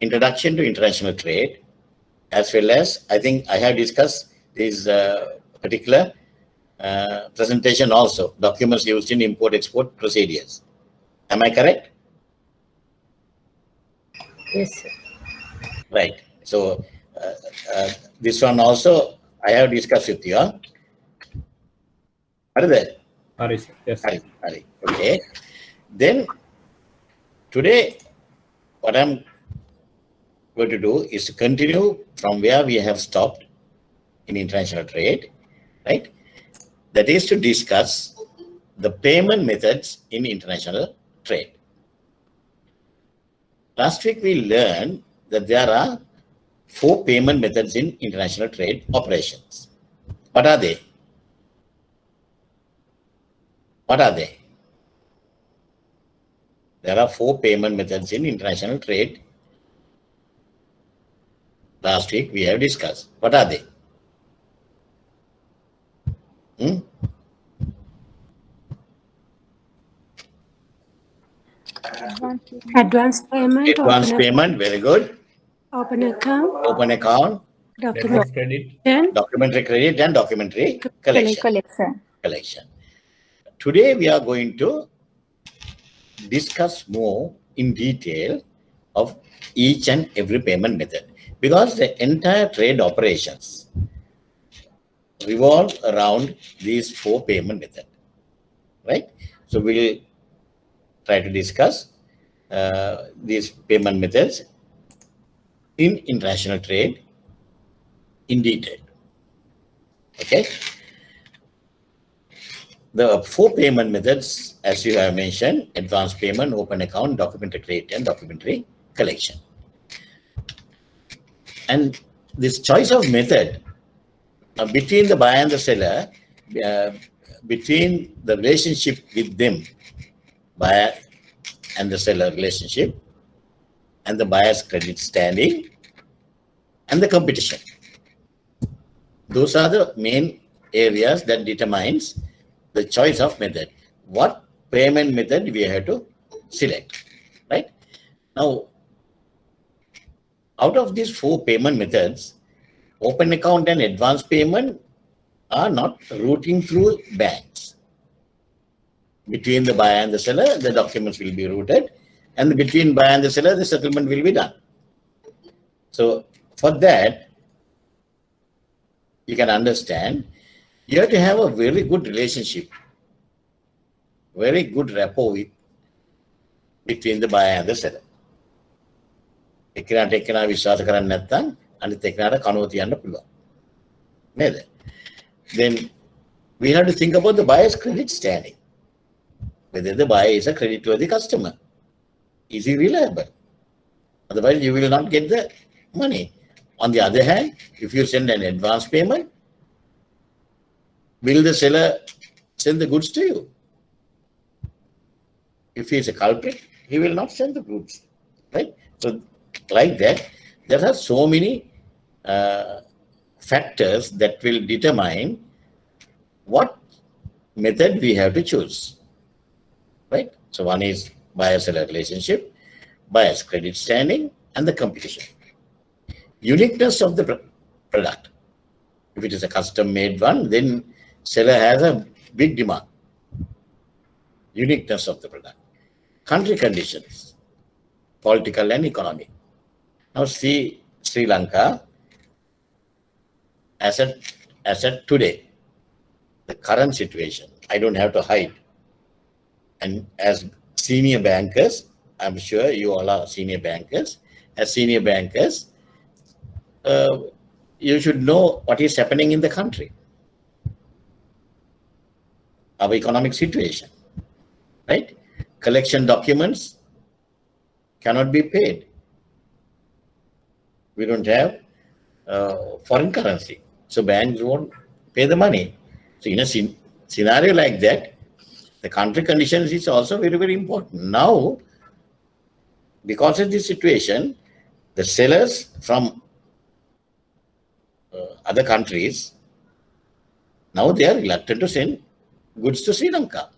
introduction to international trade, as well as I think I have discussed this particular presentation also, documents used in import-export procedures. Am I correct? Yes, sir. Right. So this one also I have discussed with you. Are there? Yes. Okay. Then today, what I'm going to do is to continue from where we have stopped in international trade, right? That is to discuss the payment methods in international trade. Last week we learned that there are 4 payment methods in international trade operations. What are they? What are they? There are 4 payment methods in international trade. Last week we have discussed. What are they? Advance payment. Advance payment, very good. Open account. Open account. Document credit. Documentary credit and documentary collection. Today we are going to discuss more in detail of each and every payment method, because the entire trade operations revolve around these 4 payment methods, right? So we'll try to discuss these payment methods in international trade in detail. Okay. The 4 payment methods, as you have mentioned: advance payment, open account, documentary credit, and documentary collection. And this choice of method between the buyer and the seller, between the relationship with them, buyer and the seller relationship, and the buyer's credit standing, and the competition. Those are the main areas that determines the choice of method. What payment method we have to select, right? Now, out of these 4 payment methods, open account and advance payment are not routing through banks. Between the buyer and the seller, the documents will be routed, and between buyer and the seller, the settlement will be done. So for that, you can understand, you have to have a very good relationship, very good rapport between the buyer and the seller. එකනට එකනා විශ්වාස කරන්නේ නැත්නම් අනිත් එකනට කනුව තියන්න පුළුවන්. නේද? Then we have to think about the buyer's credit standing. Whether the buyer is a creditworthy customer. Is he reliable? Otherwise, you will not get the money. On the other hand, if you send an advance payment, will the seller send the goods to you? If he is a culprit, he will not send the goods, right? So, like that, there are so many factors that will determine what method we have to choose, right? So, one is buyer-seller relationship, buyer's credit standing, and the competition. Uniqueness of the product. If it is a custom-made one, then seller has a big demand. Uniqueness of the product. Country conditions, political and economic. Now see Sri Lanka as at today, the current situation. I don't have to hide. And as senior bankers, I'm sure you all are senior bankers. As senior bankers, you should know what is happening in the country. Our economic situation, right? Collection documents cannot be paid. We don't have foreign currency, so banks won't pay the money. So in a scenario like that, the country conditions is also very, very important. Now, because of this situation, the sellers from other countries, now they are reluctant to send goods to Sri Lanka,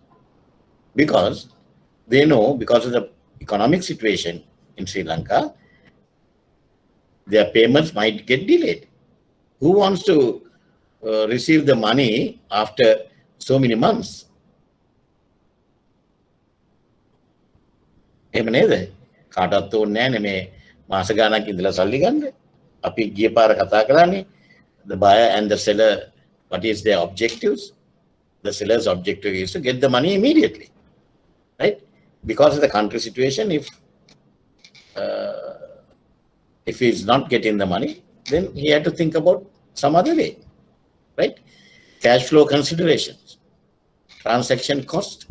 because they know, because of the economic situation in Sri Lanka, their payments might get delayed. Who wants to receive the money after so many months? එහෙම නේද? කාටවත් ඕනේ නැහැ මේ මාස ගාණක් ඉඳලා සල්ලි ගන්න. අපි ගිය පාර කතා කරානේ the buyer and the seller, what is their objectives? The seller's objective is to get the money immediately, right? Because of the country situation, if he is not getting the money, then he had to think about some other way, right? Cash flow considerations, transaction cost.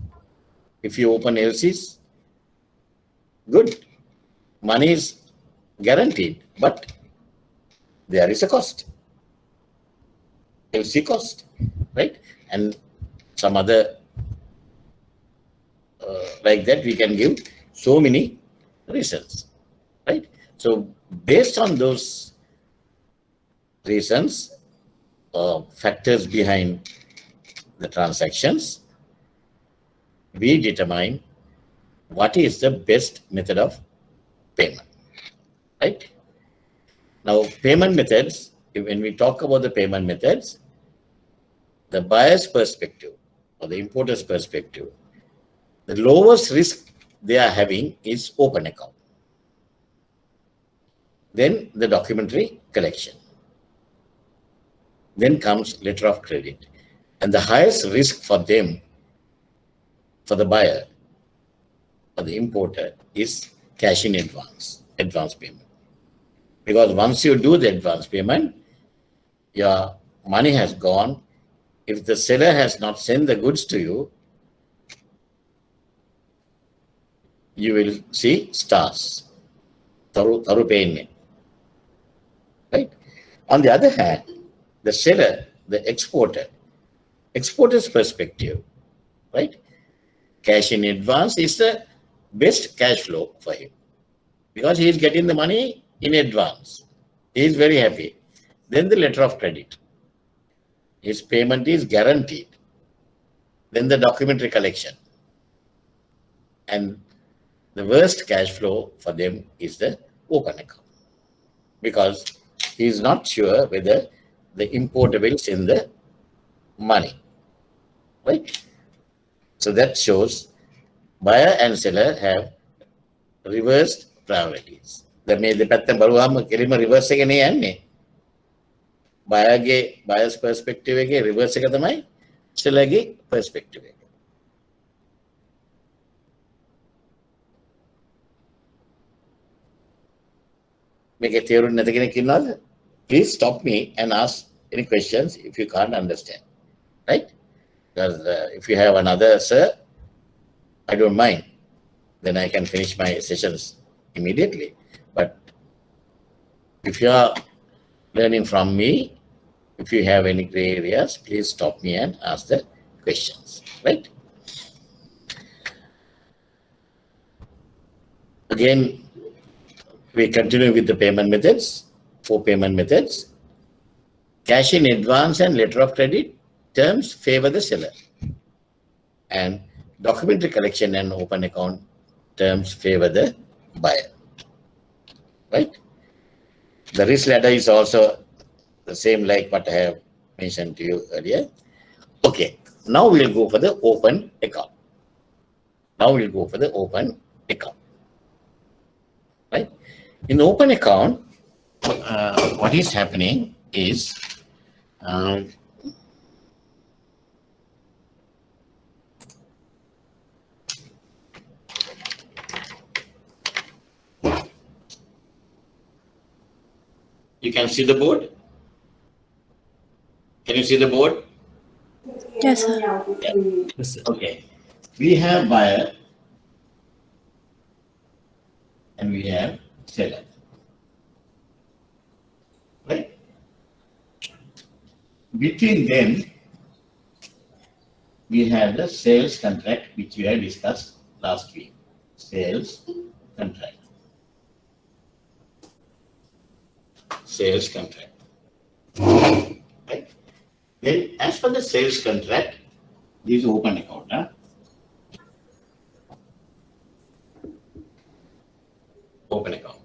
If you open LCs, good, money is guaranteed, but there is a cost, LC cost, right? And some other like that, we can give so many reasons, right? So based on those reasons, factors behind the transactions, we determine what is the best method of payment, right? Now, payment methods, when we talk about the payment methods, the buyer's perspective or the importer's perspective, the lowest risk they are having is open account. Then the documentary collection. Then comes letter of credit. And the highest risk for them, for the buyer, for the importer, is cash in advance payment. Because once you do the advance payment, your money has gone. If the seller has not sent the goods to you, you will see stars. Taru payment. Right? On the other hand, the seller, the exporter's perspective, right? Cash in advance is the best cash flow for him because he is getting the money in advance. He is very happy. Then the letter of credit. His payment is guaranteed. Then the documentary collection. And the worst cash flow for them is the open account because he is not sure whether the importer will send the money, right? So that shows buyer and seller have reversed priorities. The දෙපැත්තෙන් බලුවාම කෙලින්ම reverse එකනේ යන්නේ. buyer's perspective එකේ reverse එක තමයි sellerගේ perspective එක. මේකේ තේරුම් නැති කෙනෙක් ඉන්නවද? Please stop me and ask any questions if you can't understand, right? Because if you have another, sir, I don't mind. Then I can finish my sessions immediately. But if you are learning from me, if you have any gray areas, please stop me and ask the questions, right? Again, we continue with the payment methods. 4 payment methods. Cash in advance and letter of credit terms favor the seller. And documentary collection and open account terms favor the buyer. Right? The risk ladder is also the same like what I have mentioned to you earlier. Okay, now we'll go for the open account. Right? In the open account, what is happening is you can see the board? Can you see the board? Yes, sir. Yeah. Okay. We have buyer and we have seller. Right? Between them, we have the sales contract which we have discussed last week. Sales contract. Sales contract. Right? Then as for the sales contract, this is open account. Huh? Open account.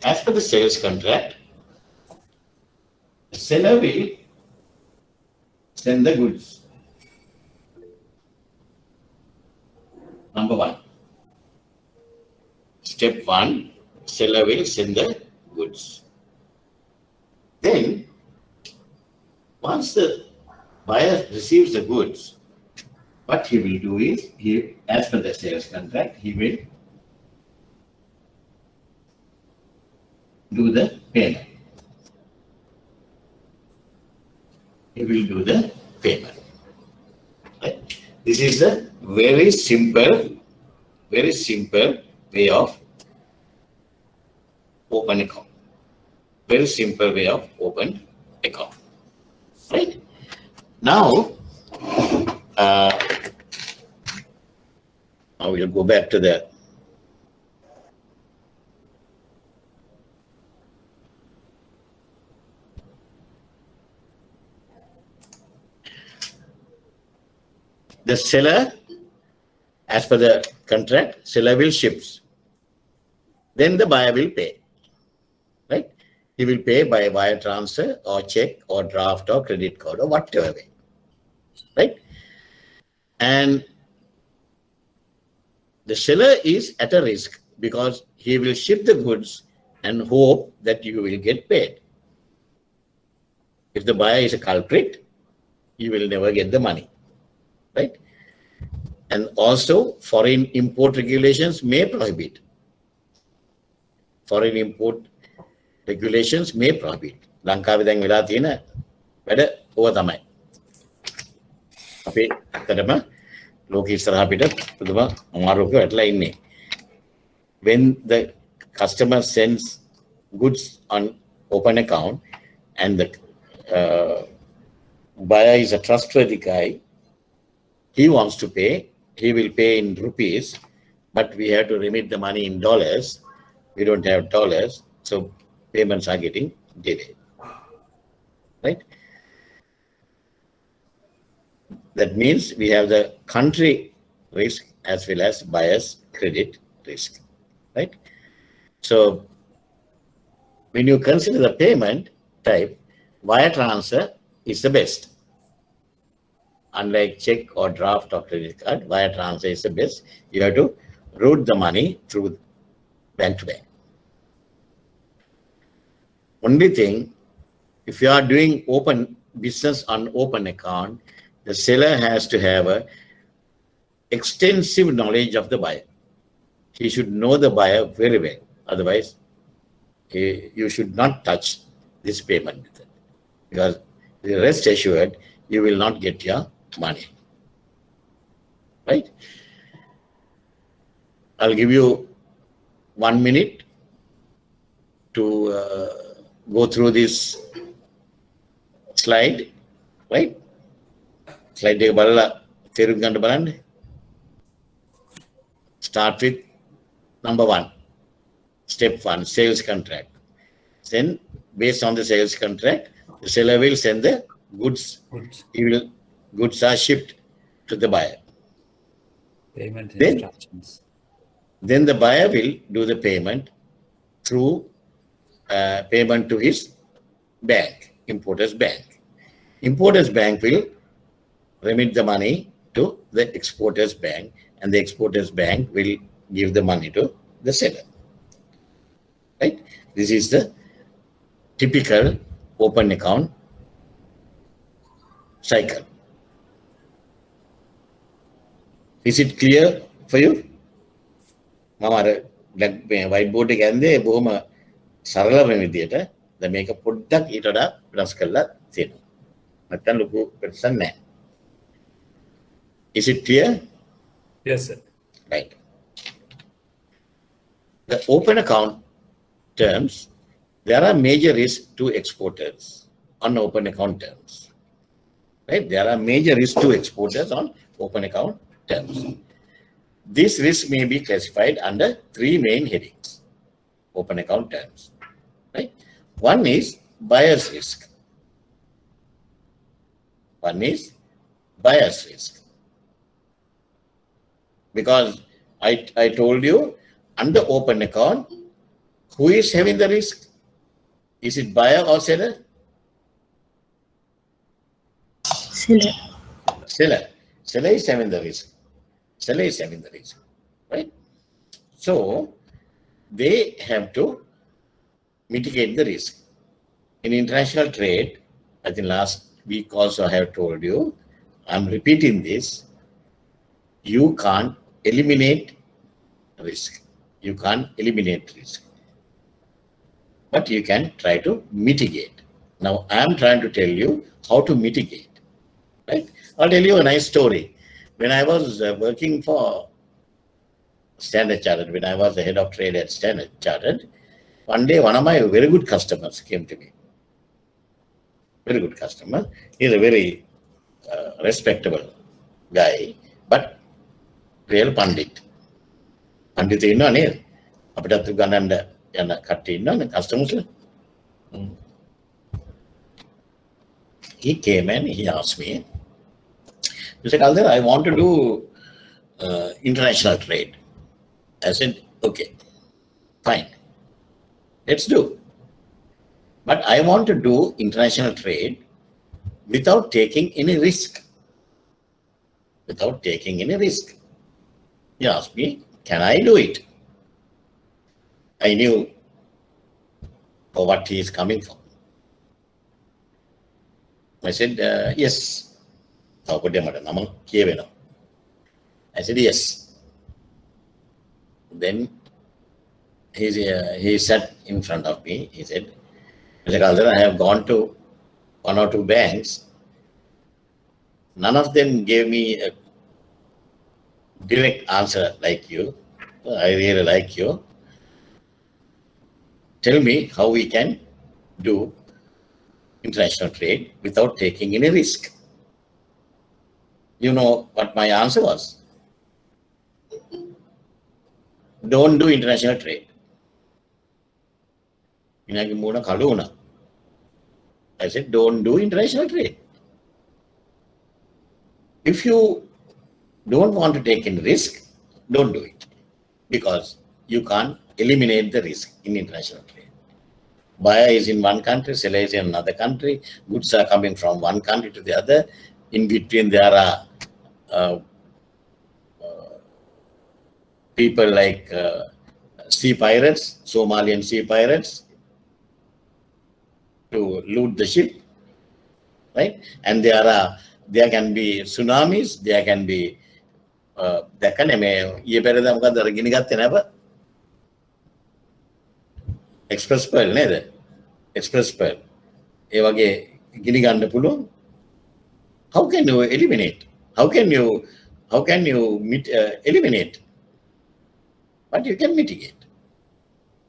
As per the sales contract, the seller will send the goods. Number one. Step one, seller will send the goods. Then, once the buyer receives the goods, what he will do is, as per the sales contract, he will do the payment. He will do the payment. Right? This is a very simple way of open account. Very simple way of open account. Right? Now, I will go back to the seller, as per the contract, seller will ship. Then the buyer will pay. Right? He will pay by wire transfer or check or draft or credit card or whatever way. Right? And the seller is at a risk because he will ship the goods and hope that you will get paid. If the buyer is a culprit, you will never get the money. Right? And also, foreign import regulations may prohibit. Foreign import regulations may prohibit. ලංකාවේ දැන් වෙලා තියෙන වැඩ ඕවා තමයි. අපි ඇත්තටම ලෝක ඉස්සරහා පිට පුදුම අමාරුවක වැටලා ඉන්නේ. When the customer sends goods on open account and the buyer is a trustworthy guy, he wants to pay, he will pay in rupees, but we have to remit the money in dollars. We don't have dollars, so payments are getting delayed. Right? That means we have the country risk as well as buyer's credit risk. Right? So when you consider the payment type, wire transfer is the best. Unlike check or draft or credit card, wire transfer is the best. You have to route the money through bank to bank. Only thing, if you are doing open business on open account, the seller has to have a extensive knowledge of the buyer. He should know the buyer very well. Otherwise, you should not touch this payment method, because rest assured, you will not get your money. Right? I'll give you 1 minute to go through this slide. Right? Slide එක බලලා තේරුම් ගන්න බලන්න. Start with number 1. Step 1, sales contract. Then, based on the sales contract, the seller will send the goods. Goods are shipped to the buyer. Payment instructions. Then the buyer will do the payment through payment to his bank, importer's bank. Importer's bank will remit the money to the exporter's bank, and the exporter's bank will give the money to the seller. Right? This is the typical open account cycle. Is it clear for you? මම අර white board එක ඇන්දේ බොහොම සරල විදියට. දැන් මේක පොඩ්ඩක් ඊට වඩා වෙනස් කරලා තියෙනවා. නැත්තම් ලොකු වෙනසක් නැහැ. Is it clear? Yes, sir. Right. The open account terms, there are major risks to exporters on open account terms. Right? There are major risks to exporters on open account terms. This risk may be classified under 3 main headings, open account terms. Right? One is buyer's risk. One is buyer's risk. Because I told you, under open account, Who is having the risk? Is it buyer or seller? Seller. Seller. Seller is having the risk. Seller is having the risk, right? So they have to mitigate the risk. In international trade, I think last week also I have told you, I'm repeating this, you can't eliminate risk. You can't eliminate risk. But you can try to mitigate. Now, I'm trying to tell you how to mitigate. Right? I'll tell you a nice story. When I was working for Standard Chartered, when I was the head of trade at Standard Chartered, one day one of my very good customers came to me. Very good customer. He's a very respectable guy, but real Pandit. Pandit inna ned. Apita gananda yana katti inna customers. He came and he asked me, he said, Alder, I want to do international trade. I said, okay, fine, let's do. But I want to do international trade without taking any risk. Without taking any risk. He asked me, can I do it? I knew what he is coming from. I said, yes. I said, yes. Then he sat in front of me. He said, Mr. Kalder, I have gone to one or two banks. None of them gave me a direct answer like you. I really like you. Tell me how we can do international trade without taking any risk. You know what my answer was? Don't do international trade. I said, don't do international trade. If you don't want to take any risk, don't do it. Because you can't eliminate the risk in international trade. Buyer is in one country, seller is in another country, goods are coming from one country to the other. In between, there are people like sea pirates, Somalian sea pirates, to loot the ship, right? And there can be tsunamis, there can be express pearl නේද? Express pearl. ඒ වගේ ගිනි ගන්න පුළුවන්. How can you eliminate? How can you eliminate? But you can mitigate.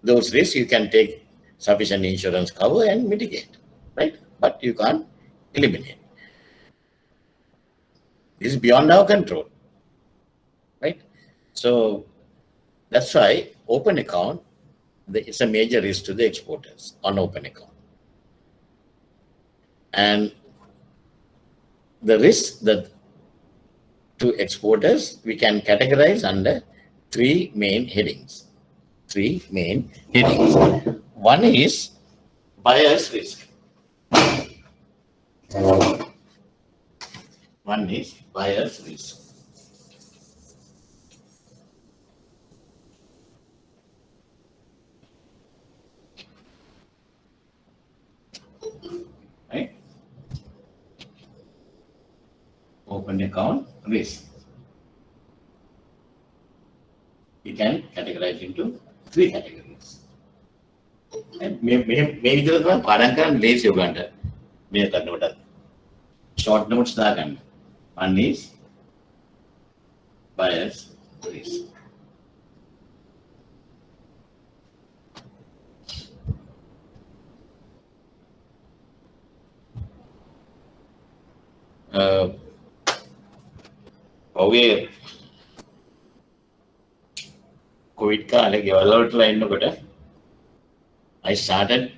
Those risks you can take sufficient insurance cover and mitigate, right? But you can't eliminate. This is beyond our control, right? So that's why open account, it's a major risk to the exporters on open account. And the risk that to exporters, we can categorize under three main headings. One is buyer's risk. One is buyer's risk. Right? Open account risk. We can categorize into three categories. And maybe one padankan lays Uganda. Short notes dagan. One is buyer's risk. Okay. COVID I started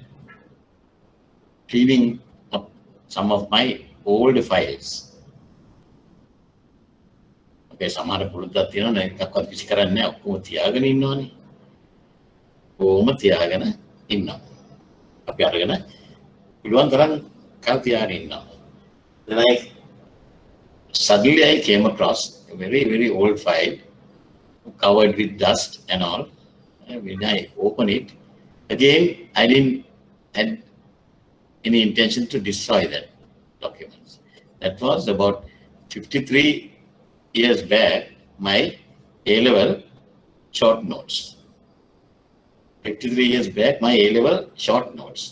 cleaning up some of my old files. Okay, සමහර පුරුද්දක් තියෙනවා නේ එකක්වත් විසි කරන්නේ නැහැ ඔක්කොම තියාගෙන ඉන්නවනේ. ඕම තියාගෙන ඉන්නවා. අපි අරගෙන පුළුවන් තරම් කල් තියාගෙන ඉන්නවා. Then suddenly I came across a very, very old file covered with dust and all. And when I opened it, again, I didn't had any intention to destroy that documents. That was about 53 years back, my A-level short notes. 53 years back, my A-level short notes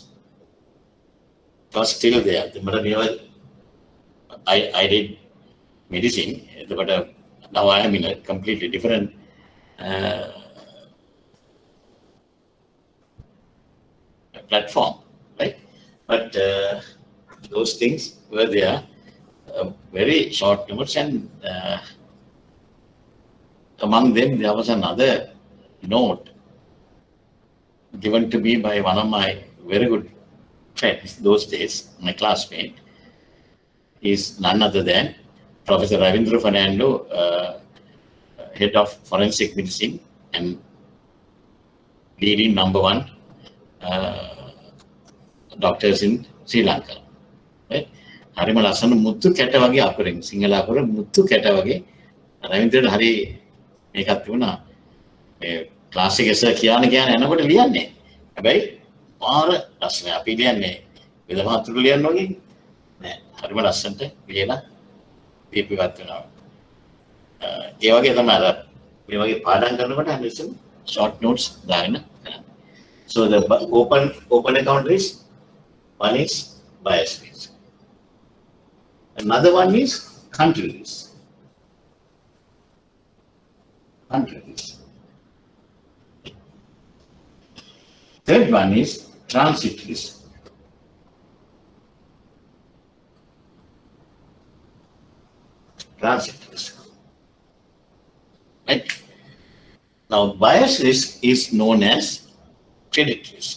was still there. I did medicine, but now I am in a completely different platform, right? But those things were there, very short notes, and among them there was another note given to me by one of my very good friends those days, my classmate. He is none other than Professor Ravindra Fernando, head of forensic medicine and leading #1 doctors in Sri Lanka. Right? හරිම ලස්සන මුත්තු කැට වගේ අකුරෙන් සිංහල අකුර මුත්තු කැට වගේ රවින්ද්‍රට හරි මේකක් තිබුණා. මේ ක්ලාස් එකේ සර් කියන්නේ යනකොට ලියන්නේ. හැබැයි මාර ලස්සන අපි ලියන්නේ විදමාතුරු ලියන්න වගේ නෑ. හරිම ලස්සනට ලියලා දීපිවත් වෙනවා. ඒ වගේ තමයි අර මේ වගේ පාඩම් කරනකොට හැමතිස්සෙම short notes දාගෙන කරන්නේ. So the open account risk, one is bias risk. Another one is country risk. Country risk. Third one is transit risk. Transit risk. Right? Now, bias risk is known as credit risk.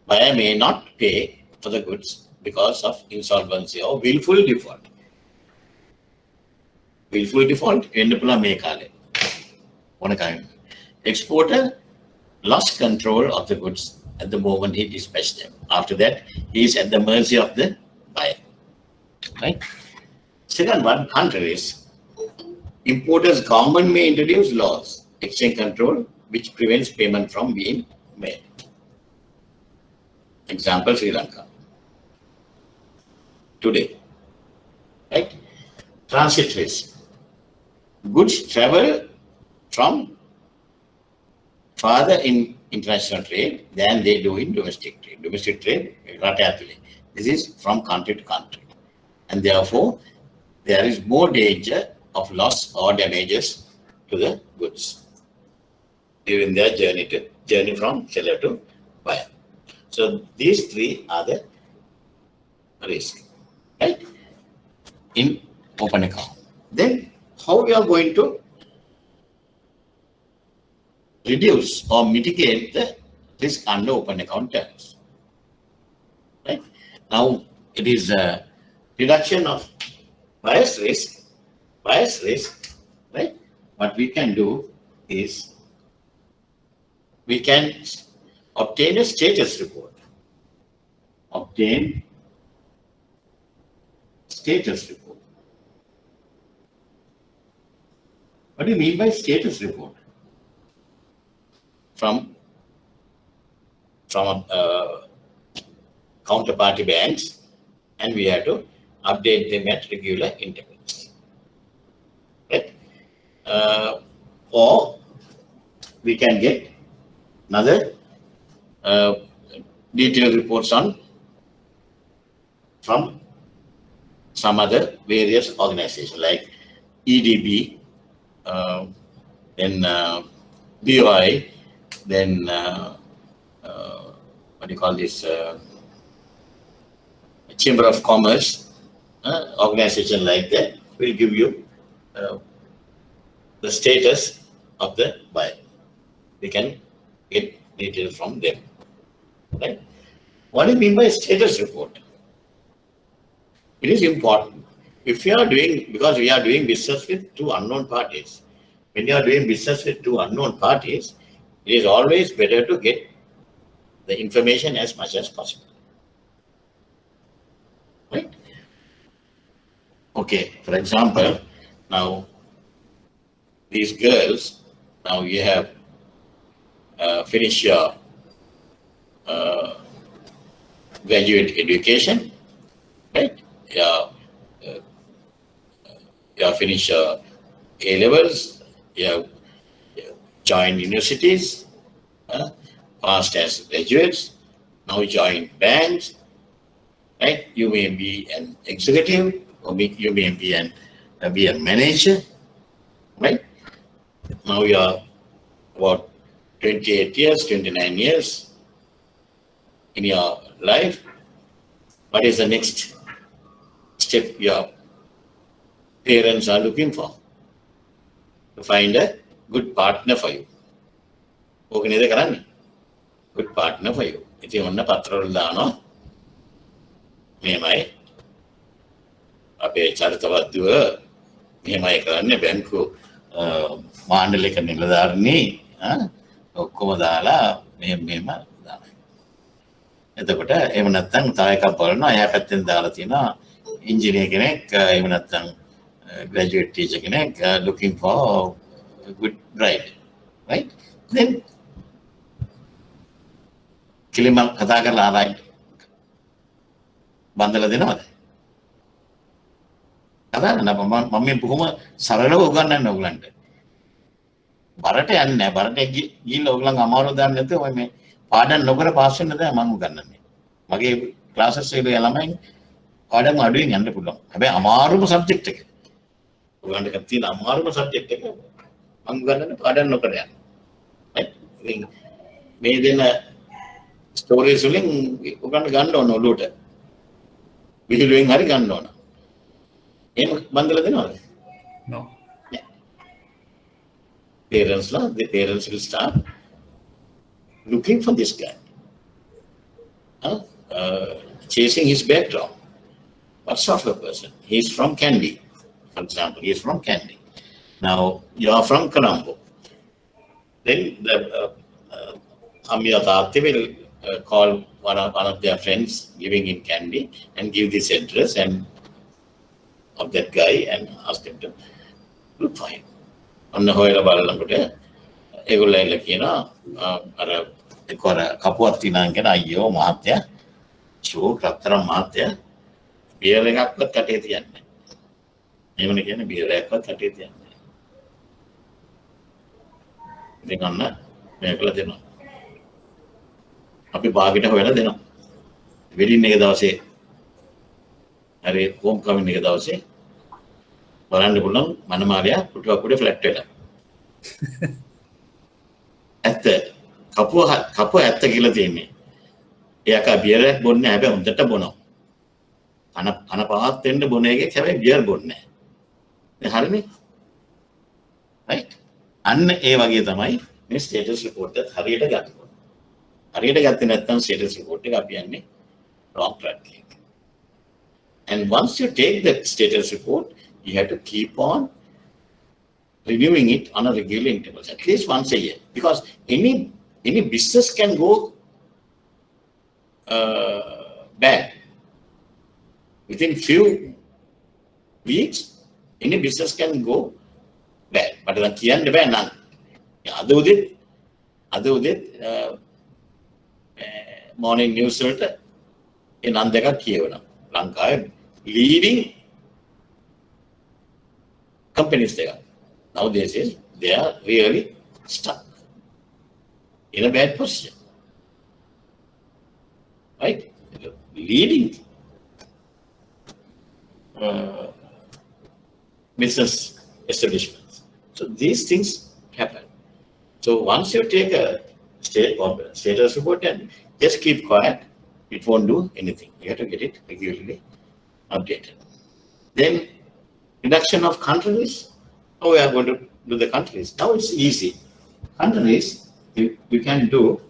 Buyer may not pay for the goods because of insolvency or willful default. Willful default, endapula me kale. One kind. Exporter lost control of the goods at the moment he dispatched them. After that, he is at the mercy of the buyer. Right? Second one, country risk. Importers' government may introduce laws, exchange control, which prevents payment from being made. Example, Sri Lanka. Today, right? Transit risk. Goods travel from farther in international trade than they do in domestic trade. Domestic trade, this is from country to country. And therefore, there is more danger of loss or damages to the goods during their journey from seller to buyer. So these three are the risks, right? In open account. Then how we are going to reduce or mitigate the risk under open account terms, right? Now it is a reduction of bias risk, right? What we can do is we can obtain a status report. Obtain status report. What do you mean by status report? From counterparty banks, and we have to update them at regular intervals. Right? Or we can get another detailed reports from some other various organizations like EDB, then BOI, then what do you call this? Chamber of Commerce, organization like that will give you the status of the buyer. We can get details from them. Right? What do you mean by status report? It is important. If you are doing, because we are doing business with two unknown parties, when you are doing business with two unknown parties, It is always better to get the information as much as possible. Right? Okay, for example, now these girls, now you have finished your graduate education, right? You have finished your A-levels, you have joined universities, passed as graduates, now join banks, right? You may be an executive, or you may be a manager, right? Now you are about 28 years, 29 years in your life. What is the next step your parents are looking for? To find a good partner for you. Good partner for you. If you want a patrol dano, මෙහෙමයි අපේ චරිතවත්ව මෙහෙමයි කරන්නේ බැංකු මාණ්ඩලික නිලධාරණී ඔක්කොම දාලා මෙහෙම දානවා. එතකොට එහෙම නැත්නම් තව එකක් බලනවා එහා පැත්තෙන් දාලා තියෙනවා ඉංජිනේර කෙනෙක් එහෙම නැත්නම් graduate teacher කෙනෙක් looking for a good bride, right? Then කිලිමල් කතා කරලා ආරයි බන්දලා දෙනවද? කතා කරන්න මම මේ බොහොම සරලව උගන්වන්න ඕගලන්ට. බරට යන්නේ නැහැ. බරට ගිහිල්ලා ඕගලන් අමාරු දාන්න නැතුව මේ පාඩම් නොකර පාස් වෙන්න තමයි මම උගන්වන්නේ. මගේ ක්ලාසස් එකේ ළමයි පාඩම් අඩුවෙන් යන්න පුළුවන්. හැබැයි අමාරුම සබ්ජෙක්ට් එක. ඔයගලන්ට තියෙන අමාරුම සබ්ජෙක්ට් එක මම උගන්වන්නේ පාඩම් නොකර යන්න. right? මේ දෙන ස්ටෝරීස් වලින් ඔයගලන්ට ගන්න ඕන ඔළුවට. විහිළුවෙන් හරි ගන්න ඕන. එහෙම බන්දලා දෙනවද? No. Yeah. The parents will start looking for this guy. Chasing his background. What sort of a person? He's from Kandy, for example. He's from Kandy. Now, you are from Colombo. Then the Amir Tati will call one of their friends living in Kandy and give this address and of that guy and ask him to look for him. On the hoila balalakote egollayla kiyana ara ekora kapuwak tinan kana ayyo mahathya show kattara mahathya beer එකක්වත් කටේ තියන්නේ. එහෙමනේ කියන්නේ beer එකක්වත් කටේ තියන්නේ. ඉතින් අන්න මේකලා දෙනවා. අපි බාගෙට හොයලා දෙනවා. වෙඩින් එක දවසේ හරි හෝම් කමින් එක දවසේ බලන්න පුළුවන් මනමාලයා පුටුවක් උඩ ෆ්ලැට් වෙලා. ඇත්ත කපුව ඇත්ත කියලා තියෙන්නේ. එයාක බියර් එකක් බොන්නේ නැහැ හැබැයි හොඳට බොනවා. කන පහත් වෙන්න බොන එකෙක් හැබැයි බියර් බොන්නේ නැහැ. හරිනේ? right? අන්න ඒ වගේ තමයි මේ ස්ටේටස් රිපෝට් එක හරියට ගන්න ඕනේ. හරියට ගත්තේ නැත්නම් ස්ටේටස් රිපෝට් එක අපි යන්නේ wrong track. And once you take that status report, you have to keep on reviewing it on a regular interval, at least once a year, because any business can go bad within few weeks. Any business can go bad, but then kiyan bad nang. Adu udit morning news වලට ඒ නම් දෙකක් කියවනවා. ලංකාවේ leading companies there. Nowadays they are really stuck in a bad position. Right? Leading business establishments. So these things happen. So once you take a status report and just keep quiet, it won't do anything. You have to get it regularly updated. Then reduction of country risk. How we are going to do the country risk? Now it's easy. Country risk, you can do,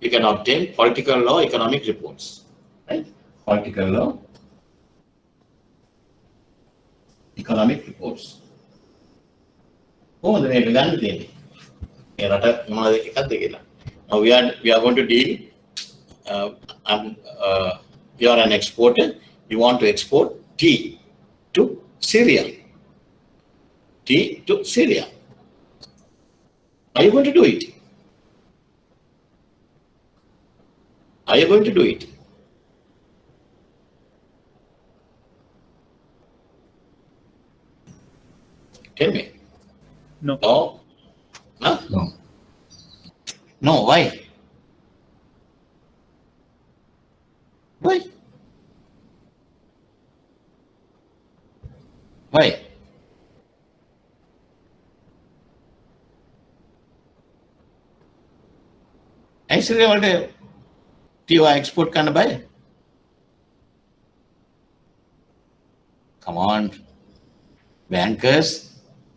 you can obtain political law, economic reports. Right? Political law, economic reports. කොහොමද මේක ගන්න තියෙන්නේ? මේ රට මොනවද එකක්ද කියලා. Now we are going to deal. You are an exporter. You want to export tea to Syria. Tea to Syria. Are you going to do it? Are you going to do it? Tell me. No. No? Huh? No. No, why? Why? Why? Actually, what TO export can buy? Come on, bankers,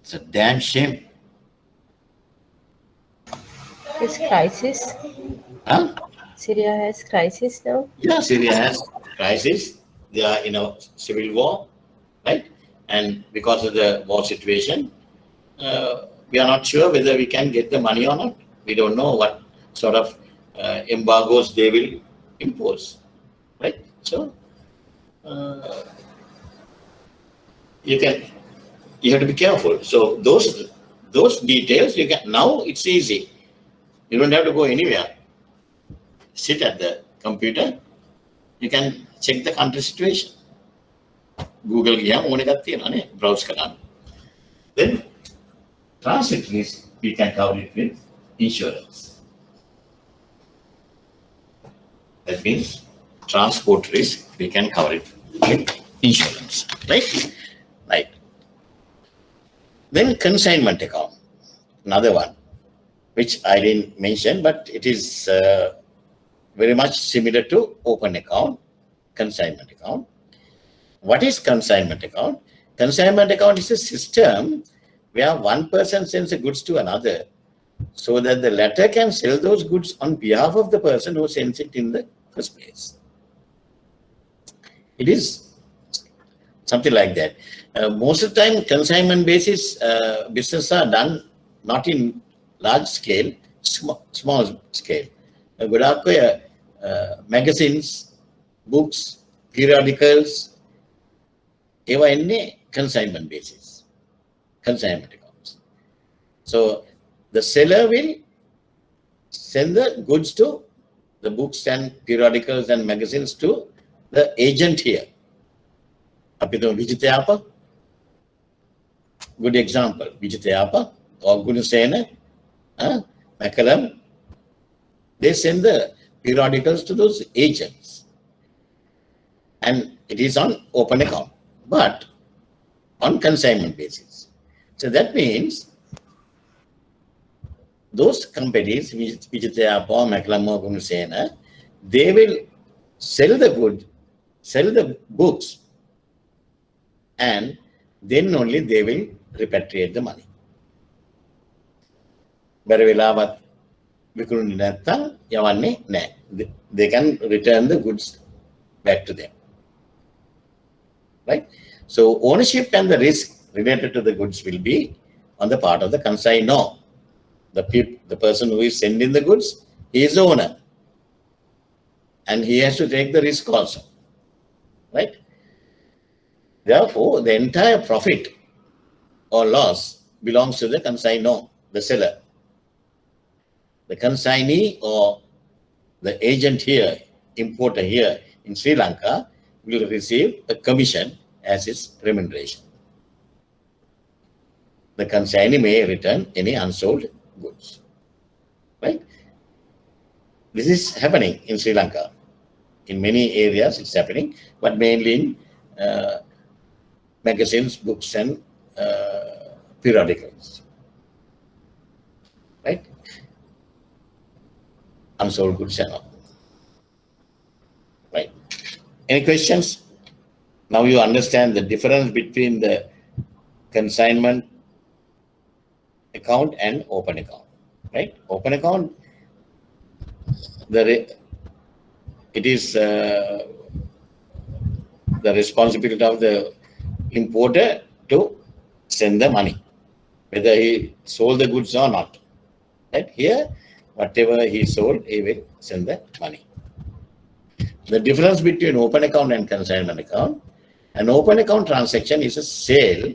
it's a damn shame. Is crisis? Huh? Syria has crisis now. Yeah, Syria has crisis. They are in a civil war, right? And because of the war situation, we are not sure whether we can get the money or not. We don't know what sort of embargoes they will impose, right? So you have to be careful. So those details you can now. It's easy. You don't have to go anywhere. Sit at the computer. You can check the country situation. Google ගියාම ඕන එකක් තියෙනවා නේ browse කරන්න. Then transit risk we can cover it with insurance. That means transport risk we can cover it with insurance, right? Right. Then consignment account, another one, which I didn't mention, but it is very much similar to open account, consignment account. What is consignment account? Consignment account is a system where one person sends the goods to another so that the latter can sell those goods on behalf of the person who sends it in the first place. It is something like that. Most of the time, consignment basis business are done not in large scale, small scale. ගොඩාක් ඔය magazines, books, periodicals, ඒවා එන්නේ consignment basis, consignment accounts. So the seller will send the goods to the books and periodicals and magazines to the agent here. අපි තුමු විජිතයාප, good example, විජිතයාප or Gunasena, McCallum, they send the periodicals to those agents and it is on open account but on consignment basis. So that means those companies, Vijitayapa, McCallum, Gunsena, they will sell the good, sell the books and then only they will repatriate the money. බැරි වෙලාවත් විකුණුනේ නැත්තම් යවන්නේ නැහැ. They can return the goods back to them. Right? So ownership and the risk related to the goods will be on the part of the consignor. The person who is sending the goods, he is the owner. And he has to take the risk also. Right? Therefore, the entire profit or loss belongs to the consignor, the seller. The consignee or the agent here, importer here in Sri Lanka will receive a commission as his remuneration. The consignee may return any unsold goods. Right? This is happening in Sri Lanka. In many areas it's happening, but mainly in magazines, books and periodicals. Right? Unsold goods and all. Right. Any questions? Now you understand the difference between the consignment account and open account. Right? Open account, it is the responsibility of the importer to send the money. whether he sold the goods or not. Right? Here, whatever he sold, he will send the money. The difference between open account and consignment account, an open account transaction is a sale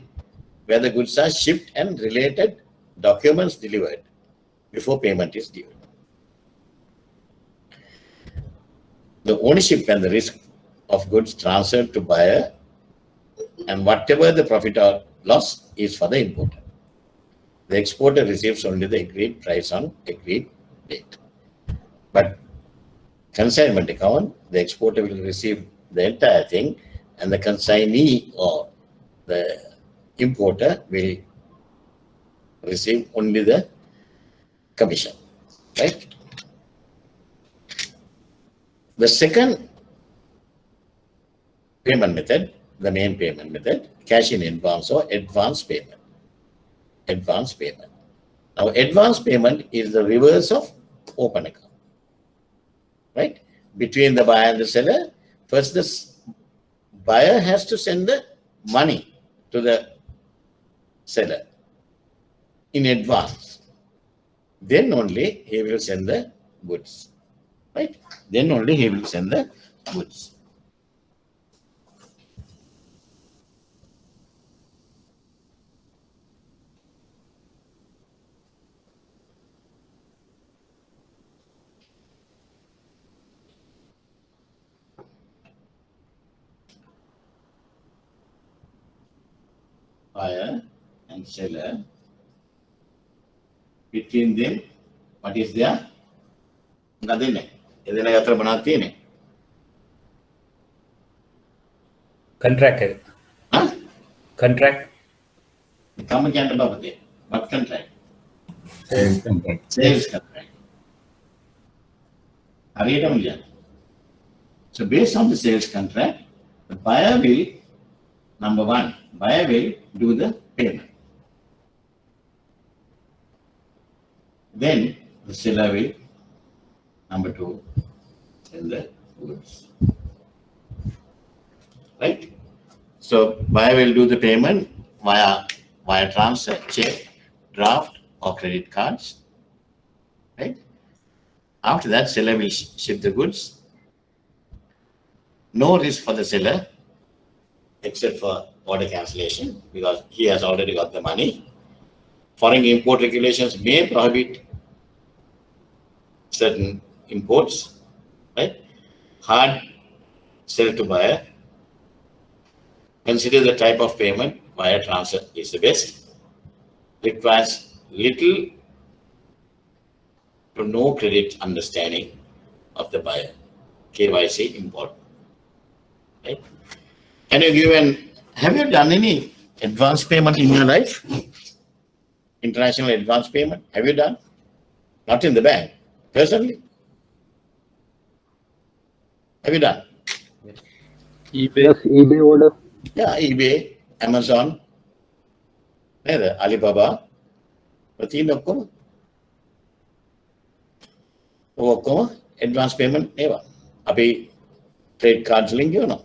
where the goods are shipped and related documents delivered before payment is due. The ownership and the risk of goods transferred to buyer, and whatever the profit or loss is for the importer. The exporter receives only the agreed price on agreed date. But consignment account, the exporter will receive the entire thing, and the consignee or the importer will receive only the commission, right? The second payment method, the main payment method, cash in advance or advance payment. Advance payment. Now, advance payment is the reverse of open account, right? Between the buyer and the seller, first the buyer has to send the money to the seller in advance. Then only he will send the goods, right? Then only he will send the goods. Buyer and seller, between them, what is there? Nothing. Contract. Huh? Contract. Come again about it. What contract? Sales contract. Sales contract. So based on the sales contract, the buyer will, number one, buyer will do the payment. Then the seller will, number two, sell the goods. Right? So buyer will do the payment via transfer, check, draft, or credit cards. Right? After that, seller will ship the goods. No risk for the seller, except for order cancellation, because he has already got the money. Foreign import regulations may prohibit certain imports, right? Hard sell to buyer. Consider the type of payment. Wire transfer is the best. Requires little to no credit understanding of the buyer. KYC important. Right? Can you give have you done any advance payment in your life? International advance payment? Have you done? Not in the bank. Personally? Have you done? eBay. Yes, eBay order. Yeah, eBay, Amazon, Alibaba. ඔක්කොම advance payment ඒවා. අපි credit cards වලින් ගෙවනවා.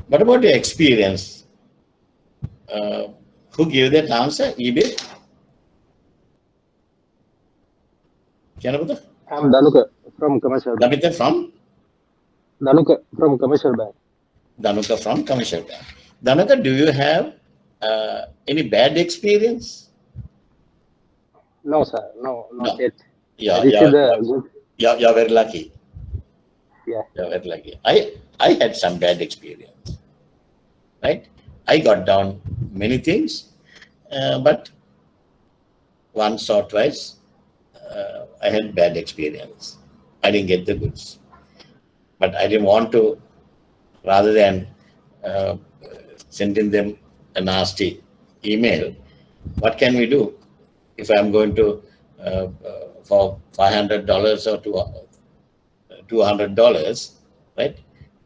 What about your experience? Who gave that answer? eBay? Can I I'm Danuka from Commercial Bank. Damita from? Danuka from Commercial Bank. Danuka from Commercial Bank. Danuka, do you have any bad experience? No, sir. No, not No. yet. Yeah, This is the good. you're very lucky. Yeah. You're very lucky. I had some bad experience, right? I got down many things, but once or twice I had bad experience. I didn't get the goods, but I didn't want to, rather than sending them a nasty email, what can we do? If I'm going to for $500 or $200, right?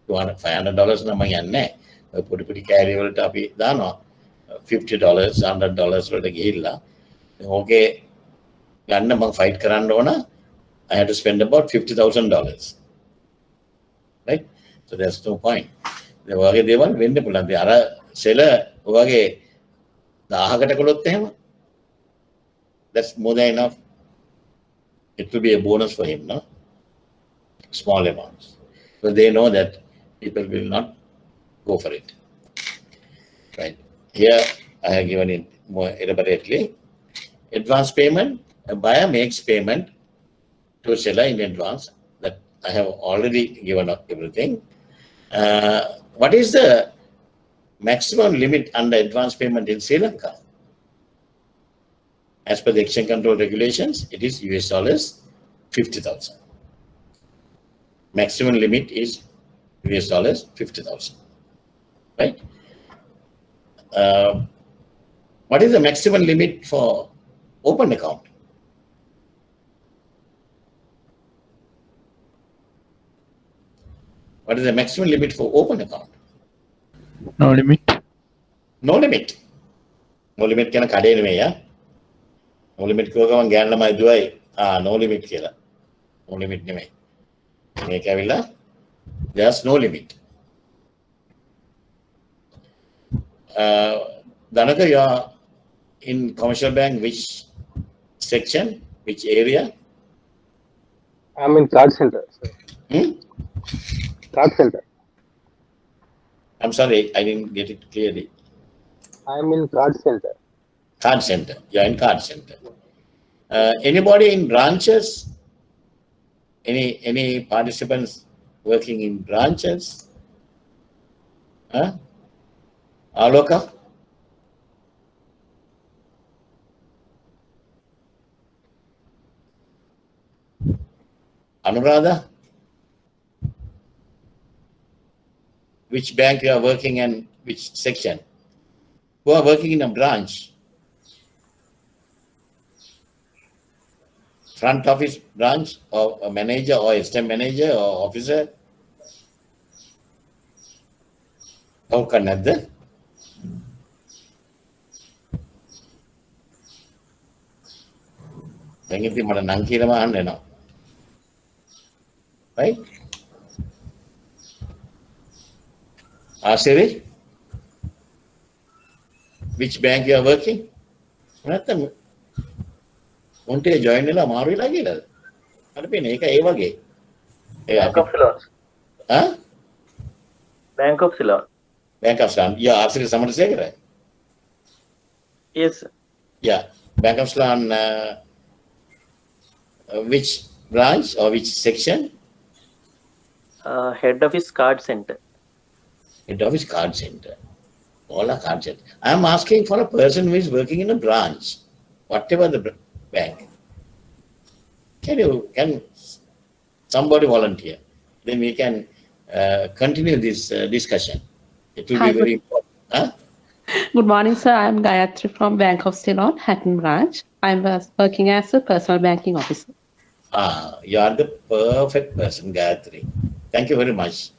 $500 nama yanne. Pudi carry වලට අපි දානවා $50 $100 වලට ගිහිල්ලා ඕකේ ගන්න මම fight කරන්න ඕන. I had to spend about $50,000, right? So there's no point. ඒ වගේ දේවල් වෙන්න පුළුවන්. අර seller ඔයගේ 1000කට කළොත් එහෙම that's more than enough. It will be a bonus for him, no? Small amounts. So they know that people will not go for it. Right. Here I have given it more elaborately. Advance payment, a buyer makes payment to a seller in advance. That I have already given up everything. What is the maximum limit under advance payment in Sri Lanka? As per the exchange control regulations, it is $50,000. Maximum limit is $50,000. Right? What is the maximum limit for open account? What is the maximum limit for open account? No limit. No limit. No limit කියන කඩේ නෙමෙයි ආ. No limit කියව ගමන් ගෑන ළමයි දුවයි no limit කියලා. No limit නෙමෙයි. මේක ඇවිල්ලා there's no limit. Danaka, you are in commercial bank, which section, which area? I'm in card center, sir. Card center. I'm sorry, I didn't get it clearly. I'm in card center. Card center. You're in card center. Anybody in branches? Any participants working in branches? Huh? Aloka? Anuradha? Which bank you are working and which section? Who are working in a branch? Front office branch or a manager or assistant manager or officer? How can that? දැන් ඉතින් මට නම් කියලාම අහන්න එනවා. Right? Ashiri? Which bank you are working? නැත්තම් උන්ට join වෙලා මාරු වෙලා කියලාද? අර පේන්නේ ඒක ඒ වගේ. Bank of Ceylon. Huh? Bank of Ceylon. Bank of Ceylon. Yeah, Ashiri Samarasekara. Yes, sir. Yeah, Bank of Ceylon. Which branch or which section? Head office card center. Head office card center. All are card center. I am asking for a person who is working in a branch, whatever the bank. Can somebody volunteer? Then we can continue this discussion. It will be very important. Huh? Good morning, sir. I am Gayatri from Bank of Ceylon, Hatton branch. I am working as a personal banking officer. You are the perfect person, Gayatri. Thank you very much.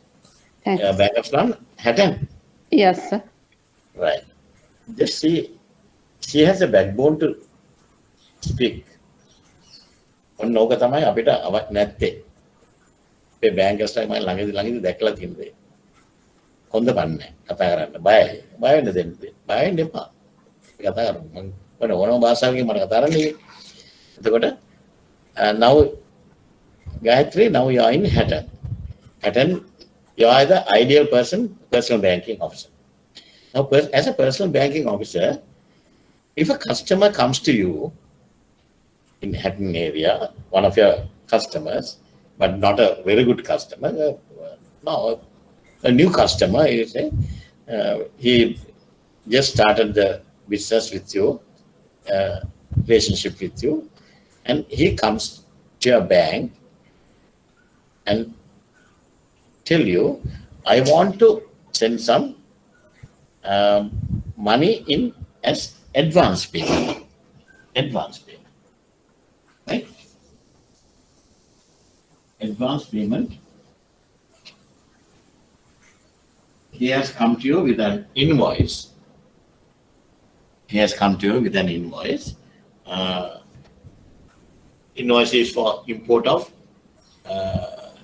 Thanks. Bank of Ceylon, Hatton. Yes, sir. Right. Just she has a backbone to speak. ඔන්න ඕක තමයි අපිට නැත්තේ. මේ බැංකර්ස් ලා මම ළඟදී දැක්කලා තියෙනවා. හොඳ බන්නේ කතා කරන්න බයයි. බය වෙන්න දෙන්න. බය වෙන්න එපා. කතා කරමු. මම ඕනම භාෂාවකින් මම කතා කරන්නේ. එතකොට now Gayatri, now you are in Hatton. Hatton, you are the ideal personal banking officer. Now, as a personal banking officer, if a customer comes to you in Hatton area, one of your customers, but not a very good customer, no, a new customer, you say, he just started the business with you, relationship with you, and he comes to your bank and tell you, I want to send some money in as advance payment. Advance payment. Right? Advance payment. He has come to you with an invoice. He has come to you with an invoice. Invoice is for import of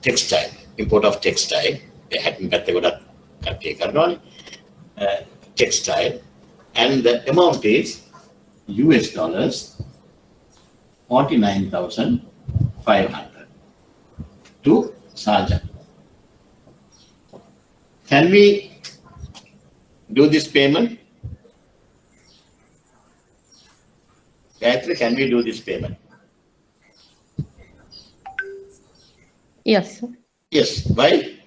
textile. Import of textile. They hadn't got the good textile, and the amount is US dollars 49,500 to Sarjan. Can we do this payment? Gayatri, can we do this payment? Yes, sir. Yes. Why?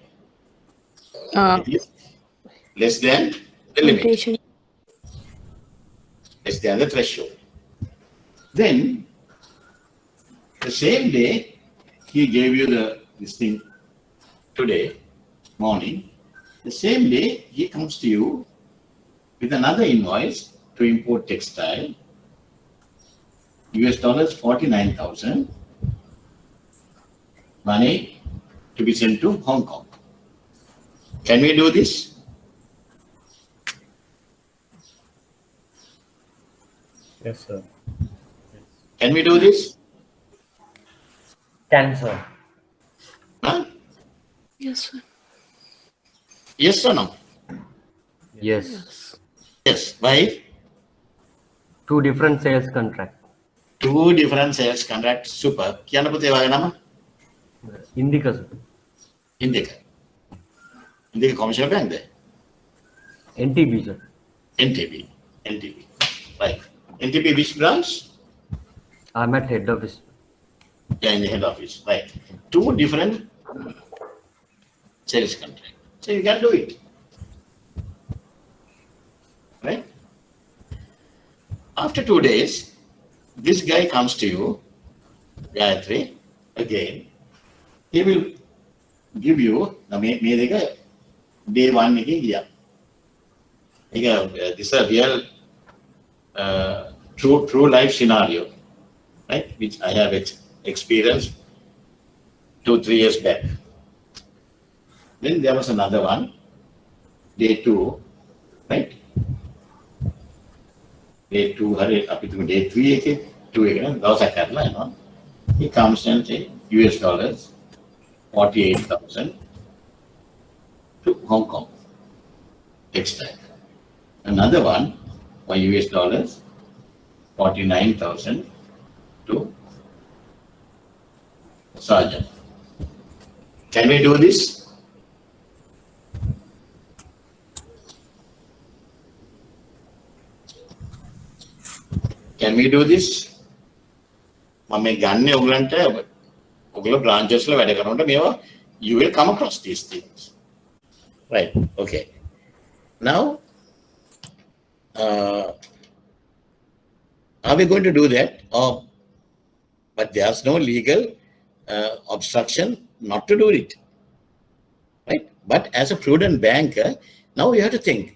It is less than the limit. Less than the threshold. Then, the same day, he gave you this thing today morning. The same day, he comes to you with another invoice to import textile, US dollars 49,000, money to be sent to Hong Kong. Can we do this? Yes, sir. Can we do this? Can, sir. Huh? Yes, sir. Yes or no? Yes. Yes. Why? Two different sales contract. Two different sales contracts. Super. Kiana puthe waga nama? Indica, sir. Indica. Indica commercial bank there. NTB, sir. NTB. NTB. Right. NTB which branch? I'm at head office. Yeah, in the head office. Right. Two different sales contracts. So you can do it. Right? After 2 days, this guy comes to you, Gayatri, again. He will give you the day one. This is a real true life scenario, right? Which I have experienced 2-3 years back. Then there was another one, day 2, right? Day 2, up to day 3, he comes and say US dollars 48,000 to Hong Kong textile. Another one for US dollars 49,000 to Sarjan. Can we do this? Can we do this? Branches, you will come across these things. Right. Okay. Now, are we going to do that? But there's no legal obstruction not to do it. Right? But as a prudent banker, now you have to think,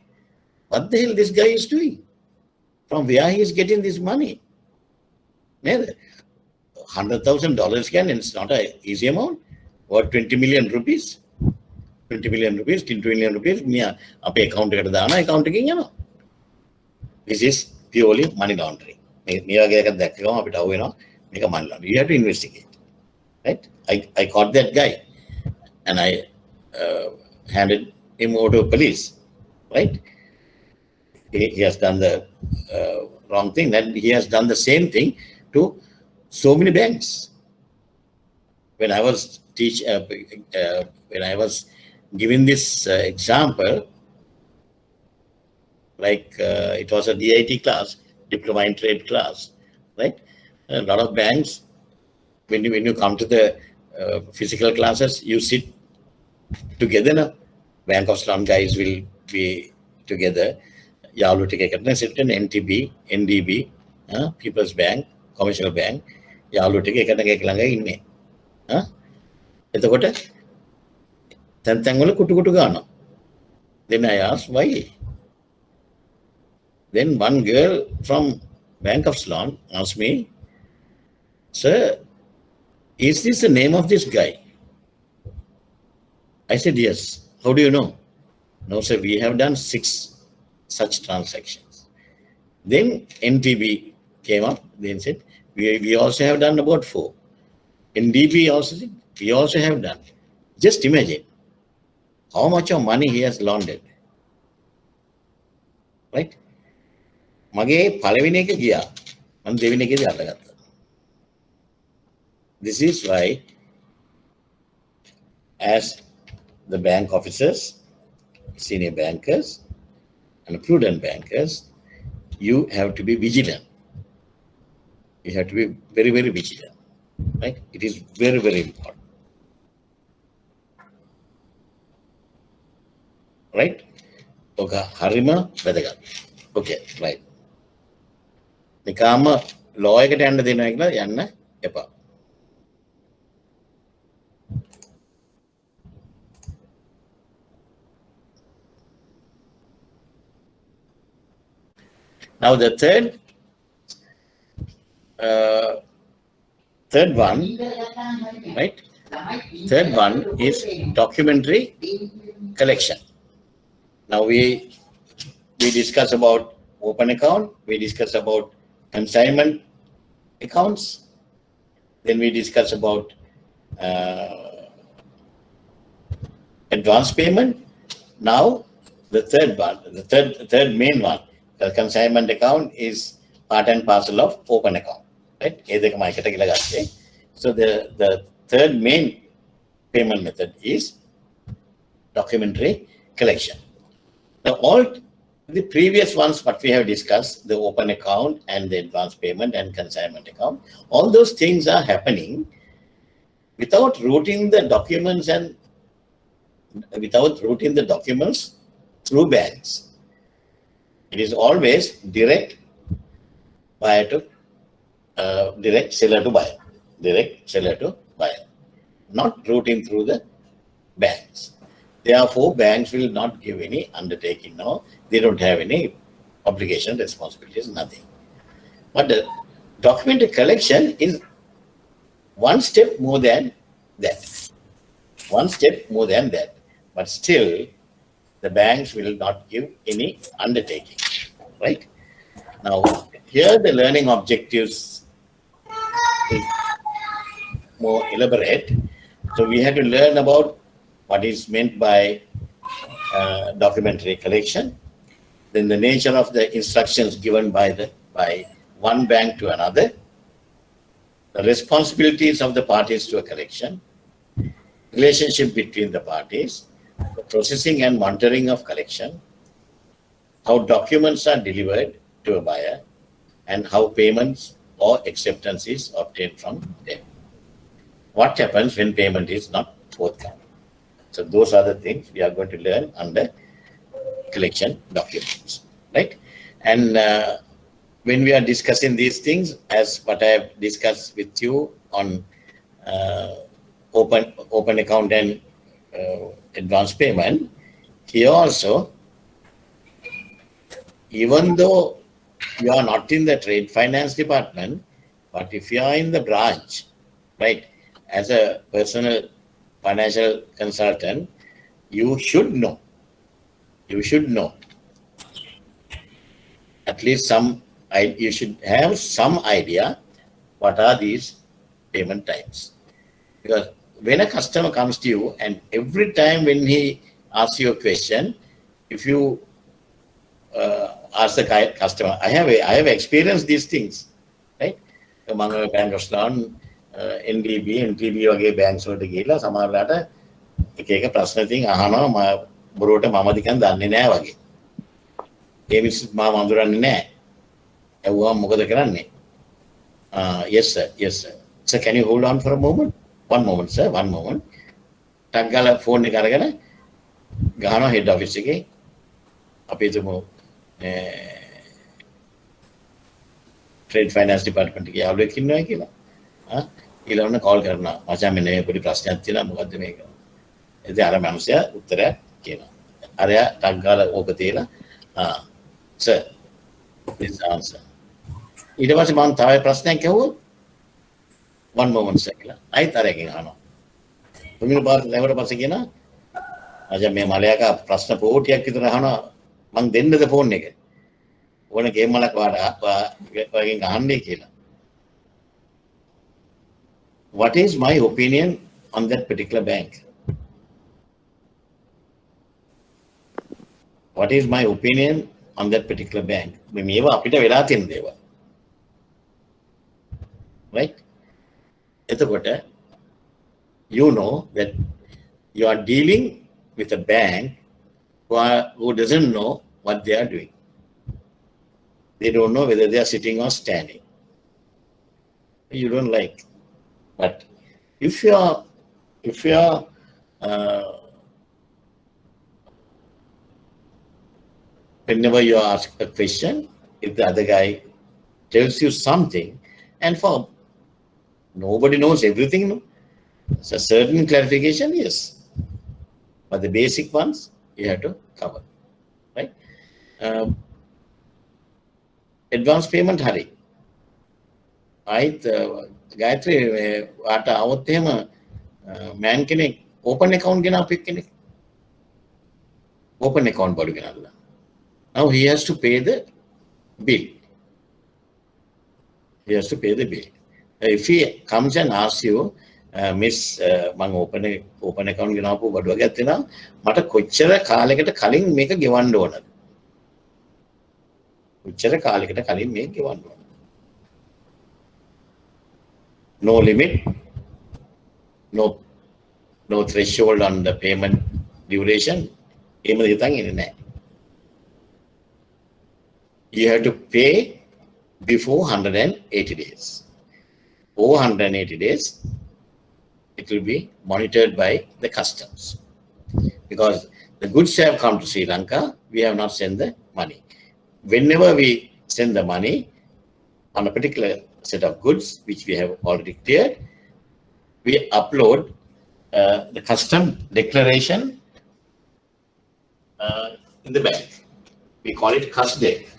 what the hell this guy is doing? From where he is getting this money? $100,000 can, it's not an easy amount. Or 20 million rupees. 20 million rupees, 20 million rupees, account. This is purely money laundering. You have to investigate. Right? I caught that guy and I handed him over to police. Right? He has done the wrong thing. Then he has done the same thing to so many banks. When I was when I was giving this example, like it was a DIT class, Diploma in Trade class, right? A lot of banks, when you come to the physical classes, you sit together. No? Bank of Ceylon guys will be together. Yalu take NTB, NDB, People's Bank, Commercial Bank. Yalu take inne. Then I asked why. Then one girl from Bank of Ceylon asked me, "Sir, is this the name of this guy?" I said, "Yes." "How do you know?" "No, sir, we have done 6 such transactions." Then NTB came up, then said, we also have done about 4. NDB also said, we also have done. Just imagine how much of money he has laundered. right? මගේ පළවෙනි එක ගියා. මම දෙවෙනි එකේදී අල්ලගත්තා. This is why, as the bank officers, senior bankers, and prudent bankers, you have to be vigilant. You have to be very, very vigilant, right? It is very, very important, right? Okay, harima වැදගත්. Okay, right. නිකාම law එකට යන්න දෙනවා කියලා යන්න එපා. Now the third one, right? Third one is documentary collection. Now we discuss about open account, we discuss about consignment accounts, then we discuss about advance payment. Now the third one, the third main one, the consignment account is part and parcel of open account, right? So the third main payment method is documentary collection. Now all the previous ones what we have discussed, the open account and the advance payment and consignment account, all those things are happening without routing the documents and without routing the documents through banks. It is always direct buyer to direct seller to buyer, direct seller to buyer, not routing through the banks. Therefore, banks will not give any undertaking now. They don't have any obligation, responsibilities, nothing. But the documentary collection is one step more than that. One step more than that. But still, the banks will not give any undertaking, right? Now, here the learning objectives is more elaborate. So we had to learn about what is meant by documentary collection, then the nature of the instructions given by one bank to another, the responsibilities of the parties to a collection, relationship between the parties, the processing and monitoring of collection, how documents are delivered to a buyer, and how payments or acceptance is obtained from them. What happens when payment is not forthcoming? So those are the things we are going to learn under collection documents, right? And when we are discussing these things, as what I have discussed with you on open account and advance payment, here also, even though you are not in the trade finance department, but if you are in the branch, right, as a personal financial consultant, you should know at least you should have some idea what are these payment types. Because when a customer comes to you and every time when he asks you a question, if you ask the customer, I have experienced these things, right? Among a bank of loan, NDB වගේ banks වලට ගිහිල්ලා සමහරලාට එක එක ප්‍රශ්න තින් අහනවා බොරුවට මම දිකන් දන්නේ නැහැ වගේ. ඒ මිනිස්සු මාව අඳුරන්නේ නැහැ. ඇහුවා මොකද කරන්නේ? Yes sir, yes sir. Sir, can you hold on for a moment? One moment sir, one moment. ටක් ගාලා ෆෝන් එක අරගෙන ගහනවා head office එකේ. අපි හිතමු trade finance department එකේ යාළුවෙක් ඉන්නවා කියලා. ඊළඟට කෝල් කරනවා මචං මෙන්න මේ පොඩි ප්‍රශ්නයක් තියෙනවා මොකද්ද මේක ඉතින් අර මනුස්සයා උත්තරයක් කියනවා අරයා ටක් ගාලා ඕක තියලා sir this answer ඊට පස්සේ මම තව ප්‍රශ්නයක් අහුවොත් one moment sir කියලා අයිත් අරගෙන අහනවා තුන්වෙනි පාර ලැබුවට පස්සේ කියනවා මචං මේ මලයාක ප්‍රශ්න පොටියක් විතර අහනවා මං දෙන්නද ෆෝන් එක ඕන ගේම් වලක් වගේ අහන්නේ කියලා. What is my opinion on that particular bank? What is my opinion on that particular bank. මේවා අපිට වෙලා තියෙන දේවල්. Right? එතකොට you know that you are dealing with a bank who doesn't know what they are doing. They don't know whether they are sitting or standing. You don't like. But if you are whenever you ask a question, if the other guy tells you something, and for nobody knows everything, no? So certain clarification, yes. But the basic ones you have to cover, right? Advance payment hari. Gayatri, වාට આવොත් එහෙම මෑන් කෙනෙක් open account ගෙනාපු කෙනෙක්. Open account බඩු ගෙනල්ලා. Now he has to pay the bill. He has to pay the bill. If he comes and asks you, Miss, මම open account ගෙනාපු බඩුව ගත්තේ මට කොච්චර කාලයකට කලින් මේක ගෙවන්න ඕනද? කොච්චර කාලයකට කලින් මේක ගෙවන්න ඕනද? No limit, no threshold on the payment duration. You have to pay before 180 days. Over 180 days, it will be monitored by the customs. Because the goods have come to Sri Lanka, we have not sent the money. Whenever we send the money on a particular set of goods, which we have already cleared, we upload the custom declaration in the bank. We call it CUSDEC.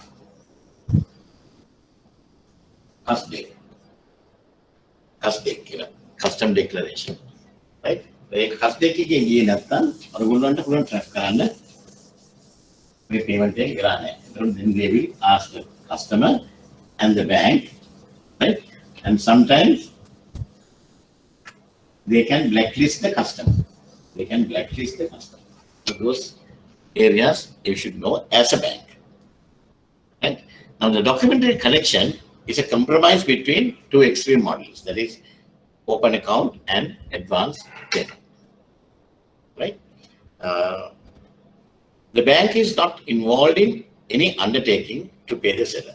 CUSDEC, custom declaration, right? The CUSDEC එකේ ගියේ නැත්නම් ඔයගොල්ලන්ට පුළුවන් track කරන්න මේ payment එක කරන්නේ. Then they will ask the customer and the bank, right? And sometimes they can blacklist the customer. So those areas you should know as a bank. Right? Now the documentary collection is a compromise between two extreme models, that is open account and advance payment. Right? The bank is not involved in any undertaking to pay the seller,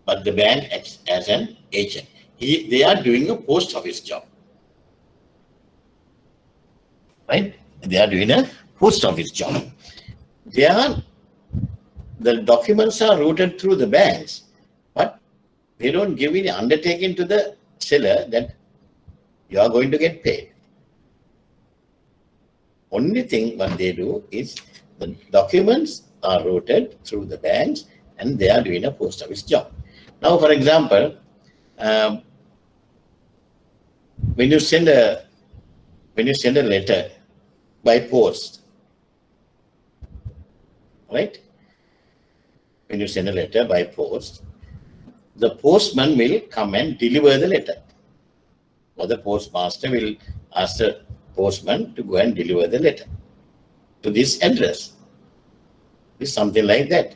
but the bank acts as an agent. They are doing a post office job. Right? They are doing a post office job. The documents are routed through the banks, but they don't give any undertaking to the seller that you are going to get paid. Only thing what they do is the documents are routed through the banks and they are doing a post office job. Now, for example, when you send a letter by post, right? When you send a letter by post, the postman will come and deliver the letter, or the postmaster will ask the postman to go and deliver the letter to this address. It's something like that,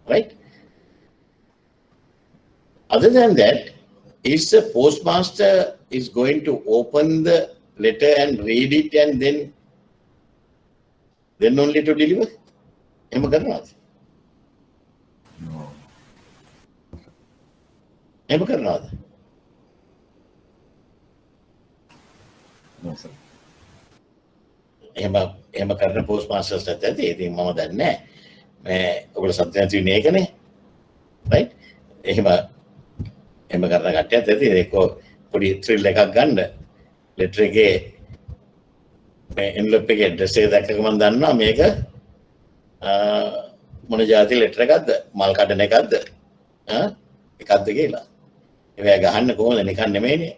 right? Other than that, if the postmaster is going to open the letter and read it and then only to deliver, එහෙම කරනවද? එහෙම කරනවද? No, sir. එහෙම කරන post masters ඇත්තද? ඉතින් මම දන්නේ නැහැ. මේ ඔයගොල්ලෝ සත්‍යයක් තියෙන එකනේ. right? එහෙම කරන කට්ටියත් ඇති ඒක පොඩි thrill එකක් ගන්න. letter එකේ මේ envelope එකේ address එක දැක්කම මම දන්නවා මේක මොන જાති letter එකක්ද? මල් කඩන එකක්ද? එකක්ද කියලා. ඒක ගහන්න කොහොමද? නිකන් නෙමෙයිනේ.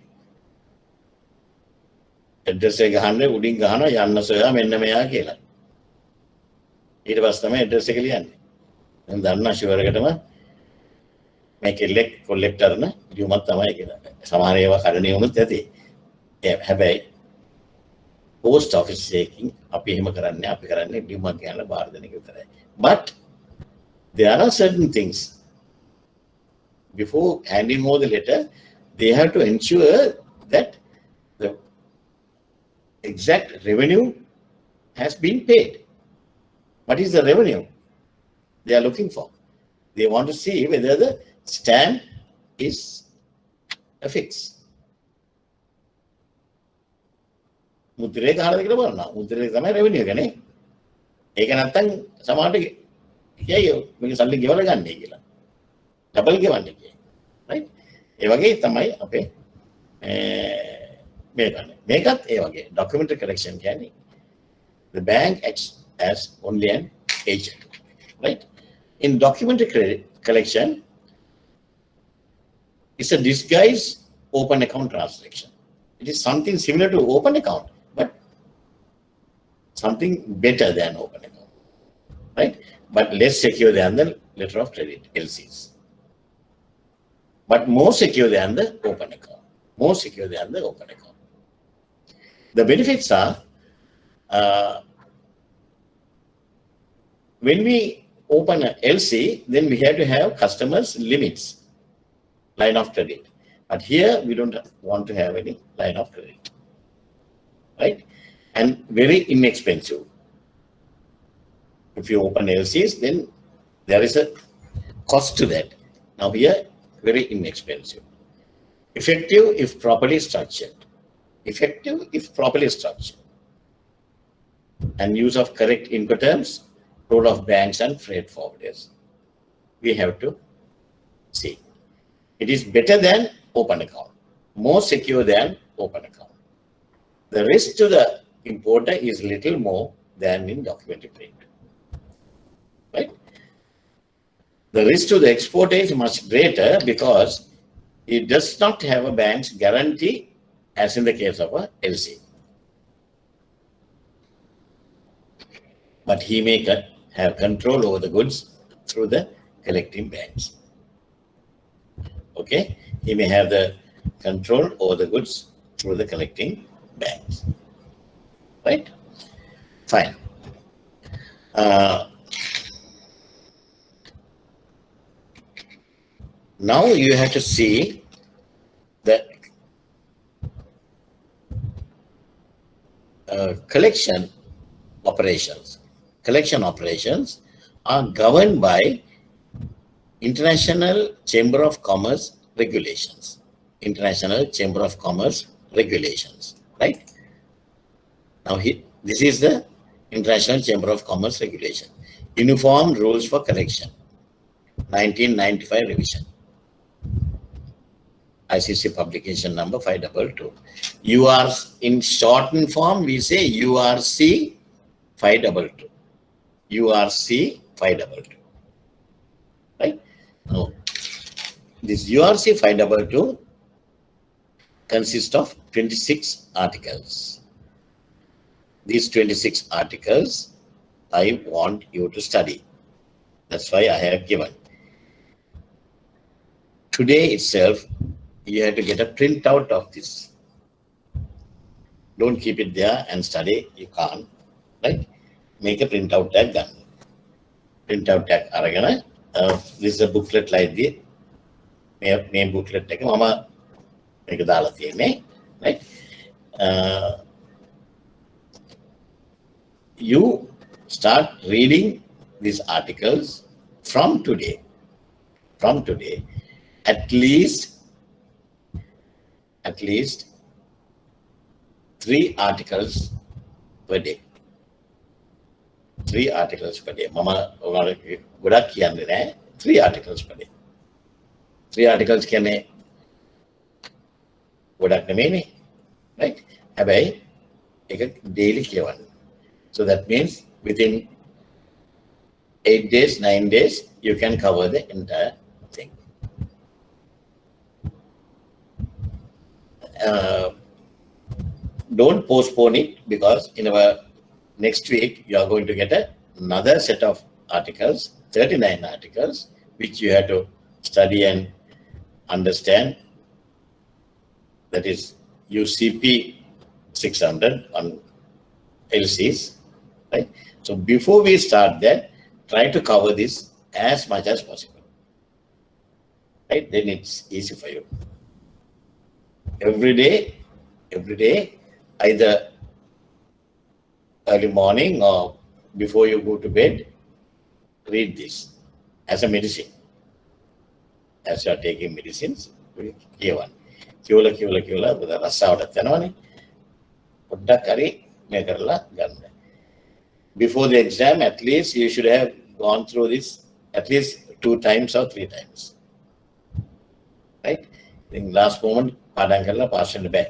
address එක ගහන්න උඩින් ගහනවා යන්න සොයා මෙන්න මෙයා කියලා. ඊට පස්සේ තමයි address එක ලියන්නේ. මම දන්නා ෂුවර් එකටම මේ කෙල්ලෙක් කොල්ලෙක්ටර් න ලියුමක් තමයි කියලා. සමහර ඒවා කඩන නියුමුත් ඇති. හැබැයි post office taking අපි එහෙම කරන්නේ අපි කරන්නේ ඩිමාන්ඩ් ගන්න බාර දෙන එක විතරයි. But there are certain things before handing over the letter, they have to ensure that the exact revenue has been paid. What is the revenue they are looking for? They want to see whether the stamp is affixed. මුද්‍රේ ගහලාද කියලා බලනවා. මුද්‍රේ තමයි revenue එක නේ. ඒක නැත්තම් සමහරට කියයි මේක සල්ලි ගෙවලා ගන්නයි කියලා. ඩබල් ගෙවන්නේ කියයි. right? ඒ වගේ තමයි අපේ මේ ගන්න. මේකත් ඒ වගේ documentary collection කියන්නේ the bank acts as only an agent. Right? In documentary collection, it's a disguised open account transaction. It is something similar to open account, but something better than open account, right? But less secure than the letter of credit, LCs. But more secure than the open account. More secure than the open account. The benefits are, when we open an LC, then we have to have customers' limits, line of credit. But here we don't want to have any line of credit, right? And very inexpensive. If you open LCs, then there is a cost to that. Now here, very inexpensive. Effective if properly structured. Effective if properly structured. And use of correct Incoterms, role of banks and freight forwarders. We have to see. It is better than open account, more secure than open account. The risk to the importer is little more than in documentary print, right? The risk to the exporter is much greater because it does not have a bank's guarantee as in the case of a LC. But he may have control over the goods through the collecting banks. Okay, he may have the control over the goods through the collecting banks, right? Fine. Now you have to see that collection operations are governed by International Chamber of Commerce regulations. International Chamber of Commerce regulations, right? Now this is the International Chamber of Commerce regulation. Uniform rules for collection, 1995 revision. ICC publication number 522. In shortened form, we say URC 522. URC 522. Right? Now, this URC 522 consists of 26 articles. These 26 articles, I want you to study. That's why I have given. Today itself, you have to get a printout of this. Don't keep it there and study. You can't, right? Make a printout tag gun. Printout tag aragana. This is a booklet like this. Main booklet tag. Mama make dala thiyenne, right? You start reading these articles from today. From today, at least 3 articles per day. 3 articles per day. Mama godak kiyanne naha. 3 articles per day. 3 articles kiyanne godak nemene, right? Habai eka daily kiyawanne. So that means within 8 days, 9 days, you can cover the entire thing. Don't postpone it, because in our next week, you are going to get another set of articles, 39 articles, which you have to study and understand. That is UCP 600 on LCs, right? So before we start that, try to cover this as much as possible, right? Then it's easy for you. Every day, either early morning or before you go to bed, read this as a medicine. As you are taking medicines, කියවන්න. කියවලා රස්සාවට යනවනේ. පොඩ්ඩක් හරි මේ කරලා ගන්න. Before the exam, at least you should have gone through this at least 2 times or 3 times. Right? In last moment, පාඩම් කරලා pass වෙන්න බෑ.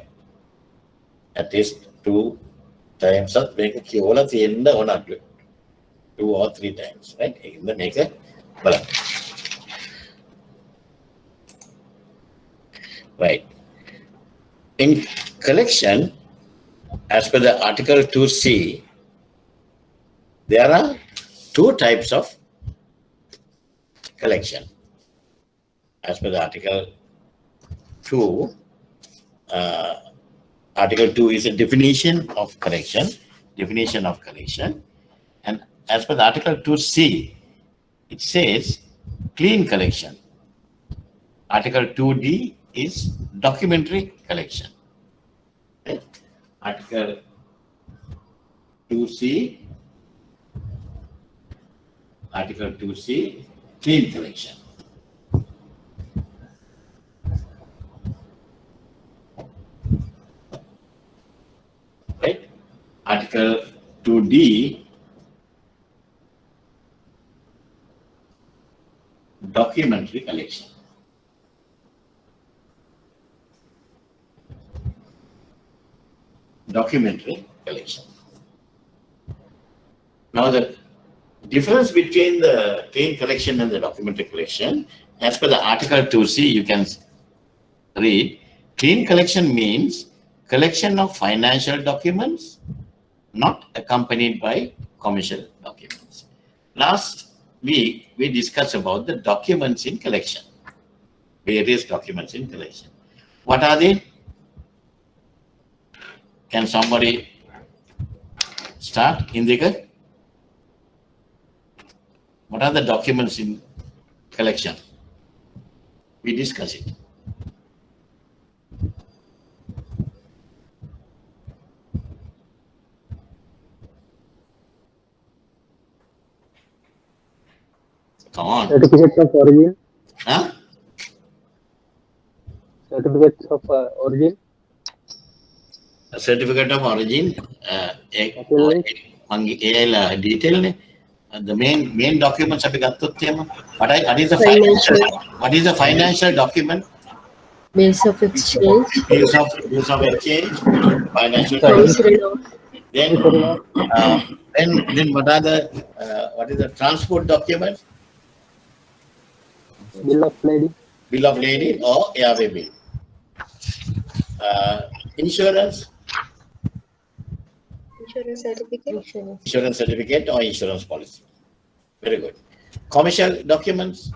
At least 2 times or මේක කියවලා තියෙන්න ඕන අඩුවෙන්. 2 or 3 times, right? ඒකෙන්ද මේක බලන්න. Right. In collection, as per the Article 2C, there are 2 types of collection. As per the Article 2, Article 2 is a definition of collection, and as per the Article 2C, it says clean collection. Article 2D is documentary collection. Okay. Article 2C, clean collection. Right. Article 2D, documentary collection. Documentary collection. Now the difference between the clean collection and the documentary collection, as per the Article 2C, you can read, clean collection means collection of financial documents not accompanied by commercial documents. Last week, we discussed about the documents in collection, various documents in collection. What are they? Can somebody start, Indika? What are the documents in collection? We discuss it. Come on. Certificate of origin. Huh? Certificates of origin. A certificate of origin. Detail. The main documents have got to them. What is the financial document? Bills of exchange. Bills of exchange. Financial. Then what is the transport document? Bill of lading. Bill of lading or airway bill. Insurance. Insurance certificate or insurance policy. Very good. Commercial documents.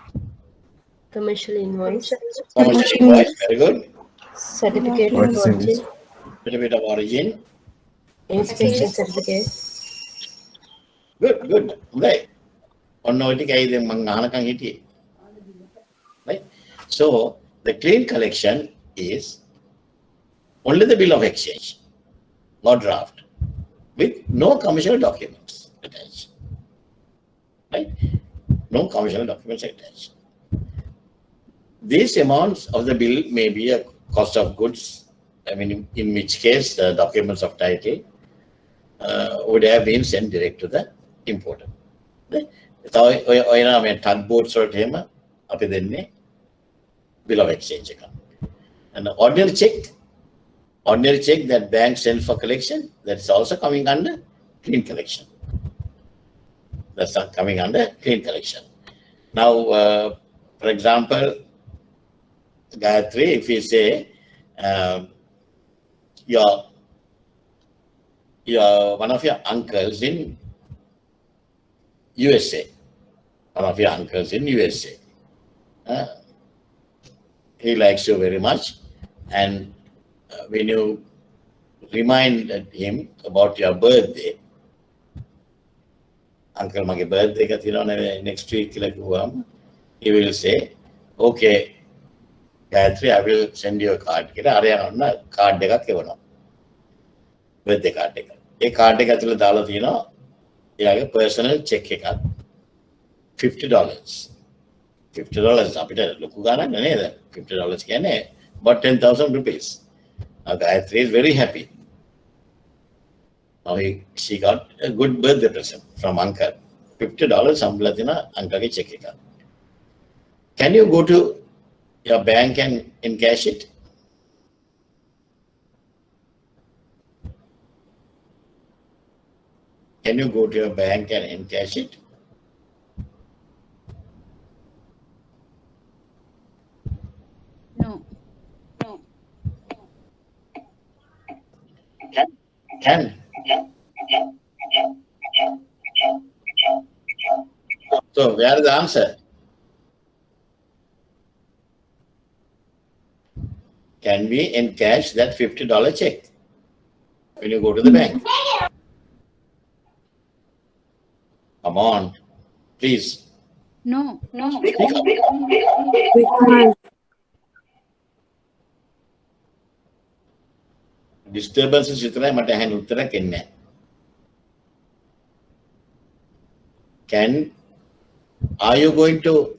Commercial invoice. Commercial invoice. Very good. Certificate of origin. Certificate of origin. Inspection certificate. Good. Right. Right. So the clean collection is only the bill of exchange, not draft, with no commercial documents attached. Right? No commercial documents attached. These amounts of the bill may be a cost of goods. I mean, in which case the documents of title would have been sent direct to the importer. Tugboats or tema, bill of exchange account. And the ordinary check that bank send for collection, that's also coming under clean collection. That's not coming under clean collection. Now, for example, Gayatri, if you say your one of your uncles in USA, he likes you very much, and when you reminded him about your birthday. Uncle, my birthday next week, he will say, okay, Gayatri, I will send you a card. Card birthday card. A card personal check $50. $50 $50 about 10,000 rupees. Gayatri is very happy. Now she got a good birthday present from uncle. $50 uncle check. Can you go to your bank and encash it? Can you go to your bank and encash it? No. Can. So where is the answer? Can we encash that $50 check when you go to the bank? Come on, please. No. Speak up. We can't. Disturbances are you going to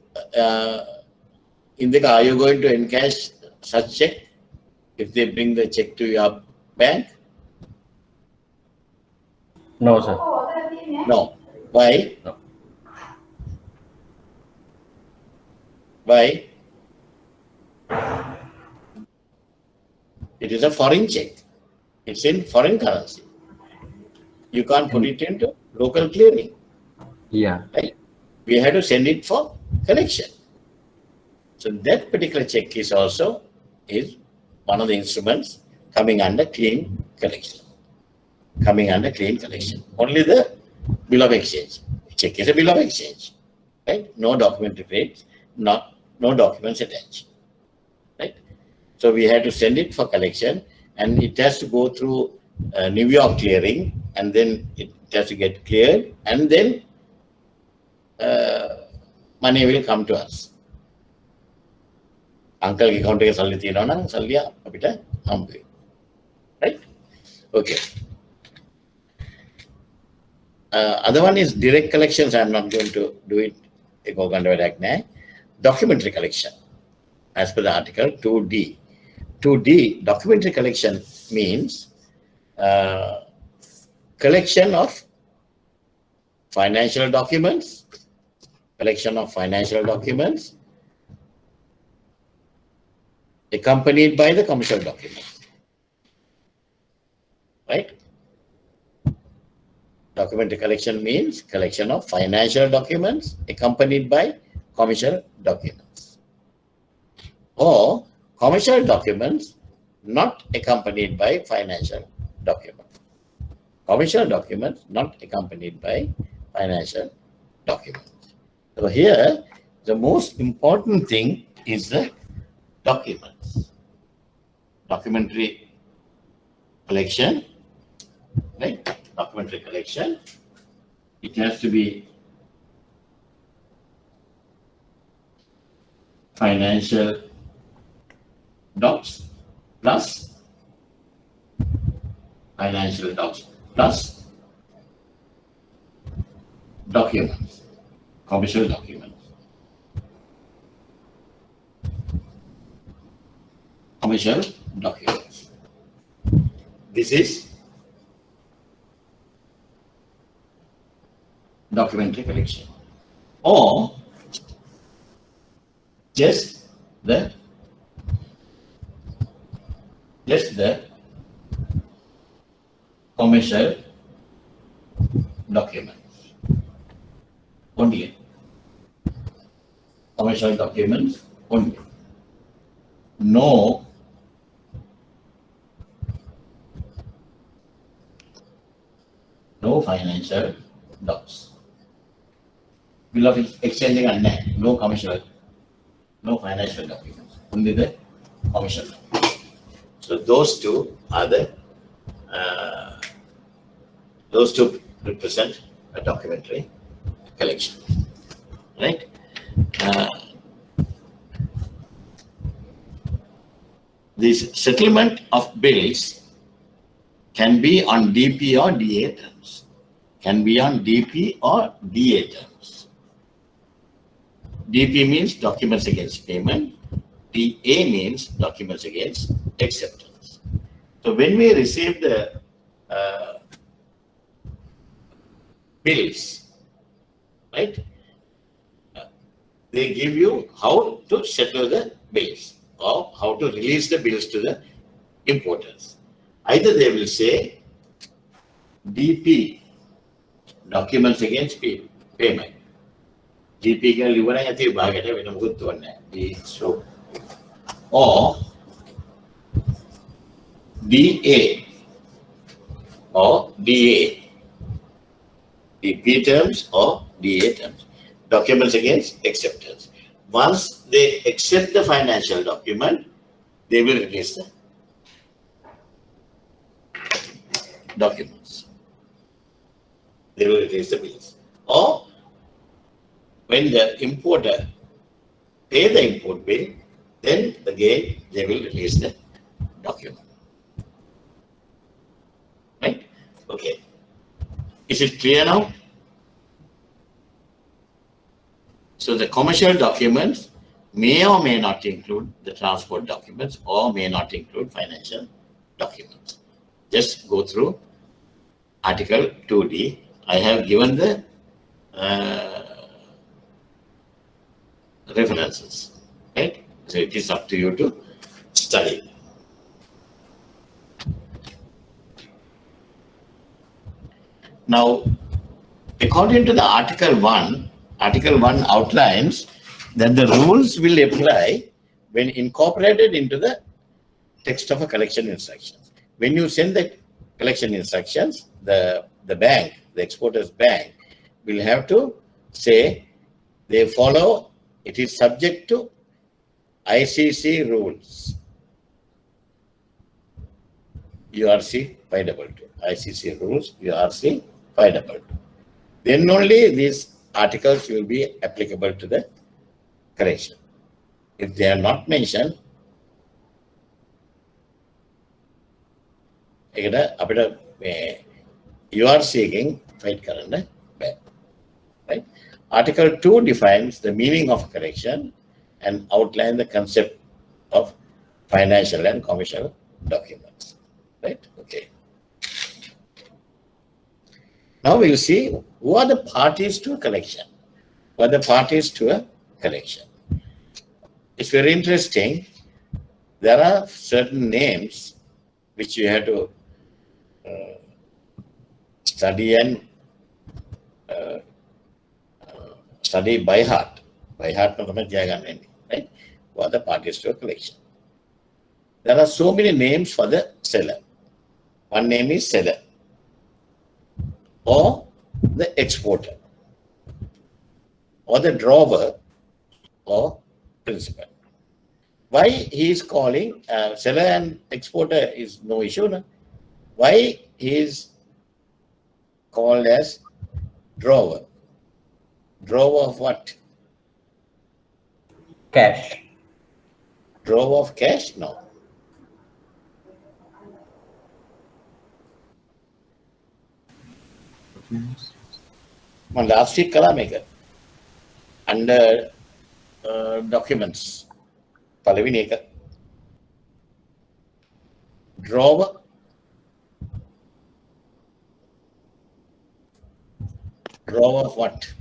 Indika, are you going to encash such check if they bring the check to your bank? No, sir. No. Why? No. Why? It is a foreign check. It's in foreign currency. You can't put it into local clearing. Yeah. Right? We had to send it for collection. So that particular check is also one of the instruments coming under clean collection. Only the bill of exchange. Check is a bill of exchange. Right? No documentary rates, no documents attached. Right? So we had to send it for collection, and it has to go through New York clearing, and then it has to get cleared, and then money will come to us. Uncle account right? Okay. Other one is direct collections. I am not going to do it. Documentary collection, as per the article 2D. 2D, documentary collection means collection of financial documents, accompanied by the commercial documents. Right? Documentary collection means collection of financial documents accompanied by commercial documents, or commercial documents not accompanied by financial documents. Commercial documents not accompanied by financial documents. So here, the most important thing is the documents. Documentary collection, right? Documentary collection. It has to be financial docs plus financial docs plus documents, commercial documents. Commercial documents. This is documentary collection, or just the commercial documents. Only commercial documents only. No financial docs. Bill of exchanging and no commercial, no financial documents, only the commercial documents. So those two are the those two represent a documentary collection, right? This settlement of bills can be on DP or DA terms. Can be on DP or DA terms. DP means documents against payment. DA means documents against acceptance. So when we receive the bills, right, they give you how to settle the bills or how to release the bills to the importers. Either they will say DP, documents against payment. DP can live on a bargain when I'm good to one. So, or DA or DA. DP terms or DA terms. Documents against acceptance. Once they accept the financial document, they will release the documents. They will release the bills. Or when the importer pay the import bill, then again they will release the document. Right? Okay. Is it clear now? So the commercial documents may or may not include the transport documents or may not include financial documents. Just go through Article 2D. I have given the references, right? So it is up to you to study. Now, according to the Article 1 outlines that the rules will apply when incorporated into the text of a collection instructions. When you send the collection instructions, the bank, the exporter's bank, will have to say they follow, it is subject to ICC rules. URC 522. ICC rules, URC 522. Then only these articles will be applicable to the collection. If they are not mentioned, you are seeking fight current, right? Article 2 defines the meaning of collection and outline the concept of financial and commercial documents, right? Okay. Now we'll see who are the parties to a collection. Who are the parties to a collection? It's very interesting. There are certain names which you have to study and study by heart. By heart, right? Who are the parties to a collection? There are so many names for the seller. One name is seller or the exporter or the drawer or principal. Why he is calling seller and exporter is no issue. No? Why he is called as drawer? Drawer of what? Cash. Drawer of cash? No. Last week kala maker under documents. Palavini එක drawer of what?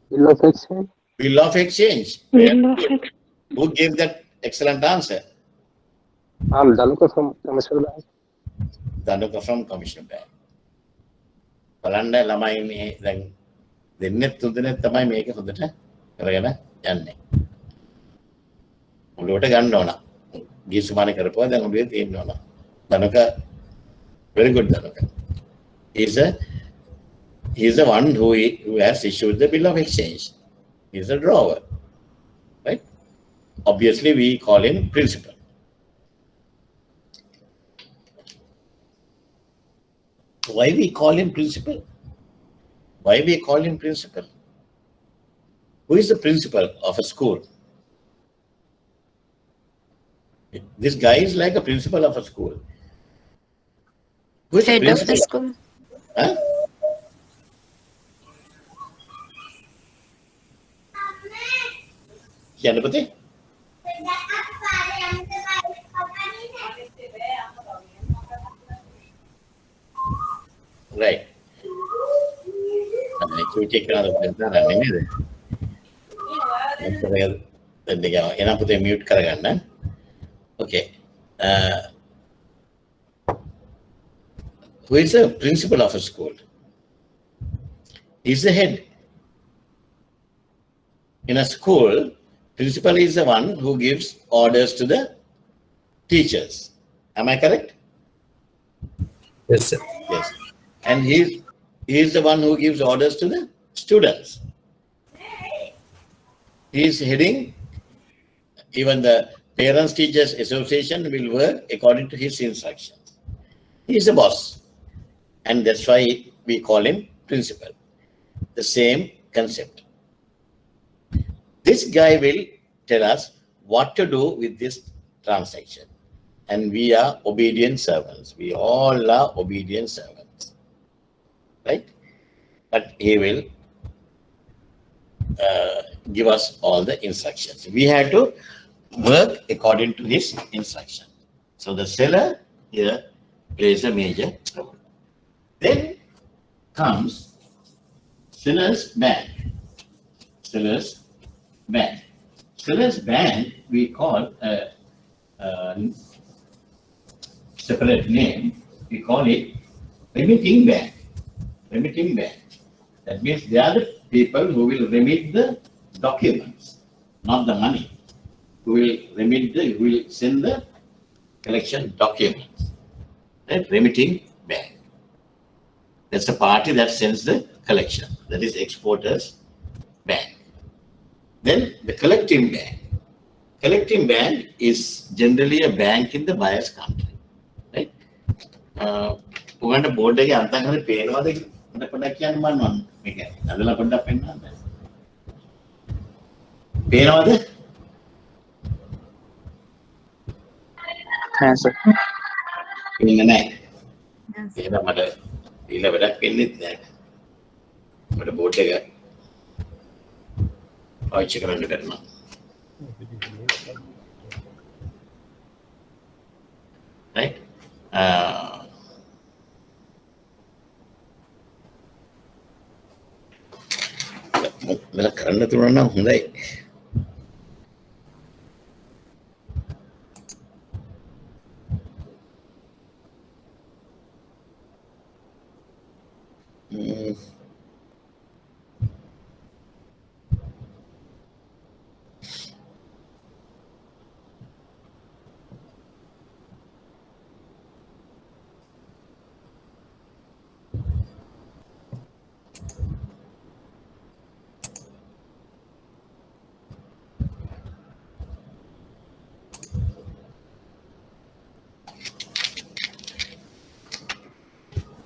Bill of exchange. Bill of exchange. Who gave that excellent answer? Danuka from Commercial Bank. Danuka from Commercial Bank. බලන්න ළමයි මේ දැන් දෙන්නෙත් තුන්දෙනෙත් තමයි මේක හොඳට කරගෙන යන්නේ. ඔළුවට ගන්න ඕන. ගිසුමානේ කරපුවා දැන් ඔළුවේ තියෙන්න ඕන. Danuka, very good Danuka. He is the one who has issued the bill of exchange. He is a drawer, right? Obviously, we call him principal. Why we call him principal? Why we call him principal? Who is the principal of a school? This guy is like a principal of a school. Who is the Head of the principal? school. Huh? Janapati? Right. Cuci kerana bentar ini deh. Enak putih mute karagan, okay. Who is the principal of a school? Is the head. In a school, principal is the one who gives orders to the teachers. Am I correct? Yes, sir. Yes. And he is the one who gives orders to the students. He is heading. Even the Parents Teachers Association will work according to his instructions. He is the boss. And that's why we call him principal. The same concept. This guy will tell us what to do with this transaction. And we are obedient servants. We all are obedient servants. Right? But he will give us all the instructions. We have to work according to his instruction. So the seller here plays a major role. Then comes seller's bank. Seller's bank. Seller's bank we call a separate name. We call it remitting bank. Remitting bank. That means they are the people who will remit the documents, not the money. Who will send the collection documents. Right? Remitting bank. That's the party that sends the collection. That is exporter's bank. Then the collecting bank. Collecting bank is generally a bank in the buyer's country. Right? Puganda board again, Antangari pay no the production one. Adala Punda Penna. Pay no other? Answer. In the neck. Pay the mother. You'll have a pin it there. But a boat again. Or chicken under that now. Right? Mela karana tu rana hundai.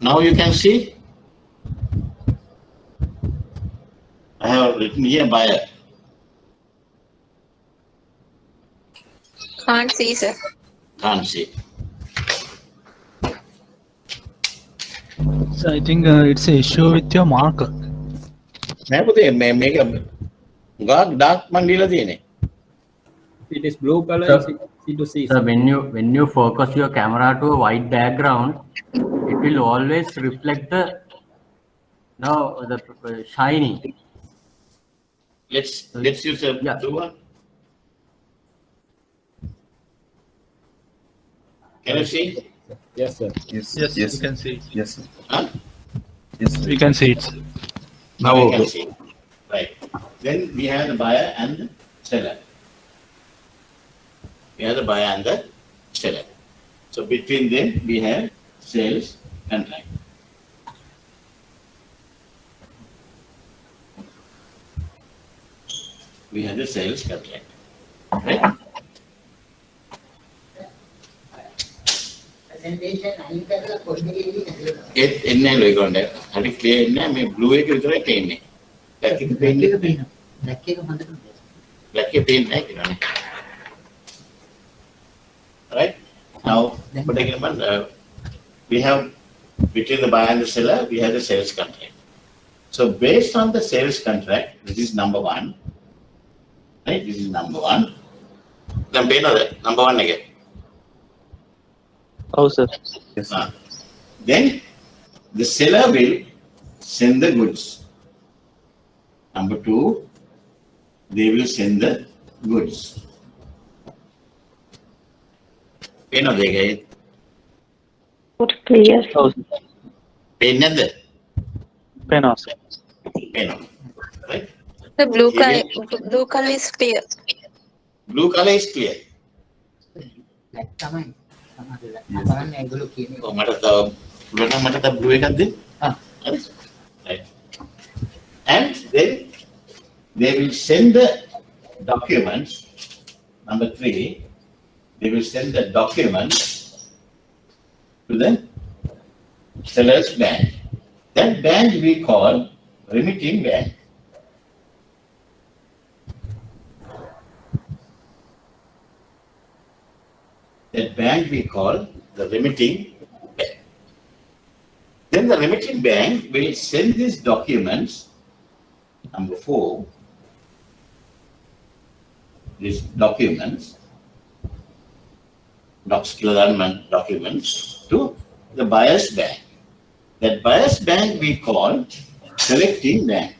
Now you can see, I have written here buyer. Can't see, sir. Can't see. So I think it's an issue with your marker. Make a dark mandila. It is blue color. Sir. Easy to see. So when you focus your camera to a white background, it will always reflect the shiny. Let's use a blue one. Can you see? Yes, sir. Yes, you can see it. Yes, sir. Huh? Yes, sir. We can see it. Now you can see. Right. Then we have the buyer and the seller. We have the buyer and the seller. So between them we have sales contract. We have the sales contract. Right? Presentation, ඒත් එන්නේ නැහැ ලෝකෝනේ. හරි clear එන්නේ නැහැ. මේ blue එක විතරයි පේන්නේ. black එක පේන්නේ නැහැ. black එක හොඳට black එක පේන්නේ නැහැ කියලානේ. Right? Now, but again, we have between the buyer and the seller, we have the sales contract. So based on the sales contract, this is number one. Right? This is number one. Then pay another number one again. Oh, sir. Yes. Then the seller will send the goods. Number two, they will send the goods. Pay another again. Not clear. Oh, Pay another. pen also. Pay another. Right? The blue color is clear. Blue color is clear. black තමයි. සමහරවිට ඒගොල්ලෝ කියන්නේ. Oh, මට තව blue එකක් දෙන්න. Right. And then they will send the documents. Number three, they will send the documents to the seller's bank. That bank we call remitting bank. That bank we call the remitting bank. Then the remitting bank will send these documents, number four, these documents, documents to the buyer's bank. That buyer's bank we call collecting bank.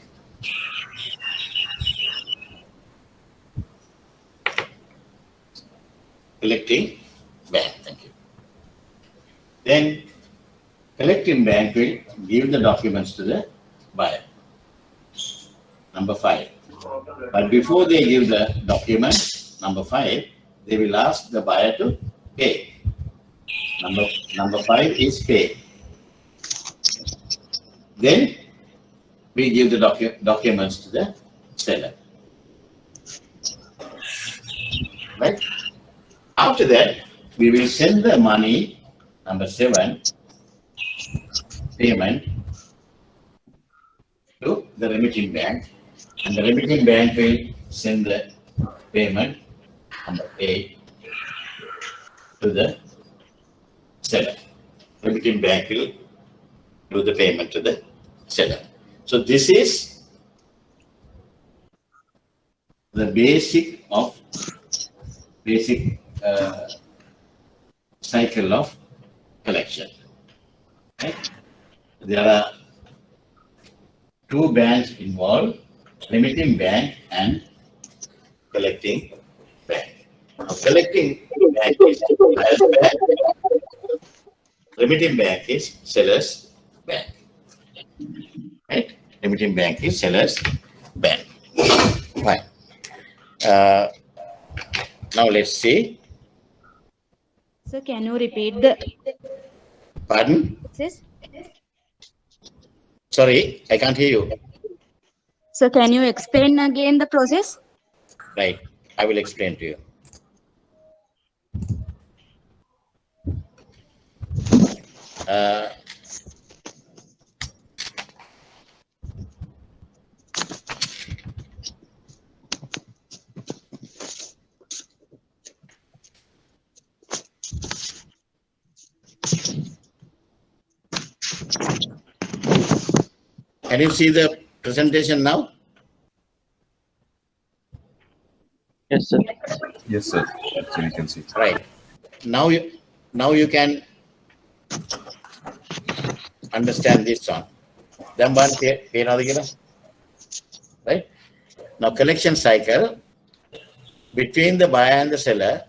Collecting bank, thank you. Then collecting bank will give the documents to the buyer. Number five. But before they give the documents, number five, they will ask the buyer to pay. Number five is pay. Then we give the documents to the seller. Right? After that, we will send the money, number seven, payment to the remitting bank, and the remitting bank will send the payment, number eight, to the seller. Remitting bank will do the payment to the seller. So this is the basic cycle of collection. Right? There are two banks involved, remitting bank and collecting bank. Now, collecting bank is buyer's bank, remitting bank is seller's bank. Right? Remitting bank is seller's bank. Fine. Now let's see. So can you repeat the Pardon? process? Sorry, I can't hear you. So can you explain again the process? Right, I will explain to you. Can you see the presentation now? Yes, sir. Yes, sir. So you can see. Right. Now you can understand this one. Then one right? Now collection cycle between the buyer and the seller,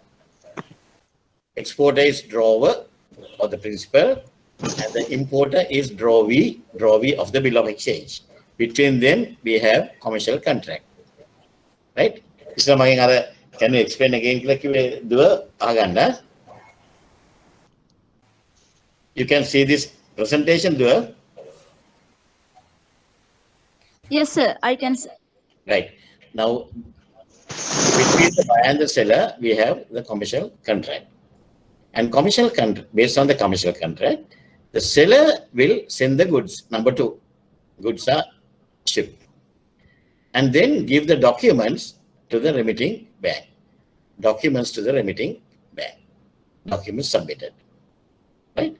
exporter is drawer or the principal, and the importer is drawee of the bill of exchange. Between them, we have commercial contract. Right? So, can you explain again? You can see this presentation, Dua. Yes, sir. I can. Right. Now, between the buyer and the seller, we have the commercial contract. And commercial contract, based on the commercial contract, The seller will send the goods. Number 2, goods are shipped. And then give the documents to the remitting bank. Documents to the remitting bank. Documents submitted. Right?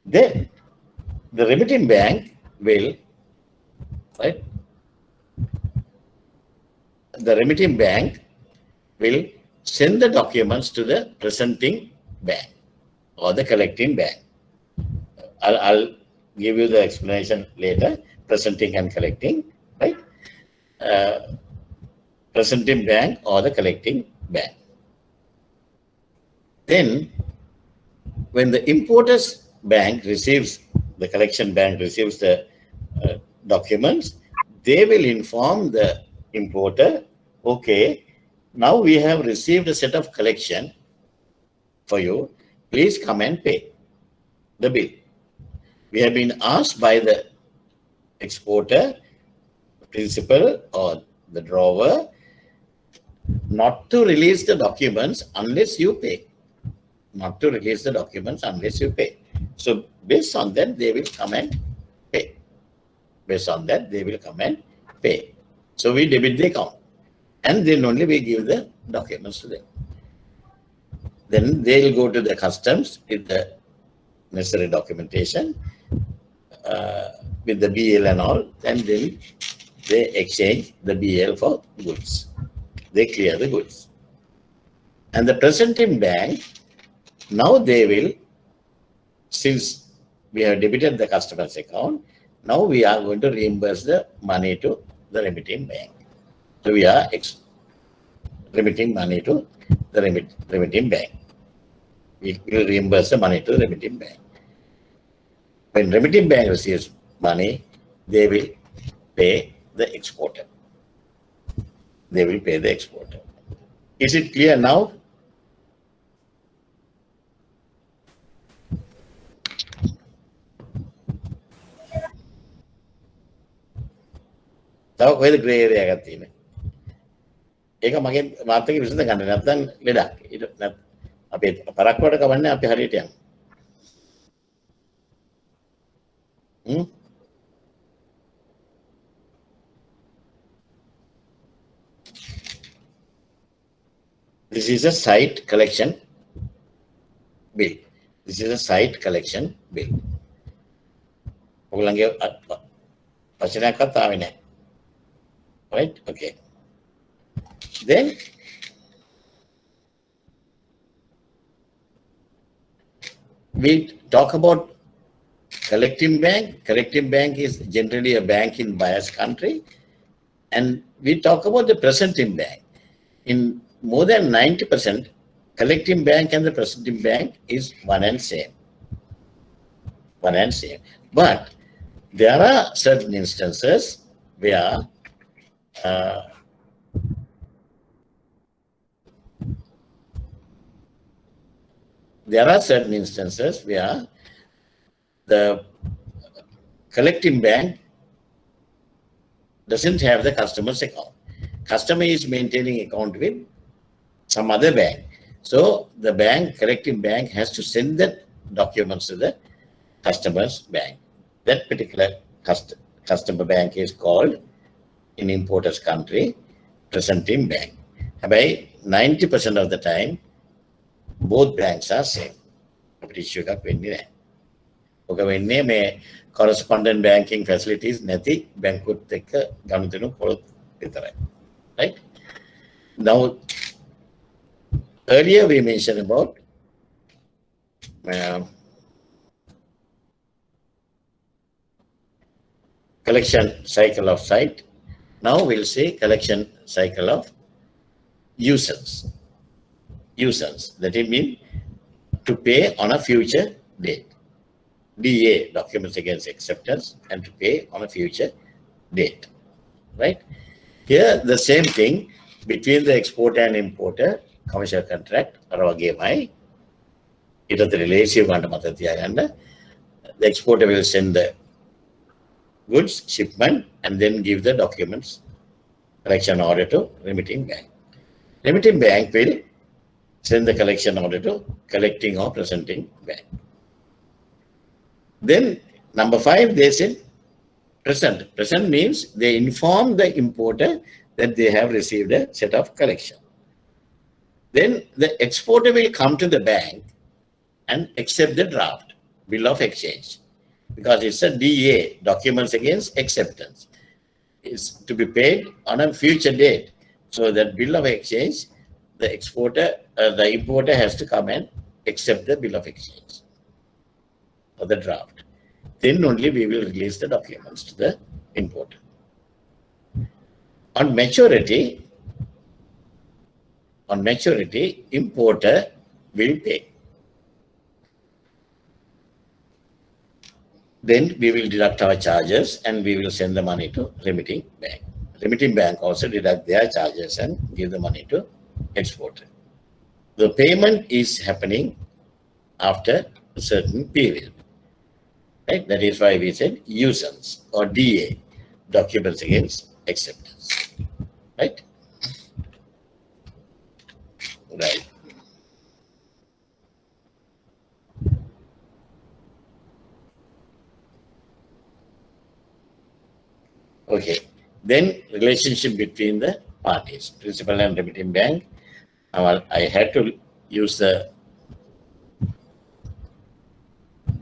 Then the remitting bank will, right? The remitting bank will send the documents to the presenting bank or the collecting bank. I'll give you the explanation later. Presenting and collecting, right? Presenting bank or the collecting bank. Then, when the importer's bank receives, the collection bank receives the documents, they will inform the importer, okay, now we have received a set of collection for you. Please come and pay the bill. We have been asked by the exporter, principal or the drawer, not to release the documents unless you pay. Not to release the documents unless you pay. So based on that, they will come and pay. Based on that, they will come and pay. So we debit the account. And then only we give the documents to them. Then they will go to the customs with the necessary documentation, with the BL and all, and then they exchange the BL for goods. They clear the goods. And the presenting bank, now they will, since we have debited the customer's account, now we are going to reimburse the money to the remitting bank. So we are remitting money to the remitting bank. We will reimburse the money to the remitting bank. When remitting bank receives money, they will pay the exporter. They will pay the exporter. Is it clear now? තව කොහෙද Grey area එකක් තියෙන්නේ? ඒක මගේ මාත් එක්ක විසඳ ගන්න නැත්නම් ලෙඩක්. අපේ පරක්කුවට කවන්නේ අපි හරියට යනවා. This is a site collection bill. This is a site collection bill. ඔයගොල්ලන්ගේ වචනයක්වත් ආවේ නැහැ. Right? Okay. Then we talk about collecting bank. Collecting bank is generally a bank in buyer's country. And we talk about the presenting bank. In more than 90%, collecting bank and the presenting bank is one and same. One and same. But there are certain instances where the collecting bank doesn't have the customer's account. Customer is maintaining account with some other bank. So the bank, collecting bank, has to send that documents to the customer's bank. That particular customer bank is called, in importer's country, presenting bank. By 90% of the time, both banks are same. issue එකක් වෙන්නේ නැහැ. ඔක වෙන්නේ මේ correspondent banking facilities නැති බැංකුත් එක්ක ගනුදෙනු කරොත් විතරයි. Right? Now, earlier we mentioned about collection cycle of site. Now we'll say collection cycle of users. Users. That it means to pay on a future date. DA, documents against acceptance, and to pay on a future date. Right? Here the same thing between the exporter and importer, commercial contract, it is the relationship. The exporter will send the goods, shipment, and then give the documents, collection order to remitting bank. Remitting bank will send the collection order to collecting or presenting bank. Then number 5, they said present. Present means they inform the importer that they have received a set of collection. Then the exporter will come to the bank and accept the draft, bill of exchange, because it's a DA, documents against acceptance. It's to be paid on a future date. So that bill of exchange, the importer has to come and accept the bill of exchange or the draft. Then only we will release the documents to the importer. On maturity, importer will pay. Then we will deduct our charges and we will send the money to remitting bank. Remitting bank also deduct their charges and give the money to exporter. The payment is happening after a certain period. Right? That is why we said usance or DA, documents against acceptance. Right? Right. Okay. Then relationship between the parties, principal and remitting bank. I had to use the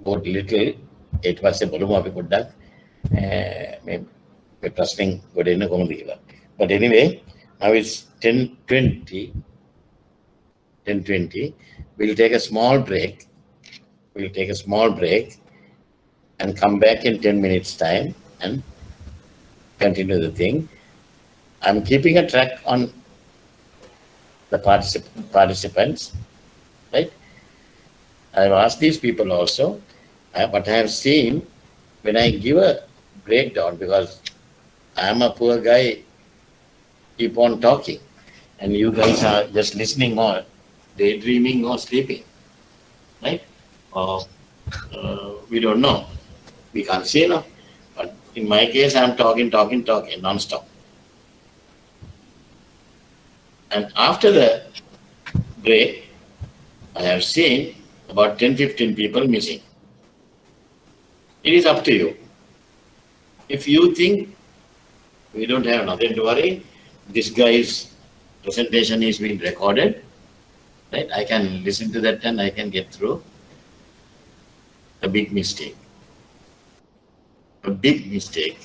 board little. It was a volume of a good duck. Trusting good in a comedy. But anyway, now it's 10:20. 10:20. We'll take a small break. And come back in 10 minutes time and continue the thing. I'm keeping a track on the participants, right? I've asked these people also, but I have seen when I give a breakdown, because I'm a poor guy, keep on talking, and you guys are just listening or daydreaming or sleeping, right? Or we don't know. We can't see now. But in my case, I'm talking non-stop. And after the break, I have seen about 10-15 people missing. It is up to you. If you think we don't have nothing to worry, this guy's presentation is being recorded, right? I can listen to that and I can get through. A big mistake. A big mistake.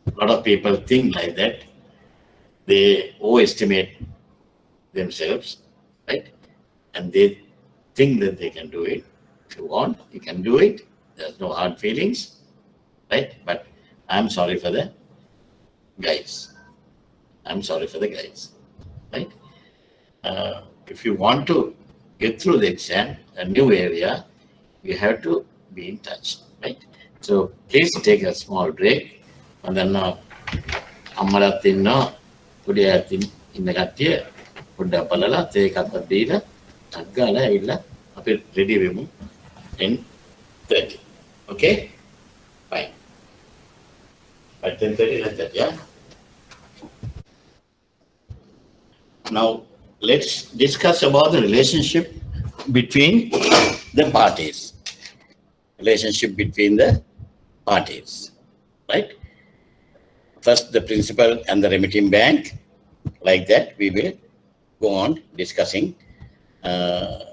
A lot of people think like that. They overestimate themselves, right? And they think that they can do it. If you want, you can do it. There's no hard feelings, right? But I'm sorry for the guys. Right? If you want to get through the exam, a new area, you have to be in touch, right? So please take a small break. And then Amarathina, Pudiatin in the Gatia, Puda Palala, take up a dealer, Tagala, Illa, a bit ready remove in 30. Okay? Fine. By 10:30 like that, yeah? Now let's discuss about the relationship between the parties. Right? First, the principal and the remitting bank. Like that, we will go on discussing the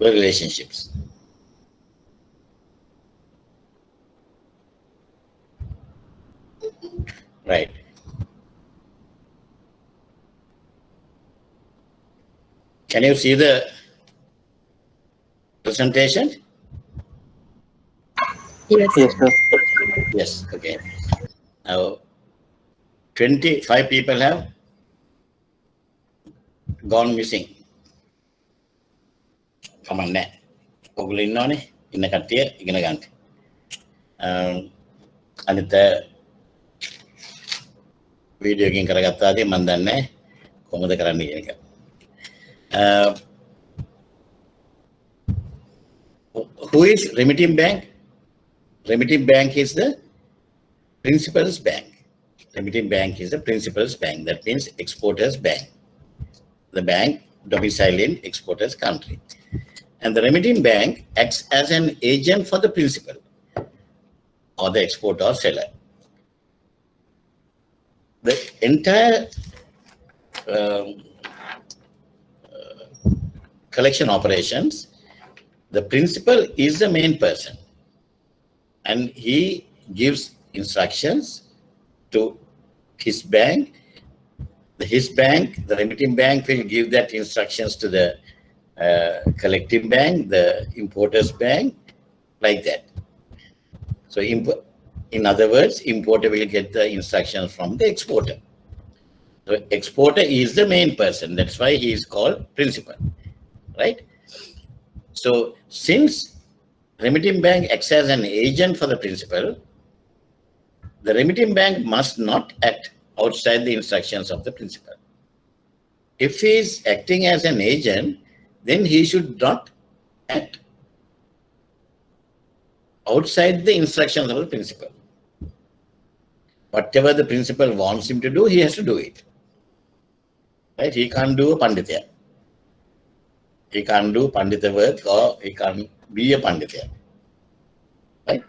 relationships. Right. Can you see the presentation? Yes, sir. Yes, okay. Now, 25 people have gone missing. Come on, now. Google in the Katia, Iganagant. And the video in Karagatadi, Mandane, Komada Karani. Who is remitting bank? Remitting bank is the principal's bank. Remitting bank is the principal's bank. That means exporter's bank. The bank domiciled in exporter's country. and the remitting bank acts as an agent for the principal or the exporter or seller. The entire collection operations, the principal is the main person, and he gives instructions to his bank. His bank, the remitting bank, will give that instructions to the collecting bank, the importer's bank, like that. So in other words, importer will get the instructions from the exporter. The exporter is the main person. That's why he is called principal, right? So since remitting bank acts as an agent for the principal, the remitting bank must not act outside the instructions of the principal. If he is acting as an agent, then he should not act outside the instructions of the principal. Whatever the principal wants him to do, he has to do it. Right? He can't do a panditya. He can't do pandita work, or he can't be a panditya. Right?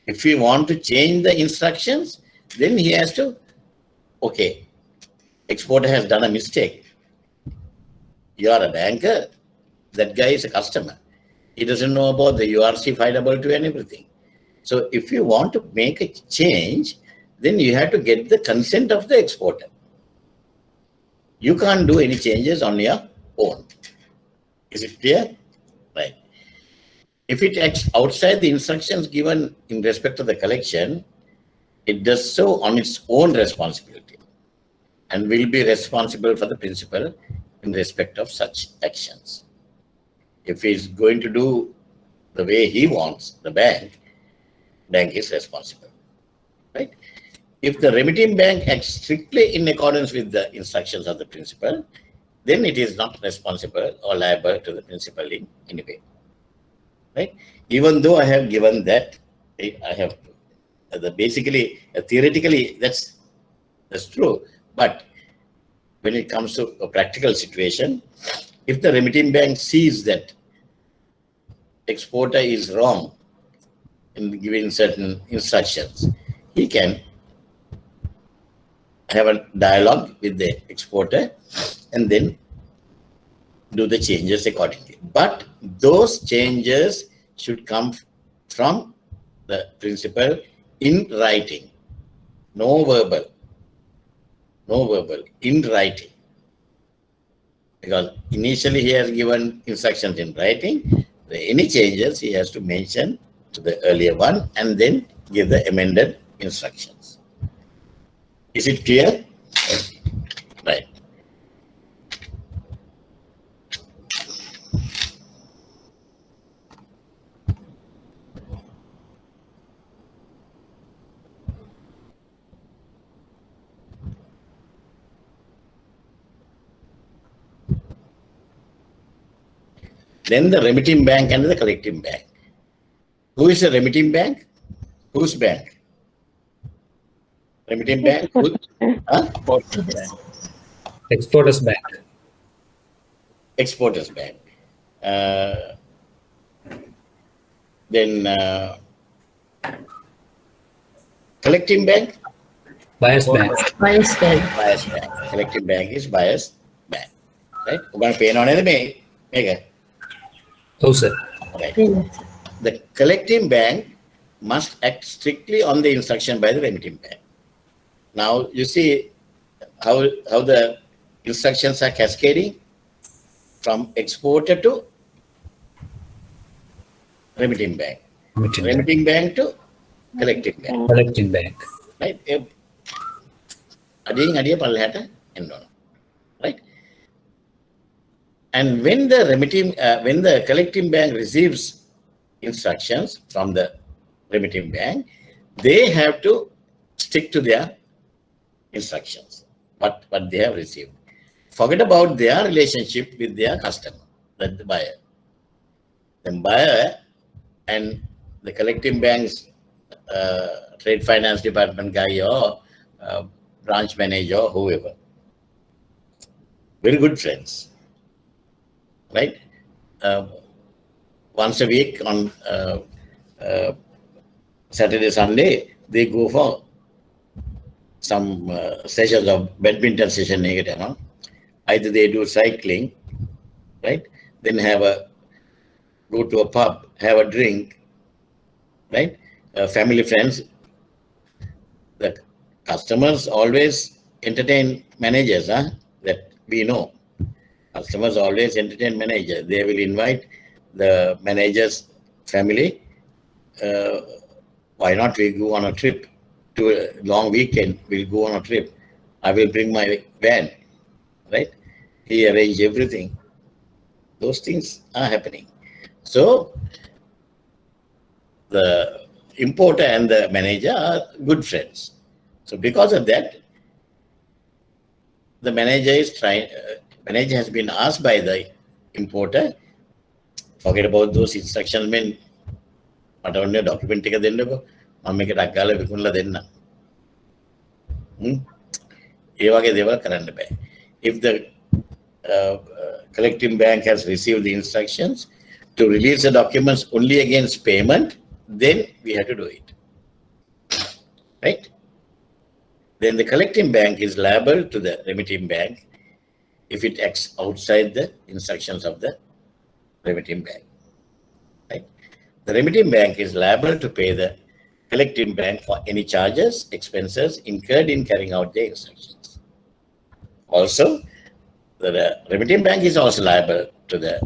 If we want to change the instructions, then he has to, okay, exporter has done a mistake. You are a banker, that guy is a customer. He doesn't know about the URC 522 and everything. So if you want to make a change, then you have to get the consent of the exporter. You can't do any changes on your own. Is it clear? Right. If it acts outside the instructions given in respect to the collection, it does so on its own responsibility and will be responsible for the principal in respect of such actions. If he is going to do the way he wants, the bank is responsible, right? If the remitting bank acts strictly in accordance with the instructions of the principal, then it is not responsible or liable to the principal in any way, right? Even though I have given that, I have basically, theoretically, that's true, but when it comes to a practical situation, if the remitting bank sees that exporter is wrong in giving certain instructions, he can have a dialogue with the exporter and then do the changes accordingly. But those changes should come from the principal in writing, no verbal, in writing. Because initially he has given instructions in writing. Any changes he has to mention to the earlier one and then give the amended instructions. Is it clear? Right. Then the remitting bank and the collecting bank. Who is the remitting bank? Whose bank? Remitting bank? Who? Huh? Exporters bank. Exporters bank. Then collecting bank? Buyers bank. Buyers bank. Buyers bank. Collecting bank is buyers bank. Right? We're paying on it. Oh, sir. Right. The collecting bank must act strictly on the instruction by the remitting bank. Now, you see how the instructions are cascading from exporter to remitting bank. Remitting bank to collecting bank. Collecting bank. Right? Right? And when the collecting bank receives instructions from the remitting bank, they have to stick to their instructions, what they have received. Forget about their relationship with their customer, the buyer. The buyer and the collecting bank's trade finance department guy or branch manager or whoever. Very good friends. Right? once a week on Saturday, Sunday, they go for some sessions of badminton session. Either they do cycling, right? Then go to a pub, have a drink, right? Family, friends. The customers always entertain managers, that we know. Customers always entertain manager. They will invite the manager's family. Why not we go on a trip to a long weekend? We'll go on a trip. I will bring my van, right? He arranged everything. Those things are happening. So the importer and the manager are good friends. So because of that, the manager has been asked by the importer, forget about those instructions, men, මට ඔන්න document එක දෙන්නකෝ මම මේක ටක් ගාලා විකුණලා දෙන්නම්. ඒ වගේ දේවල් කරන්න බෑ. If the collecting bank has received the instructions to release the documents only against payment, then we have to do it. Right? Then the collecting bank is liable to the remitting bank if it acts outside the instructions of the remitting bank. Right? The remitting bank is liable to pay the collecting bank for any charges, expenses incurred in carrying out the instructions. Also, the remitting bank is also liable to the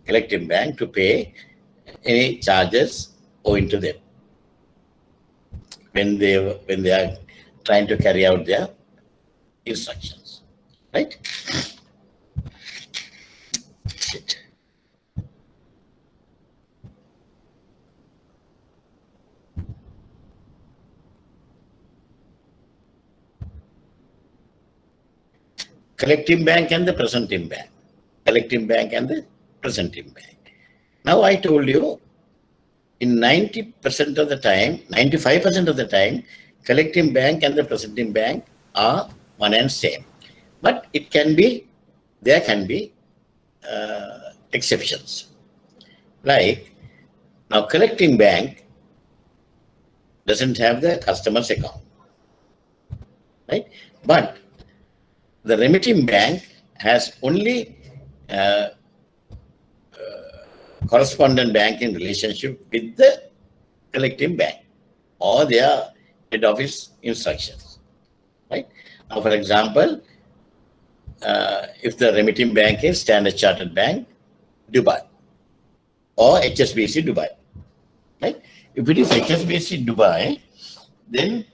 collecting bank to pay any charges owing to them when they are trying to carry out their instructions. Right? Collecting bank and the presenting bank. Collecting bank and the presenting bank. Now I told you, in 90% of the time, 95% of the time, collecting bank and the presenting bank are one and same. But there can be exceptions. Like, now collecting bank doesn't have the customer's account, right? But the remitting bank has only correspondent banking relationship with the collecting bank or their head office instructions, right? Now, for example, if the remitting bank is Standard Chartered Bank, Dubai, or HSBC Dubai, right? If it is HSBC Dubai, then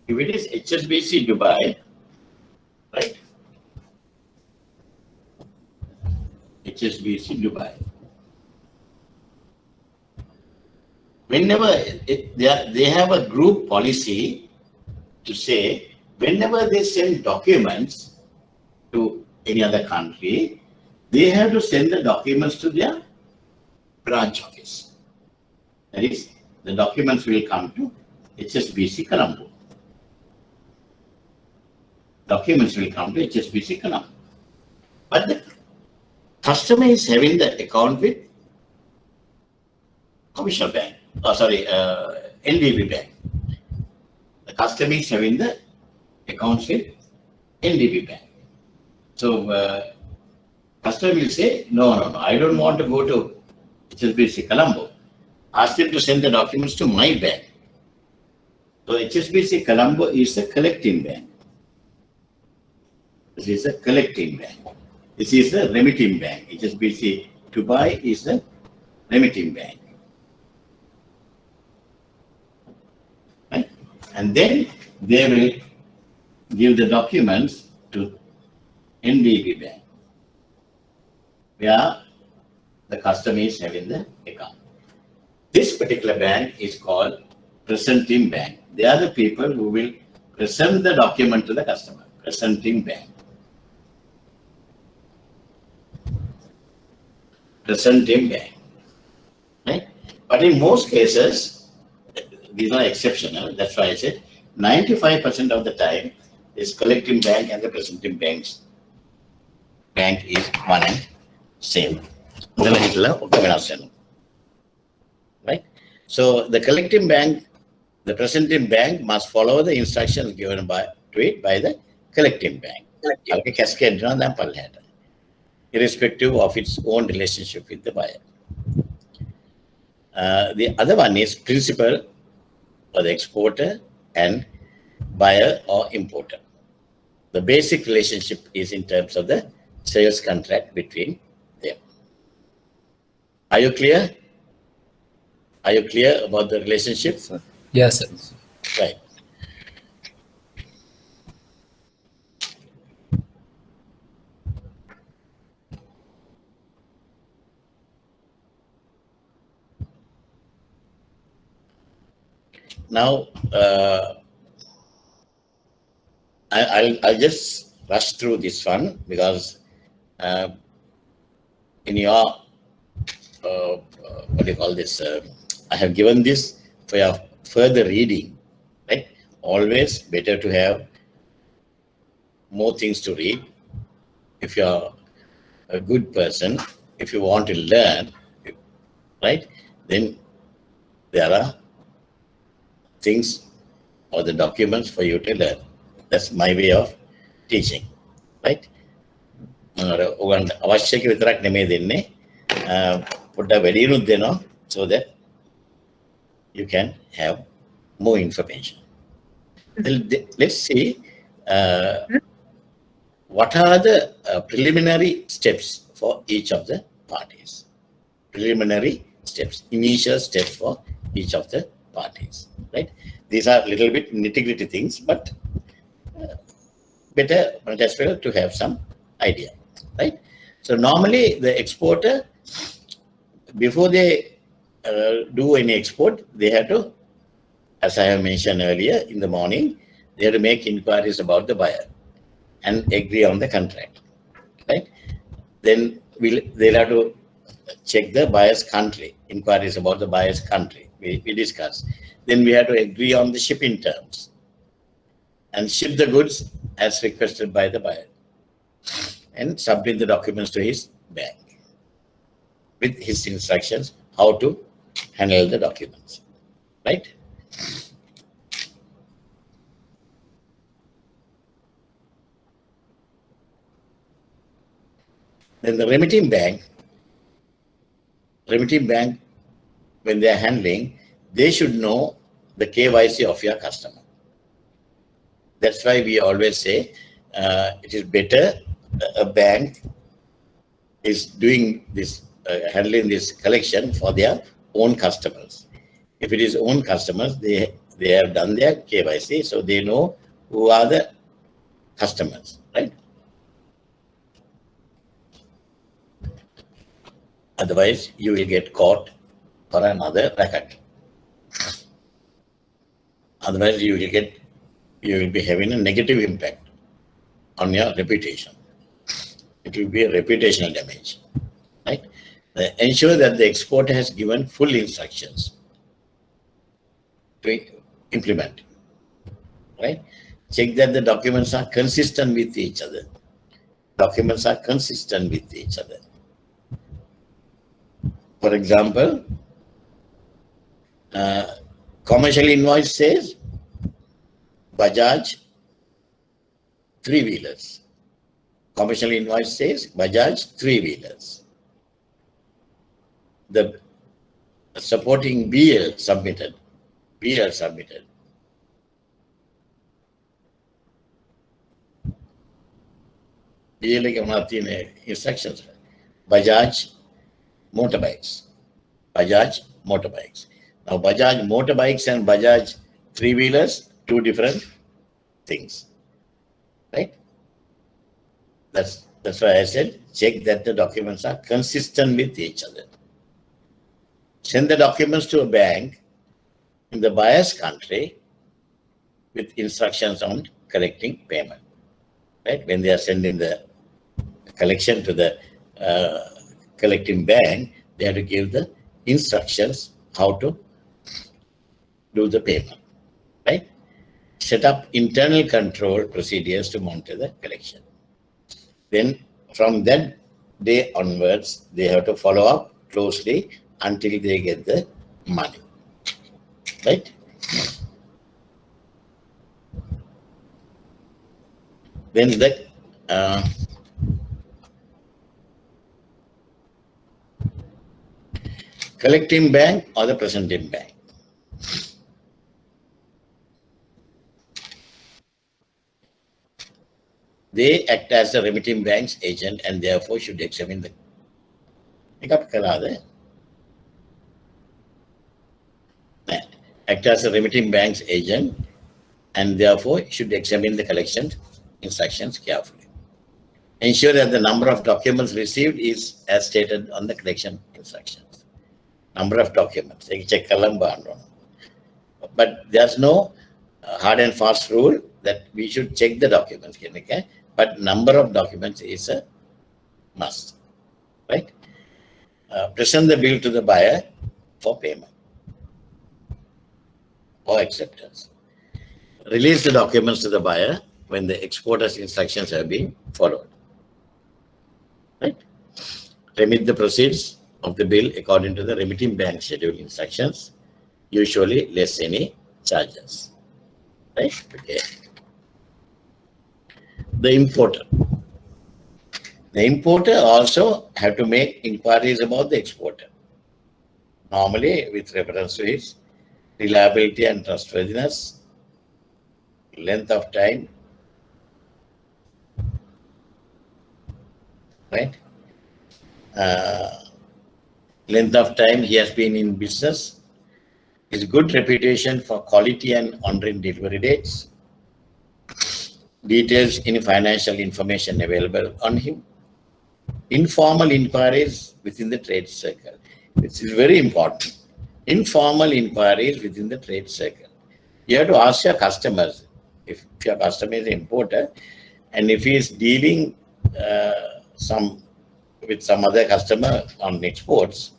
if it is HSBC Dubai, right? HSBC Dubai. Whenever they have a group policy to say, whenever they send documents to any other country, they have to send the documents to their branch office. That is, the documents will come to HSBC Colombo. Documents will come to HSBC Colombo. But the customer is having the account with commercial bank, NDB bank. The customer is having the accounts with NDB bank. So customer will say, no, I don't want to go to HSBC Colombo. Ask them to send the documents to my bank. So HSBC Colombo is the collecting bank. This is a collecting bank. This is the remitting bank. HSBC Dubai is the remitting bank. Right? And then they will give the documents to NDB bank, where the customer is having the account. This particular bank is called presenting bank. They are the people who will present the document to the customer. presenting bank. Presenting bank. Right? But in most cases, these are exceptional. That's why I said 95% of the time, this collecting bank and the presenting bank is one and same. Right? So the collecting bank, the presenting bank must follow the instructions given to it by the collecting bank. Cascade irrespective of its own relationship with the buyer. The other one is principal or the exporter and buyer or importer. The basic relationship is in terms of the sales contract between them. Are you clear? Are you clear about the relationship? Yes, sir. Yes, sir. Right. Now, I'll just rush through this one because in your what do you call this? I have given this for your further reading. Right? Always better to have more things to read. If you are a good person, if you want to learn, right? Then there are things or the documents for you to learn. That's my way of teaching, right? අවශ්‍යක විතරක් නෙමෙයි දෙන්නේ පොඩ්ඩක් වැඩිනුත් දෙනවා so that you can have more information. Let's see what are the preliminary steps for each of the parties. Preliminary steps, initial steps for each of the parties, right? These are a little bit nitty-gritty things, but better as well to have some idea, right? So normally the exporter, before they do any export, they have to, as I have mentioned earlier in the morning, they have to make inquiries about the buyer and agree on the contract, right? Then they'll have to check the buyer's country, inquiries about the buyer's country. We discuss. Then we have to agree on the shipping terms and ship the goods as requested by the buyer and submit the documents to his bank with his instructions how to handle the documents, right? Then the remitting bank, when they are handling, they should know the KYC of your customer. That's why we always say it is better a bank is doing this, handling this collection for their own customers. If it is own customers, they have done their KYC, so they know who are the customers, right? Otherwise, you will get caught for another racket. Otherwise, you will be having a negative impact on your reputation. It will be a reputational damage, right? Ensure that the exporter has given full instructions to implement, right? Check that the documents are consistent with each other. Documents are consistent with each other. For example, commercial invoice says Bajaj 3-wheelers. Commercial invoice says Bajaj 3-wheelers. The supporting BL submitted. BL instructions. Bajaj motorbikes. Now, Bajaj motorbikes and Bajaj 3-wheelers, two different things, right? That's why I said check that the documents are consistent with each other. Send the documents to a bank in the buyer's country with instructions on collecting payment. right? When they are sending the collection to the collecting bank, they have to give the instructions how to do the payment, right? Set up internal control procedures to monitor the collection. Then from that day onwards, they have to follow up closely until they get the money, right? Then the collecting bank or the presenting bank. They act as the remitting bank's agent and therefore should examine the act as a remitting bank's agent and therefore should examine the collection instructions carefully. Ensure that the number of documents received is as stated on the collection instructions. Number of documents. But there's no hard and fast rule that we should check the documents. Okay? But number of documents is a must. Right? Present the bill to the buyer for payment or acceptance. Release the documents to the buyer when the exporter's instructions have been followed. Right? Remit the proceeds of the bill according to the remitting bank schedule instructions, usually less any charges. Right? Okay. The importer. The importer also have to make inquiries about the exporter, normally with reference to his reliability and trustworthiness, length of time, right? Length of time he has been in business, his good reputation for quality and honoring delivery dates, details in financial information available on him, informal inquiries within the trade circle. This is very important. Informal inquiries within the trade circle. You have to ask your customers, if your customer is an importer, and if he is dealing with some other customer on exports,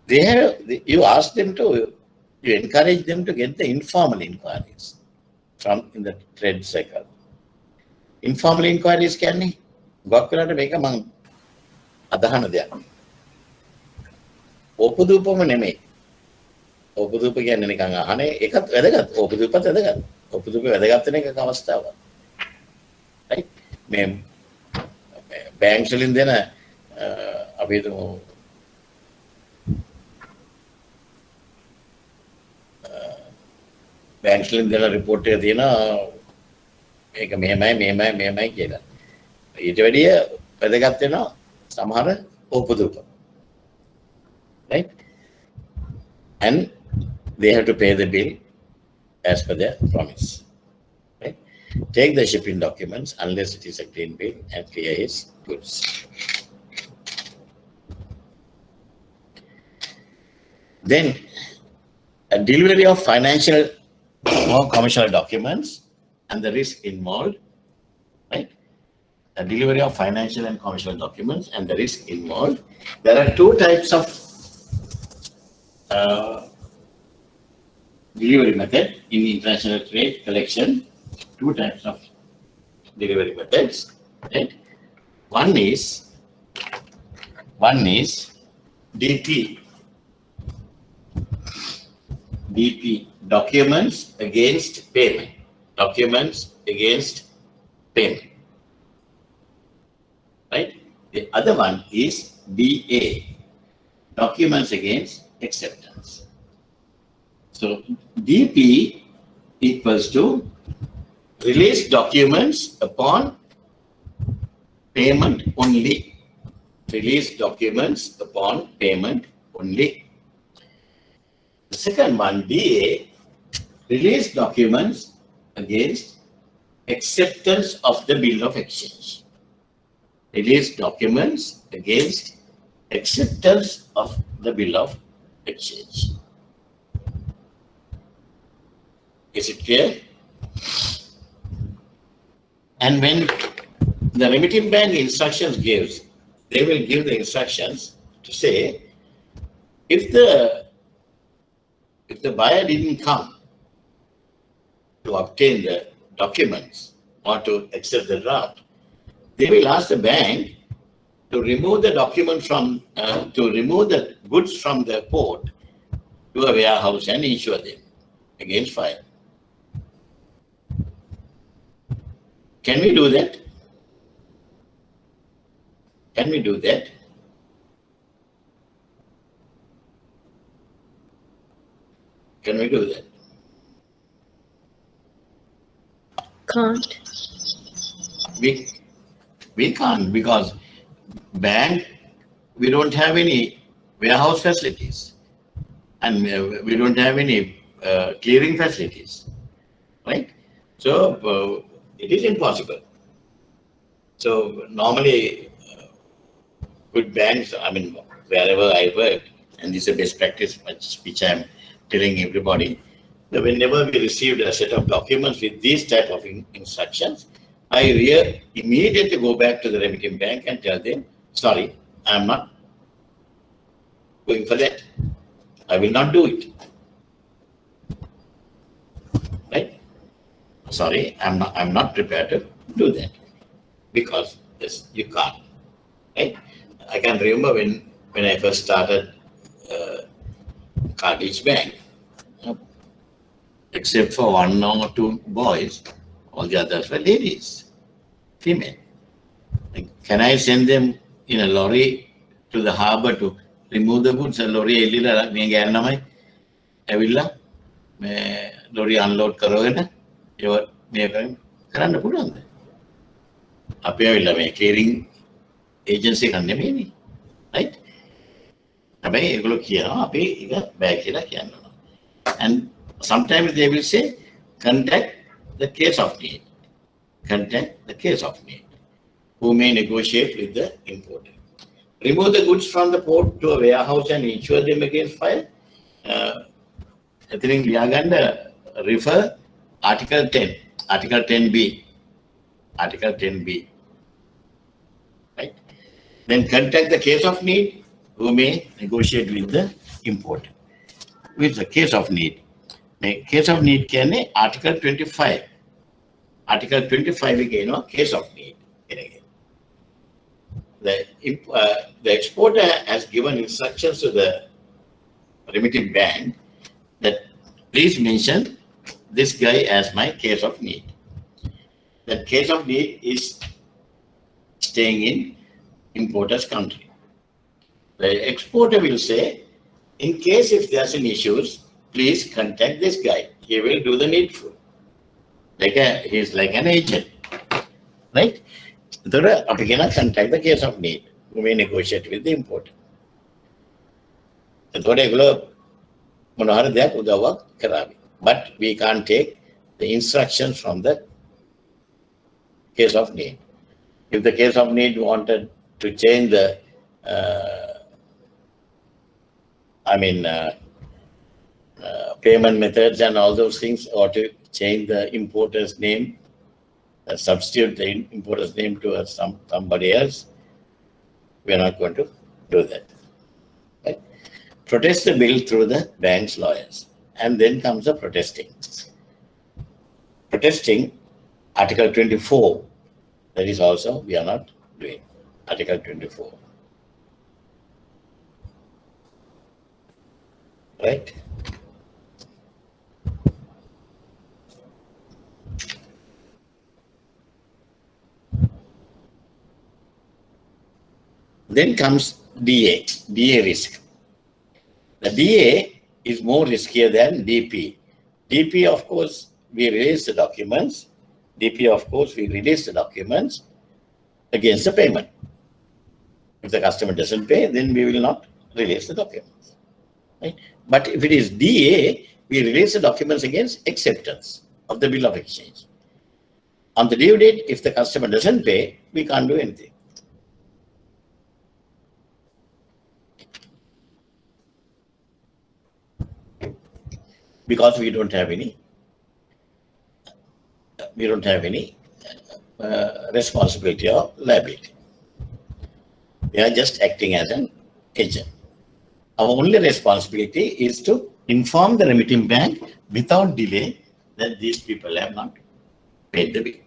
you ask them to, you encourage them to get the informal inquiries from in the trade circle. Informal inquiries can make among adahana දෙයක්. ඕපදූපම නෙමෙයි. ඕපදූප කියන්නේ නිකන් අහන්නේ ඒකත් වැදගත්. ඕපදූපත් වැදගත්. ඕපදූප වැදගත් වෙන එකක අවස්ථාවක්. right? මේ බැංක් වලින් දෙන අපි හිතමු බැංක් වලින් දෙන report එක තියෙනවා මේක මෙහෙමයි කියලා. ඊට වැඩිය වැදගත් වෙනවා සමහර ඕපදූප. Right? And they have to pay the bill as per their promise. Right? Take the shipping documents unless it is a clean bill and clear his goods. Then, a delivery of financial or commercial documents and the risk involved. Right? A delivery of financial and commercial documents and the risk involved. There are two types of delivery method in international trade collection. Two types of delivery methods. Right? One is DP. DP, documents against payment. Documents against payment. Right? The other one is DA, documents against acceptance. So DP equals to release documents upon payment only. Release documents upon payment only. The second one, DA, release documents against acceptance of the bill of exchange. Release documents against acceptance of the bill of exchange. Is it clear? And when the remitting bank instructions gives, they will give the instructions to say, if the buyer didn't come to obtain the documents or to accept the draft, they will ask the bank to remove the document from, to remove the goods from the port to a warehouse and insure them against fire. Can we do that? Can we do that? Can we do that? Can't. We can't, because bank, we don't have any warehouse facilities, and we don't have any clearing facilities, right? So it is impossible. So normally, good banks, I mean, wherever I work, and this is a best practice which I'm telling everybody, that whenever we received a set of documents with these type of instructions, I immediately go back to the remitting bank and tell them, sorry, I'm not going for that. I will not do it. Right? Sorry, I'm not prepared to do that, because yes, you can't. Right? I can remember when I first started Cartage Bank, except for one or two boys, all the others were ladies, female. Like, can I send them in a lorry to the harbor to remove the goods? A lorry elila me gannamai avilla me lorry unload karogena ewa me karanna puluwanda. Ape avilla me clearing agency එකක් නෙමෙයිනේ, right? හැබැයි ඒගොල්ලෝ කියනවා අපි ඒක බෑ කියලා කියනවා. And sometimes they will say, contact the case of need. Contact the case of need, who may negotiate with the importer. Remove the goods from the port to a warehouse and insure them against fire. I think we are going to refer Article 10, Article 10B, Article 10B. Right? Then contact the case of need, who may negotiate with the importer. With the case of need. The case of need can Article 25. Article 25 again, case of need. The exporter has given instructions to the remitting bank that please mention this guy as my case of need. That case of need is staying in importer's country. The exporter will say, in case if there's an issues, please contact this guy. He will do the needful. He's like an agent, right? We cannot contact the case of need. We may negotiate with the importer. But we can't take the instructions from the case of need. If the case of need wanted to change the payment methods and all those things, or to change the importer's name, substitute the importer's name to somebody else, we are not going to do that. Right? Protest the bill through the bank's lawyers. And then comes the protesting. Protesting, Article 24, that is also we are not doing. Article 24. Right? Then comes DA risk. The DA is more riskier than DP. DP, of course, we release the documents. DP, of course, we release the documents against the payment. If the customer doesn't pay, then we will not release the documents. Right? But if it is DA, we release the documents against acceptance of the bill of exchange. On the due date, if the customer doesn't pay, we can't do anything. Because we don't have any responsibility or liability. We are just acting as an agent. Our only responsibility is to inform the remitting bank without delay that these people have not paid the bill.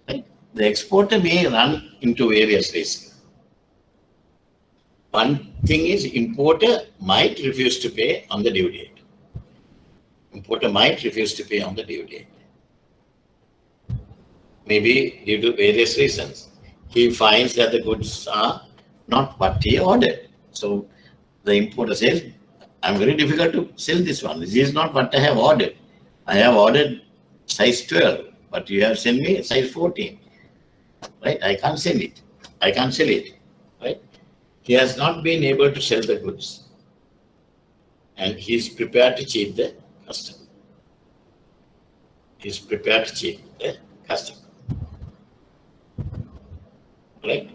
Right? The exporter may run into various risks. One thing is importer might refuse to pay on the due date. Importer might refuse to pay on the due date. Maybe due to various reasons. He finds that the goods are not what he ordered. So the importer says, I'm very difficult to sell this one. This is not what I have ordered. I have ordered size 12, but you have sent me size 14. Right? I can't sell it. I can't sell it. Right? He has not been able to sell the goods. And he is prepared to cheat the customer. He is prepared to cheat the customer. Right?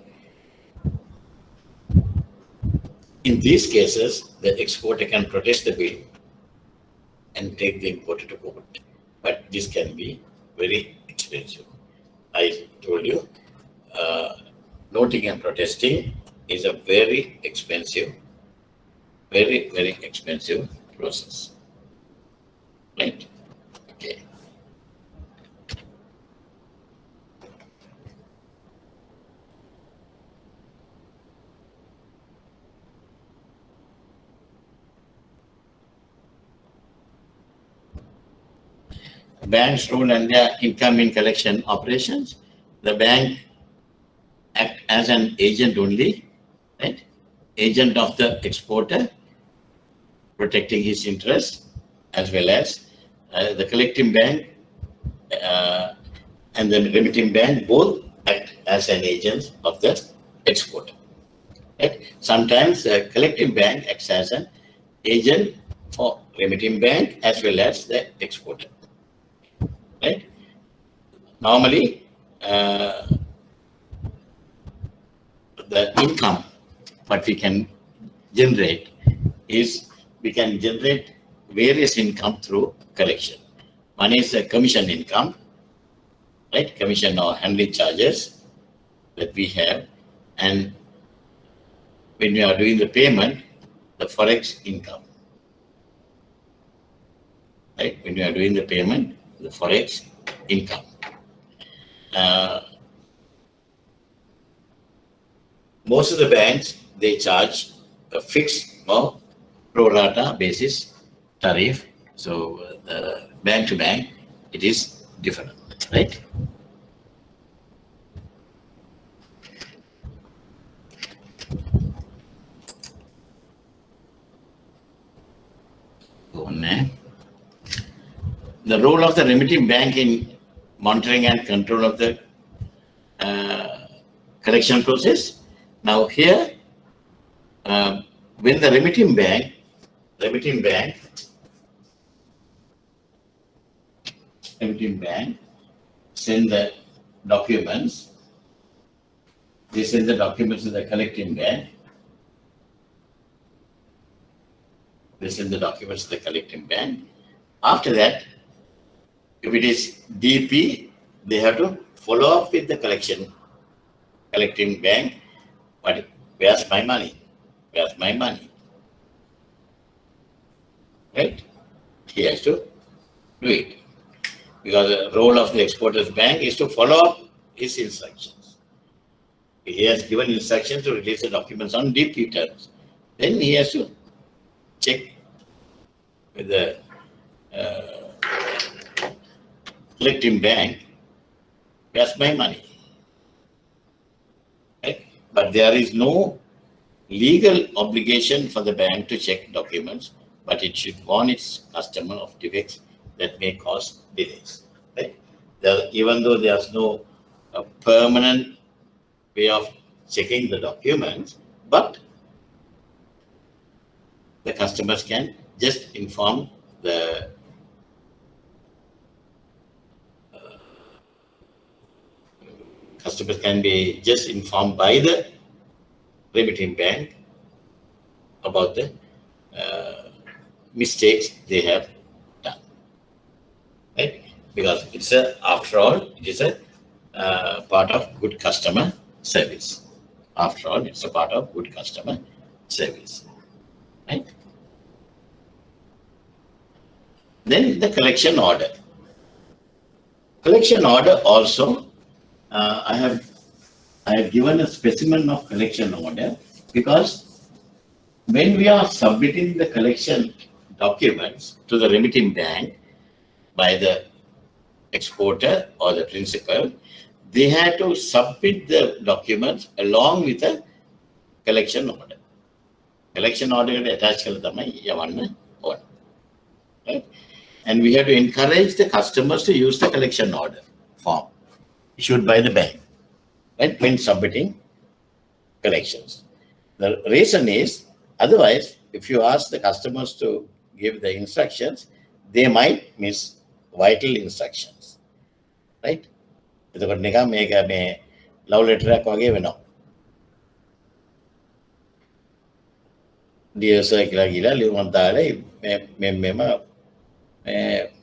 In these cases, the exporter can protest the bill and take the importer to court. But this can be very expensive. I told you, noting and protesting is a very expensive process. Right? Okay. Bank's role and their income in collection operations. The bank act as an agent only, right? Agent of the exporter, protecting his interests, as well as the collecting bank and the remitting bank both act as an agent of the exporter. Right? Sometimes the collecting bank acts as an agent for remitting bank as well as the exporter. Right? Normally, the income what we can generate is we can generate various income through collection. One is a commission income, right? Commission or handling charges that we have, and when we are doing the payment, the forex income, right? When we are doing the payment, the forex income. Most of the banks, they charge a fixed or pro rata basis tariff. So bank to bank, it is different, right? The role of the remitting bank in monitoring and control of the collection process. Now here, when the remitting bank send the documents, they send the documents to the collecting bank. They send the documents to the collecting bank. After that, if it is DP, they have to follow up with the collecting bank. But where's my money? Where's my money? Right? He has to do it. Because the role of the exporter's bank is to follow up his instructions. He has given instructions to release the documents on DP terms. Then he has to check with the collecting bank, where's my money? Right? But there is no legal obligation for the bank to check documents, but it should warn its customer of defects that may cause delays. Right? Even though there's no permanent way of checking the documents, but the customers can just inform the customers can be just informed by the remitting bank about the mistakes they have done. Right? because it's a, after all, it is a part of good customer service. After all, it's a part of good customer service, right? Then the collection order. Collection order also, I have given a specimen of collection order because when we are submitting the collection documents to the remitting bank by the exporter or the principal, they had to submit the documents along with a collection order. Collection order attached to right? And we have to encourage the customers to use the collection order form issued by the bank, right, when submitting collections. The reason is, otherwise, if you ask the customers to give the instructions, they might miss vital instructions, right? එතකොට නිකන් මේක මේ love letter එකක් වගේ වෙනවා. Dear sir කියලා ගිහලා ලියුමක් දාලා මෙම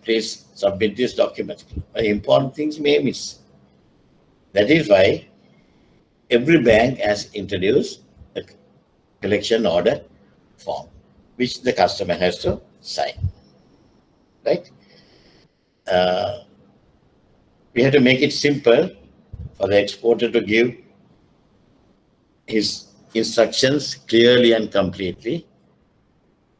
please submit this document. Important things may miss. That is why every bank has introduced a collection order form, which the customer has to sign, right? We have to make it simple for the exporter to give his instructions clearly and completely,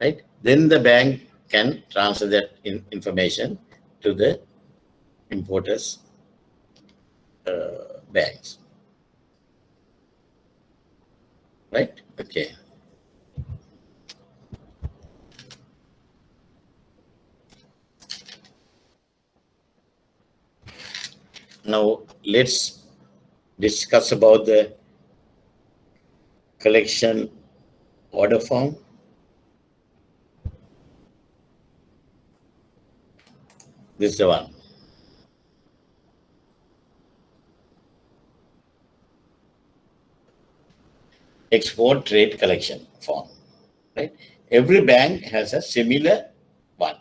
right? Then the bank can transfer that information to the importers' banks, right? Okay. Now let's discuss about the collection order form. This is the one. Export trade collection form, right? Every bank has a similar one.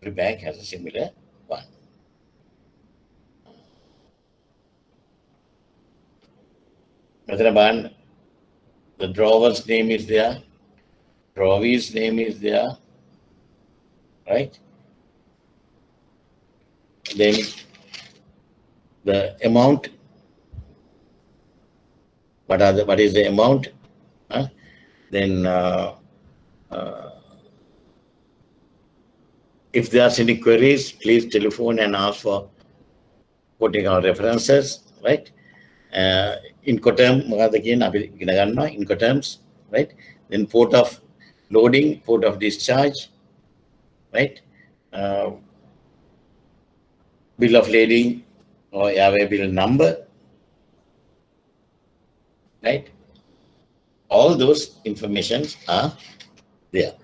Every bank has a similar one. The drawer's name is there, drawee's name is there, right? Then the amount, what is the amount? Then if there are any queries, please telephone and ask for putting our references, right? Incoterms, right? Then port of loading, port of discharge, right? Bill of lading or airway bill number, right? All those informations are there.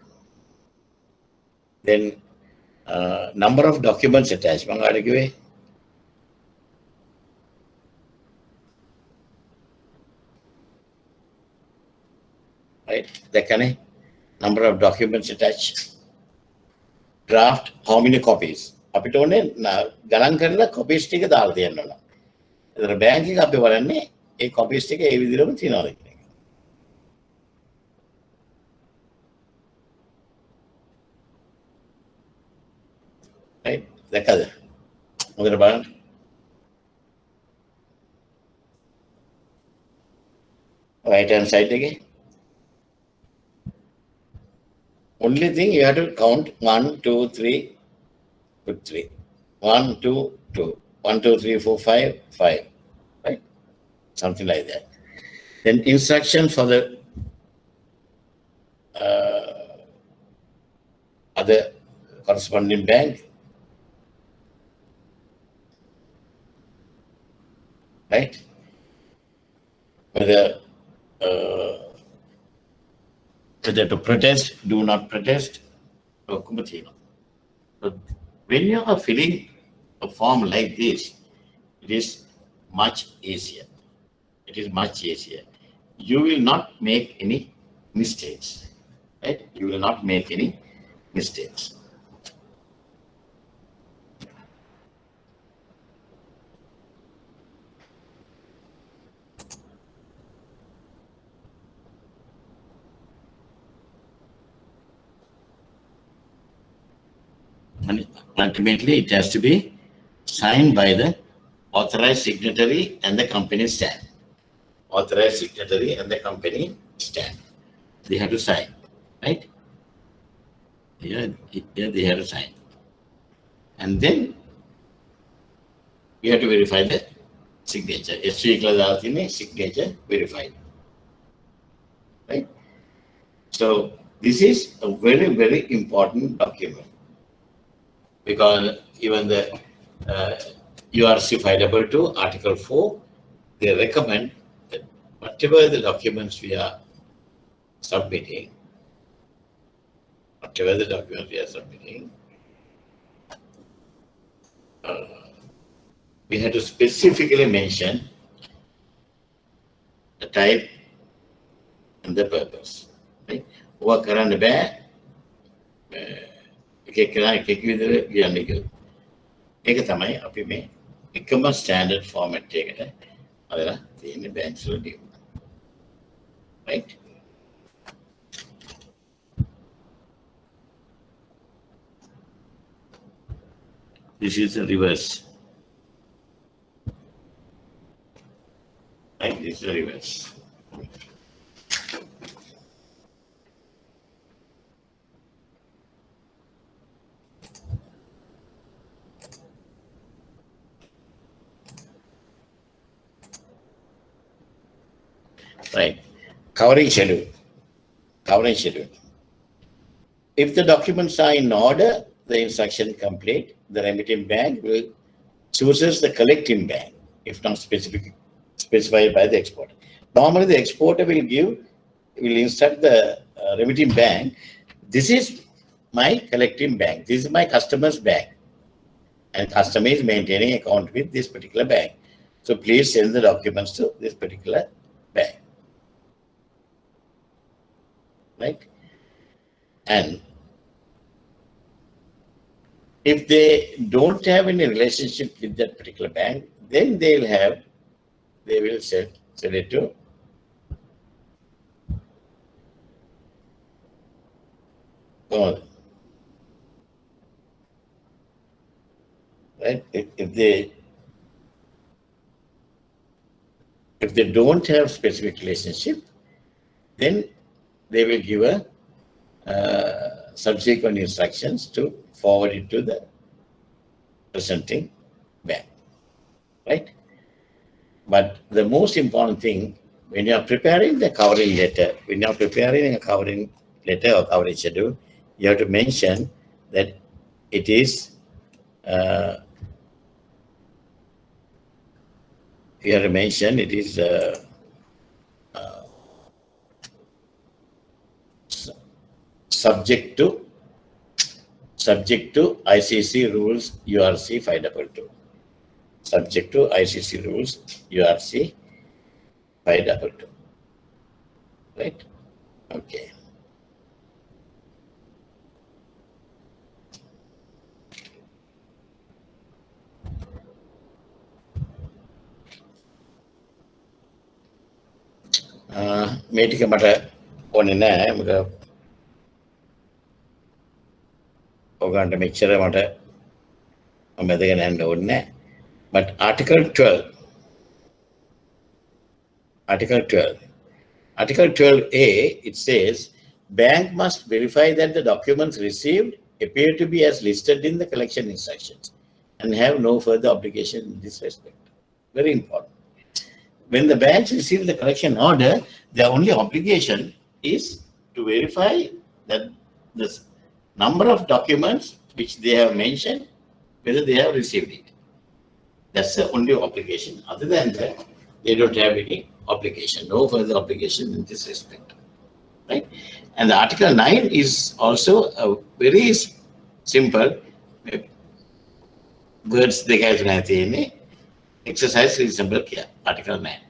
Then number of documents attached. Right? The number of documents attached. Draft, how many copies? අපිට ඕනේ ගණන් කරලා copies ටික දාලා දෙන්න ඕන. ඒතර bank එක අපි බලන්නේ ඒ copies ටික ඒ විදිහටම තියනවාද කියන එක. Right? දැක්කද? මොකද බලන්න. Right hand side එකේ. Only thing you have to count 1, 2, 3, put 3. 1, 2, 2. 1, 2, 3, 4, 5, 5. Right? Something like that. Then instruction for the other corresponding bank. Right? Whether to protest, do not protest. But when you are filling a form like this, it is much easier. It is much easier. You will not make any mistakes. Right? You will not make any mistakes. And ultimately, it has to be signed by the authorized signatory and the company stamp. Authorized signatory and the company stamp. They have to sign, right? Here they have to sign. And then you have to verify the signature. S3 signature verified. Right? So this is a very, very important document because even the URC fileable to Article 4, they recommend that whatever the documents we are submitting, we have to specifically mention the type and the purpose. Right? What කරන්න බෑ එක විදිහට ලියන්න කියලා. ඒක තමයි අපි මේ එකම ස්ටෑන්ඩඩ් ෆෝමැට් එකකට අදලා තියෙන්නේ බැංක්ස් වලදී. Right? This is the reverse. Right? This is the reverse. Right. Covering schedule. If the documents are in order, the instruction complete, the remitting bank will chooses the collecting bank, if not specified by the exporter. Normally, the exporter will instruct the remitting bank, this is my collecting bank, this is my customer's bank, and customer is maintaining account with this particular bank. So please send the documents to this particular bank. Right? And if they don't have any relationship with that particular bank, then they will send it to right? If they don't have specific relationship, then they will give a subsequent instructions to forward it to the presenting bank, right? But the most important thing, when you are preparing the covering letter, when you are preparing a covering letter or covering schedule, you have to mention that it is subject to ICC rules URC 522. Subject to ICC rules URC 522. Right? Okay. මේ ටික මට ඕනේ නෑ මොකද ඔයගන්ට මෙච්චර මට මැදගෙන යන්න ඕනේ නෑ. But Article 12A, it says bank must verify that the documents received appear to be as listed in the collection instructions and have no further obligation in this respect. Very important. When the banks receive the collection order, their only obligation is to verify that the number of documents which they have mentioned, whether they have received it. That's the only obligation. Other than that, they don't have any obligation, no further obligation in this respect. Right? And the Article 9 is also a very simple words exercise reasonable care. Article 9.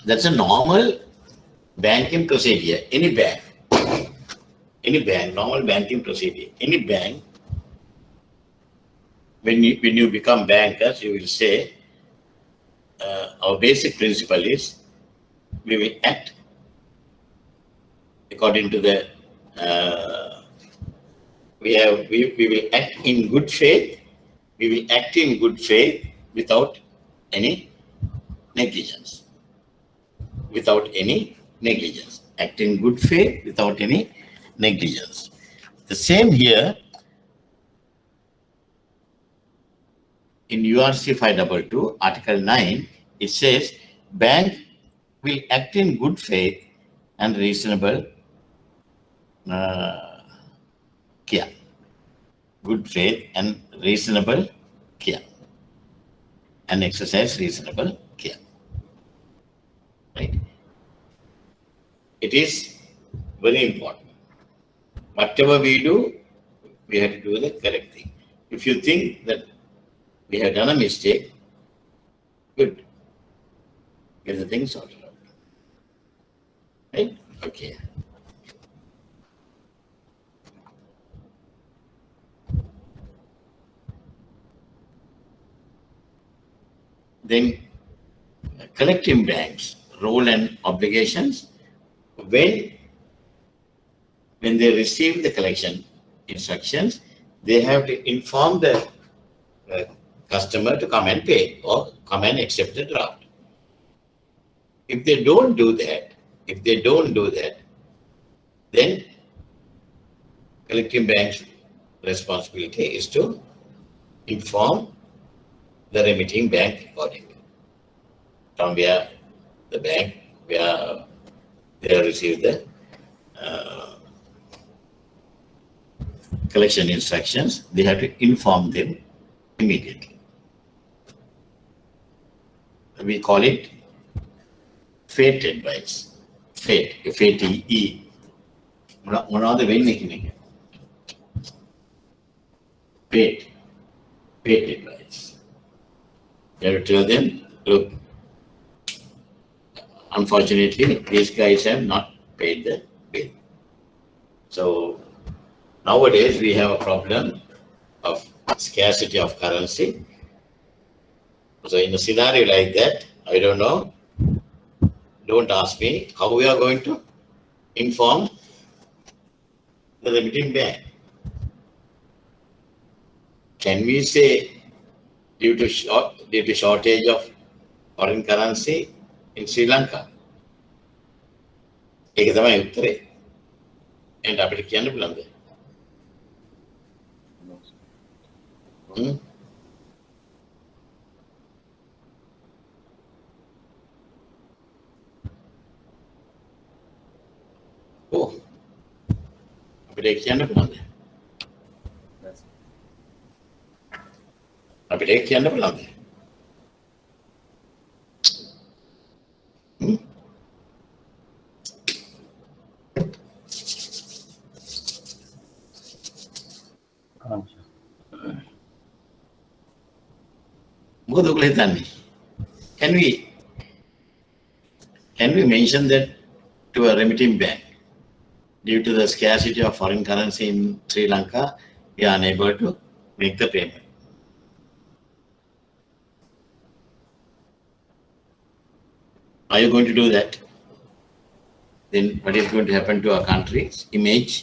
That's a normal banking procedure. Any bank, normal banking procedure. Any bank, when you become bankers, you will say, our basic principle is we will act according to the we will act in good faith. We will act in good faith without any negligence. Without any negligence. Act in good faith without any negligence. The same here in URC 522, Article 9, it says bank will act in good faith and reasonable care. Good faith and reasonable care. And exercise reasonable care. Right? It is very important. Whatever we do, we have to do the correct thing. If you think that we have done a mistake, good. Get the thing sorted out. Right? Okay. Then collecting banks, role and obligations. When they receive the collection instructions, they have to inform the customer to come and pay or come and accept the draft. If they don't do that, then collecting bank's responsibility is to inform the remitting bank accordingly. From where the bank, where they have received the collection instructions, they have to inform them immediately. We call it fate advice. Fate, F-A-T-E. One of the way making it. Fate advice. You have to tell them, look, unfortunately, these guys have not paid the bill. So nowadays we have a problem of scarcity of currency. So in a scenario like that, I don't know, don't ask me how we are going to inform the remitting bank. Can we say due to shortage of foreign currency in Sri Lanka? ඒක තමයි උත්තරේ. එහෙනම් අපිට කියන්න පුළුවන්ද? Oh. අපිට කියන්න පුළුවන්ද? අපිට කියන්න පුළුවන්ද? මොකද ඔයගොල්ලෝ හිතන්නේ? Can we mention that to a remitting bank? Due to the scarcity of foreign currency in Sri Lanka, we are unable to make the payment. Are you going to do that? Then what is going to happen to our country's image?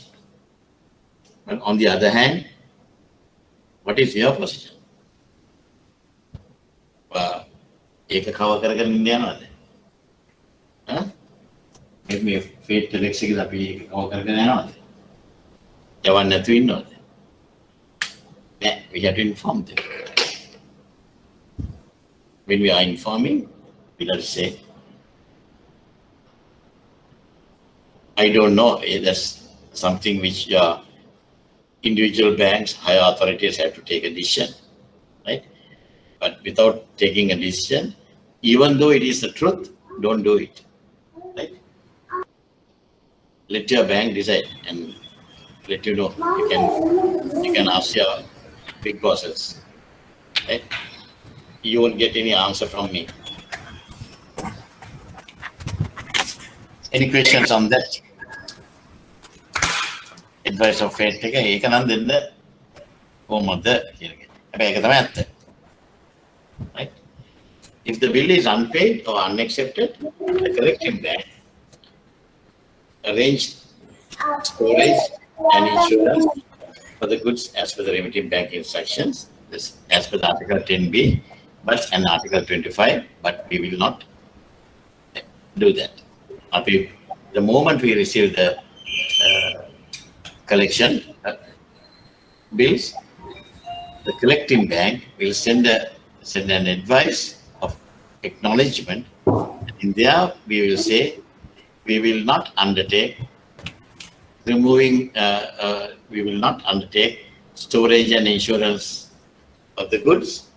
But on the other hand, what is your position? ඒක කව කරගෙන ඉන්න යනවද? මේ fate ටෙලෙක්ස් එකේ අපි ඒක කව කරගෙන යනවද? යවන්න නැතුව ඉන්නවද? Yeah, we have to inform them. When we are informing, we have to say, I don't know, that's something which individual banks, higher authorities have to take a decision, right? But without taking a decision, even though it is the truth, don't do it, right? Let your bank decide and let you know. You can ask your big bosses, right? You won't get any answer from me. Any questions on that? Advice of fate එක ඒක නම් දෙන්න කොහොමද කියලා. හැබැයි ඒක තමයි ඇත්ත. Right? If the bill is unpaid or unaccepted, the collecting bank arrange storage and insurance for the goods as per the remitting bank instructions, this as per the Article 10B, but an Article 25, but we will not do that. The moment we receive the collection bills, the collecting bank will send an advice of acknowledgement. In there, we will say we will not undertake we will not undertake storage and insurance of the goods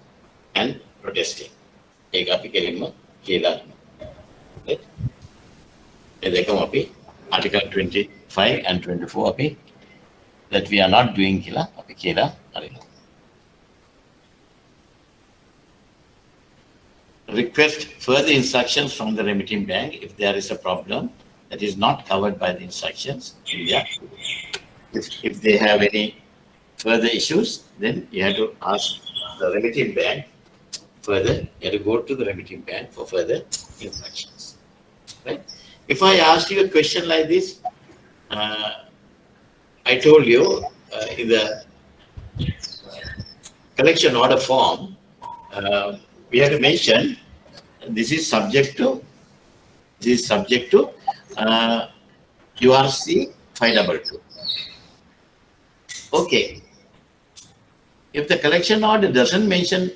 and protesting. Right? Article 25 and 24 that we are not doing request further instructions from the remitting bank if there is a problem that is not covered by the instructions. If they have any further issues, then you have to ask the remitting bank further. You have to go to the remitting bank for further instructions. Right? If I ask you a question like this, I told you in the collection order form, we have to mention this is subject to URC 522. Okay. If the collection order doesn't mention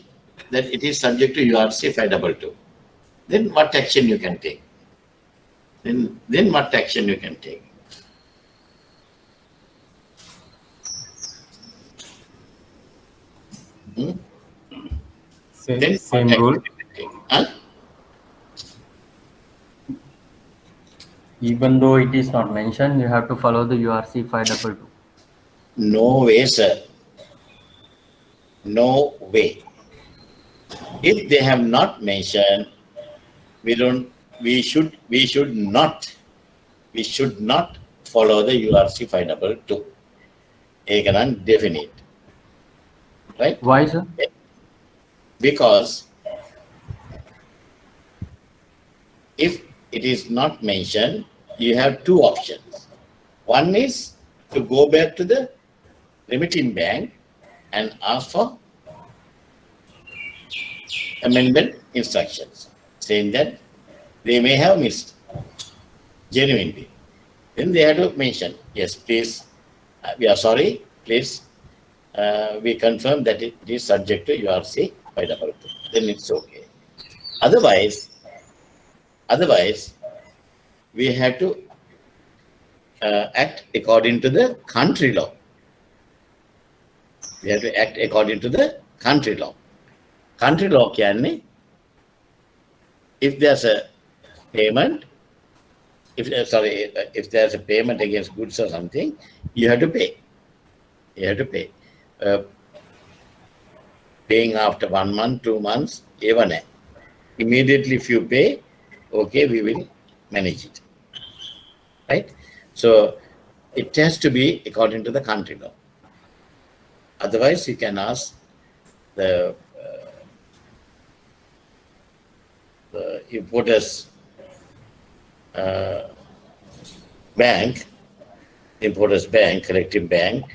that it is subject to URC 522, then what action you can take? Then what action you can take? Same rule. Huh? Even though it is not mentioned, you have to follow the URC 522. No way, sir. No way. If they have not mentioned, we should not follow the URC 522. Ekanan definite. Right? Why, sir? Because if it is not mentioned, you have two options. One is to go back to the remitting bank and ask for amendment instructions, saying that they may have missed genuinely. Then they have to mention, yes, please, we are sorry, please, we confirm that it is subject to URC 522. Then it's okay. Otherwise, we have to act according to the country law. We have to act according to the country law. Country law can, if there's a payment, if there's a payment against goods or something, you have to pay. You have to pay. Paying after 1 month, 2 months, even immediately if you pay, okay, we will manage it. Right? So it has to be according to the country law. Otherwise, you can ask the importers bank, collective bank,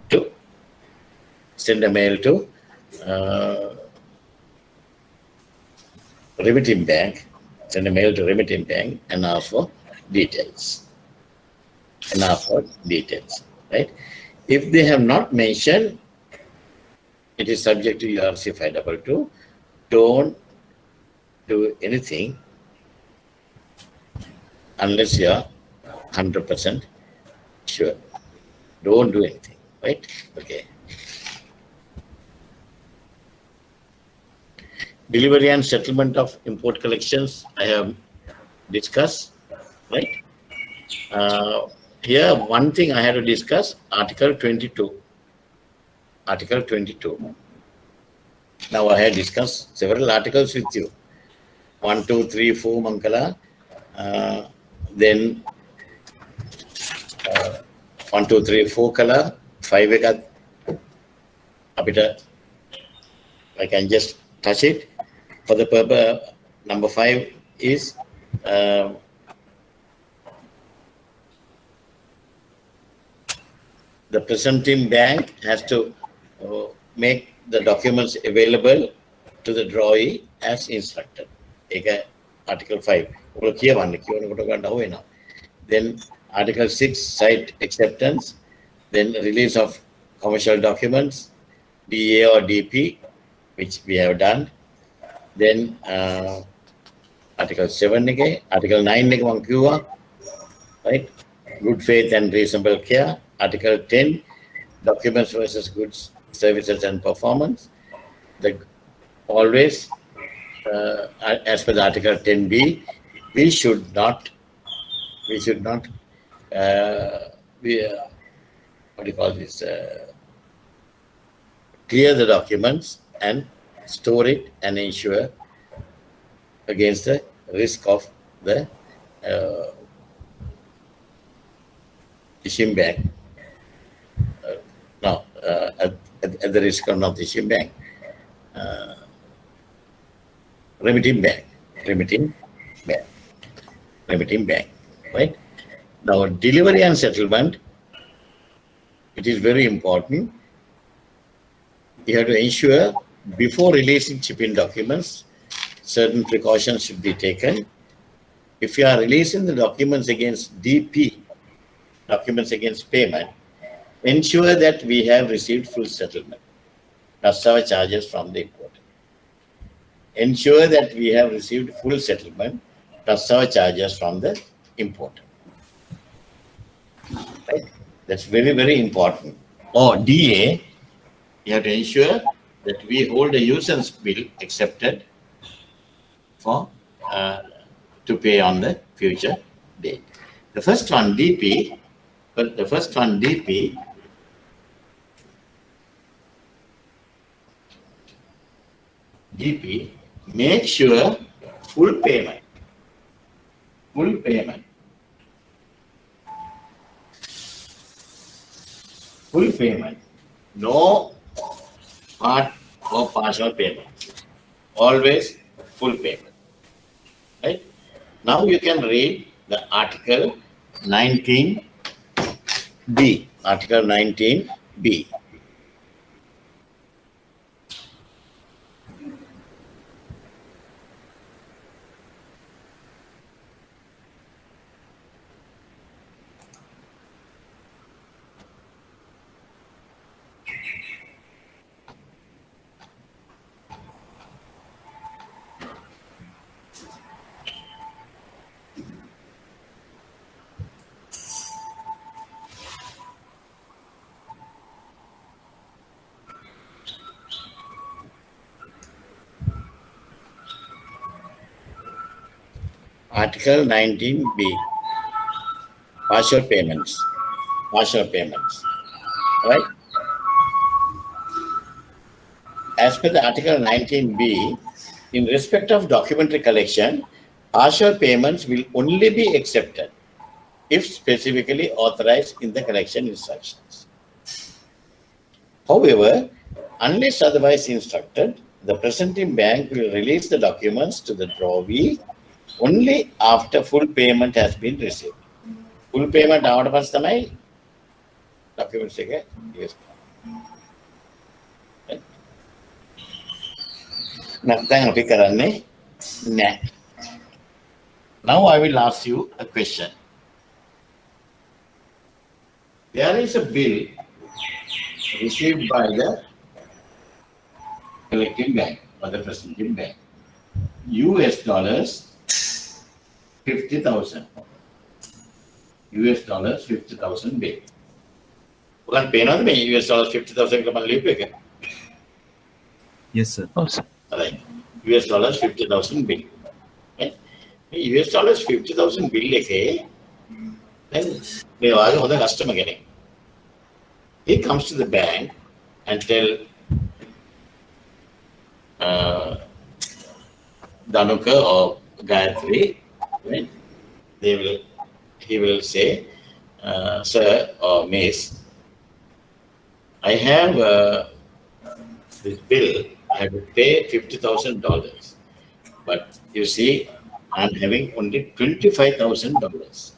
to send a mail to remitting bank, and ask for details. Right? If they have not mentioned it is subject to URC 522, don't do anything unless you are 100% sure. Don't do anything, right? Okay. Delivery and settlement of import collections, I have discussed, right? Here, one thing I had to discuss, Article 22. Article 22. Now, I had discussed several articles with you. 1, 2, 3, 4, Mankala. Then 1, 2, 3, 4 kala. 5 ekat. Apita, I can just touch it. For the purpose, number 5 is the presenting bank has to make the documents available to the drawee as instructed. Article 5. Then Article 6, site acceptance, then release of commercial documents, DA or DP, which we have done. Then Article 7, Article 9, right? Good faith and reasonable care. Article 10, documents versus goods, services and performance. Always, as per the Article 10b, we should not what do you call this? Clear the documents and store it and ensure against the risk of the issuing bank. At the risk of not issuing bank. Remitting bank, right? Now, delivery and settlement, it is very important. You have to ensure before releasing shipping documents, certain precautions should be taken. If you are releasing the documents against DP, documents against payment, ensure that we have received full settlement, plus our charges from the importer. Ensure that we have received full settlement, plus our charges from the importer. Right? That's very, very important. Or DA, you have to ensure that we hold a nuisance bill accepted for to pay on the future date. The first one, DP, make sure full payment, no part or partial payment, always full payment, right? Now you can read the Article 19B, Article 19B. Article 19B, partial payments, right? As per the Article 19B, in respect of documentary collection, partial payments will only be accepted if specifically authorized in the collection instructions. However, unless otherwise instructed, the presenting bank will release the documents to the drawee only after full payment has been received. Full payment out of us documents yes. Now I will ask you a question. There is a bill received by the collecting bank or the presenting bank. US dollars 50,000. US dollars 50,000 bill. Bukan pay na me US dollars 50,000 kapan lipe ke? Yes, sir. Oh, sir. Right. US dollars 50,000 bill. Right? US dollars 50,000 bill leke, then they are the customer getting. He comes to the bank and tell Dhanuka or Gayatri, right? He will say, sir or miss, I have this bill, I have to pay $50,000, but you see, I'm having only $25,000.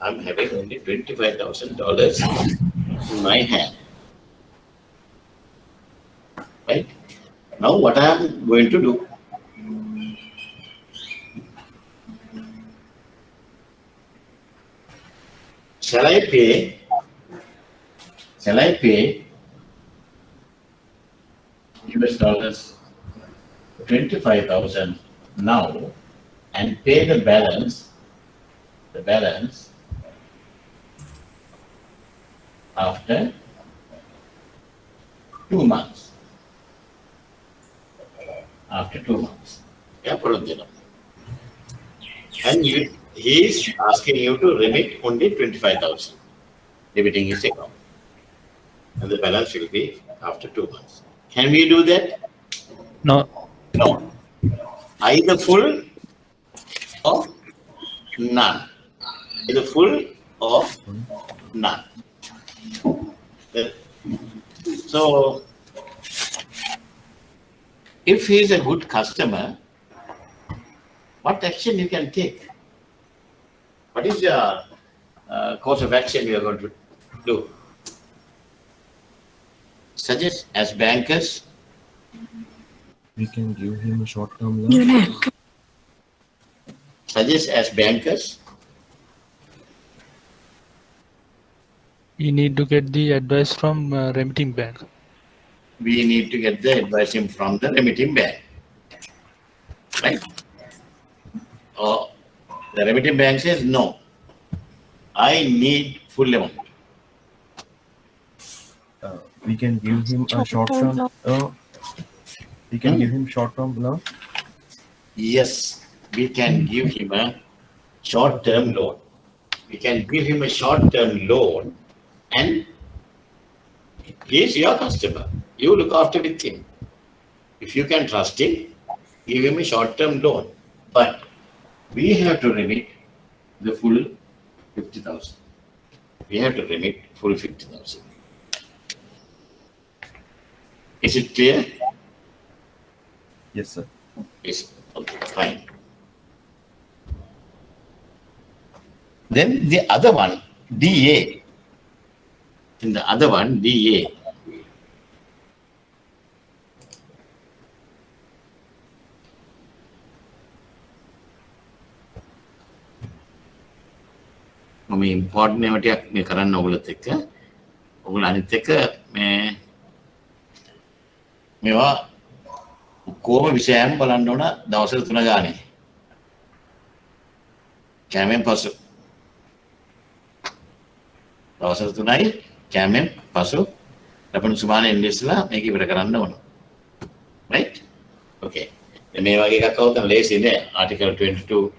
I'm having only $25,000 in my hand. Right? Now what I am going to do? Shall I pay US dollars 25,000 now and pay the balance after 2 months. After 2 months. Yeah, and he is asking you to remit only 25,000, debiting his account. And the balance will be after 2 months. Can we do that? No. No. Either full or none. Either full or none. So, if he is a good customer, what action you can take? What is your course of action you are going to do? Suggest as bankers. We can give him a short-term loan. Suggest as bankers. You need to get the advice from remitting bank. We need to get the advice from the remitting bank. Right? Or the remitting bank says, no, I need full amount. We can give him a short-term loan. Yes, we can give him a short-term loan. We can give him a short-term loan and he is your customer. You look after with him. If you can trust him, give him a short-term loan. But we have to remit the full 50,000. We have to remit full 50,000. Is it clear? Yes, sir. Yes. Okay, fine. Then the other one, DA. In the other one, DA. මම import ඒවා ටිකක් මේ කරන්න ඕගොල්ලොත් එක්ක. ඕගොල්ලෝ අනිත් එක්ක මේවා කොහොම විෂයයන් බලන්න ඕන දවසට 3 ගානේ. කැමෙන් පසු. දවසට 3යි කැමෙන් පසු ලබන සුමානේ ඉන්ඩෙක්ස්ලා මේක ඉවර කරන්න ඕන. right? okay. මේ වගේ එකක් આવුත් ලේසි නේ. article 22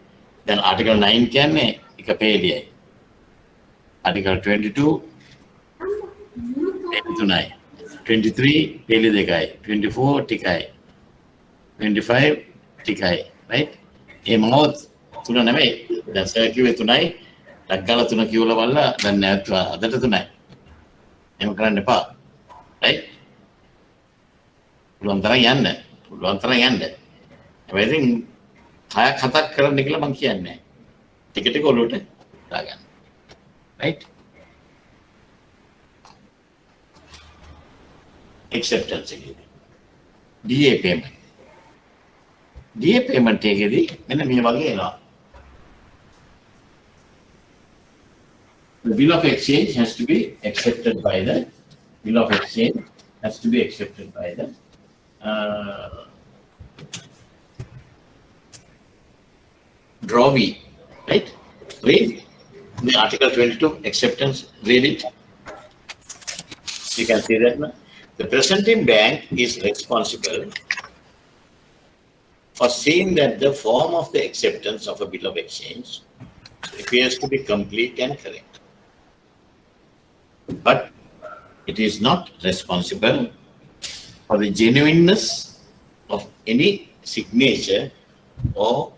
දැන් article 9 කියන්නේ එක පේලියයි. Article 22, tunai. 23, peli dekai. 24, tikai. 25, tikai. Right? Ini maut tuna name. Dan saya kiwe tunai. Laggala tuna kiwala wala dan netwa. Ada tunai. Yang keren depa. Right? Luantarang yanda. I think kaya khatak karan nikla bangkian ne. Tiket ko lute. Lagan. Right? Acceptance agreement. DA payment. DA payment එකේදී මෙන්න මේ වගේ එනවා. The bill of exchange has to be accepted by the drawee, right? Read the Article 22 acceptance, read it. You can see that now. The presenting bank is responsible for seeing that the form of the acceptance of a bill of exchange appears to be complete and correct. But it is not responsible for the genuineness of any signature or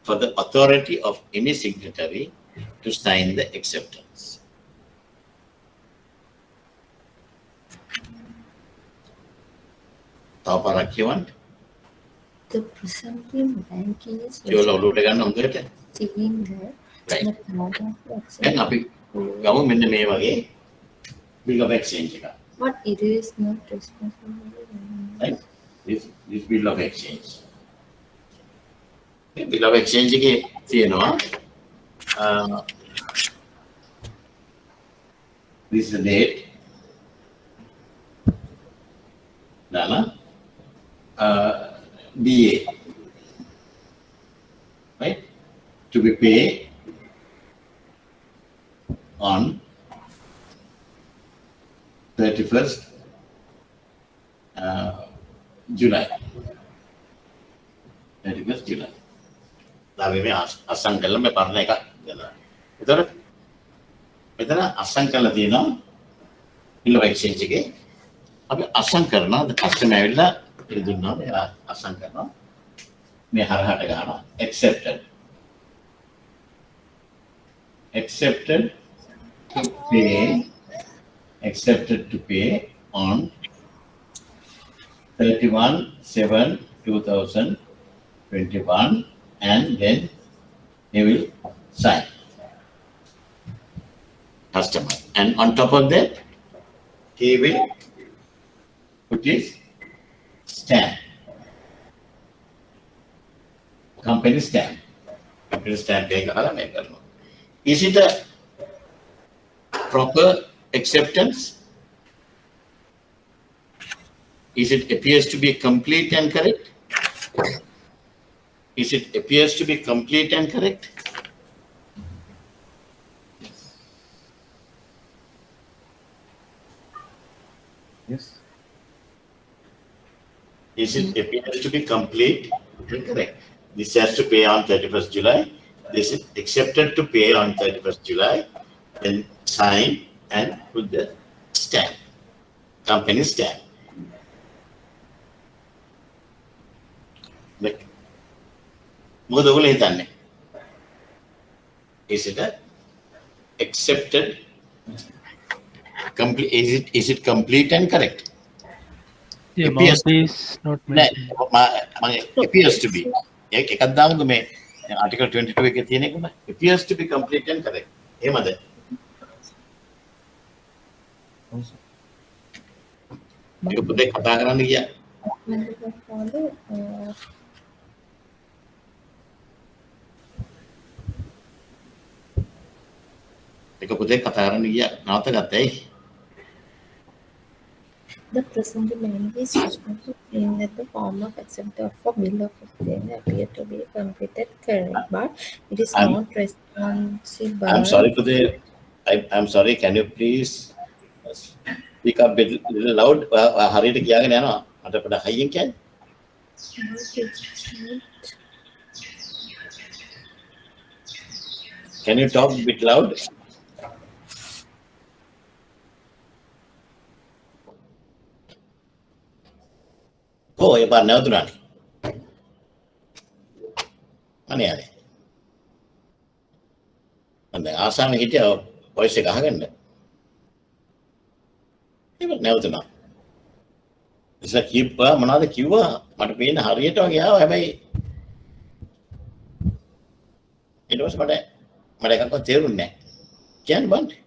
for the authority of any signatory to sign the acceptance. The presenting bank is seeing that right. then ගමු මෙන්න මේ වගේ bill of exchange එක. But it is not responsible. Right? This bill of exchange. Bill of exchange එකේ තියෙනවා this is the date. Dana BA, right? To be paid on 31st July. 31st July. Tapi me asang kala me parne ka dena. Betul? Betul na asang kala dina bill of exchange ke. Abi asang karna the customer avilla idunna me asang karna me harahata gana accepted to pay on 31/7/2021 and then he will sign customer, and on top of that he will put his stamp, company stamp. Is it a proper acceptance? Is it appears to be complete and correct? Is it appears to be complete and correct? Yes. Is it appears to be complete and correct? This has to pay on 31st July. This is accepted to pay on 31st July. Then sign and put the stamp, company stamp. Like, is it a accepted? Complete? Is it complete and correct? The amount is not mentioned. Appears to be. එකක් දාමුද මේ article 22 එකේ තියෙන එකම appears to be complete and correct. එහෙමද? ඒක පොතේ කතා කරන්න ගියා. ඒක පොතේ කතා කරන්න ගියා. නවත්තගත්තා ඇයි? The present name is responsible in that the form of acceptance of a bill of exchange appear to be completed correct, but it is not responsible. I'm sorry for the. I'm sorry. Can you please speak up a little loud? හරියට කියාගෙන යනවා. මට පොඩ්ඩක් හයියෙන් කියන්න. Can you talk a bit loud? Oh, ये बार नहीं उतरा नहीं। mana ya? Anda asam kita voice kah kan? Ini benar tu nak. Bisa kipa mana ada kipa, mana pun hari itu lagi ya, baik. Itu macam mana? Mereka kau terus ni, kian band.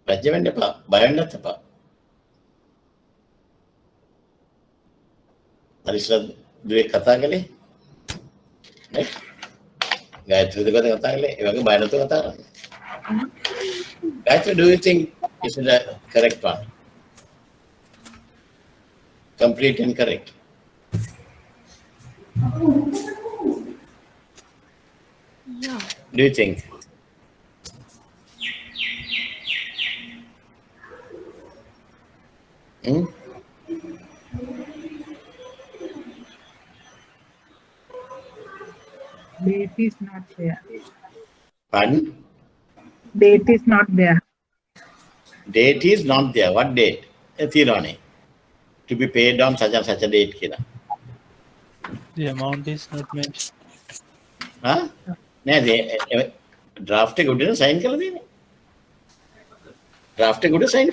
Raja band apa? Bayan dah apa? Arislah dua kata kali, Gayatri itu kata kali, evaga bayan itu kata. Gayatri, do you think is the correct one? Complete and correct. Yeah. Do you think? Date is not there. Pardon? Date is not there. Date is not there. What date? Ethirone. To be paid on such and such a date. Kira. The amount is not mentioned. Huh? No, draft a good sign. Draft a good sign.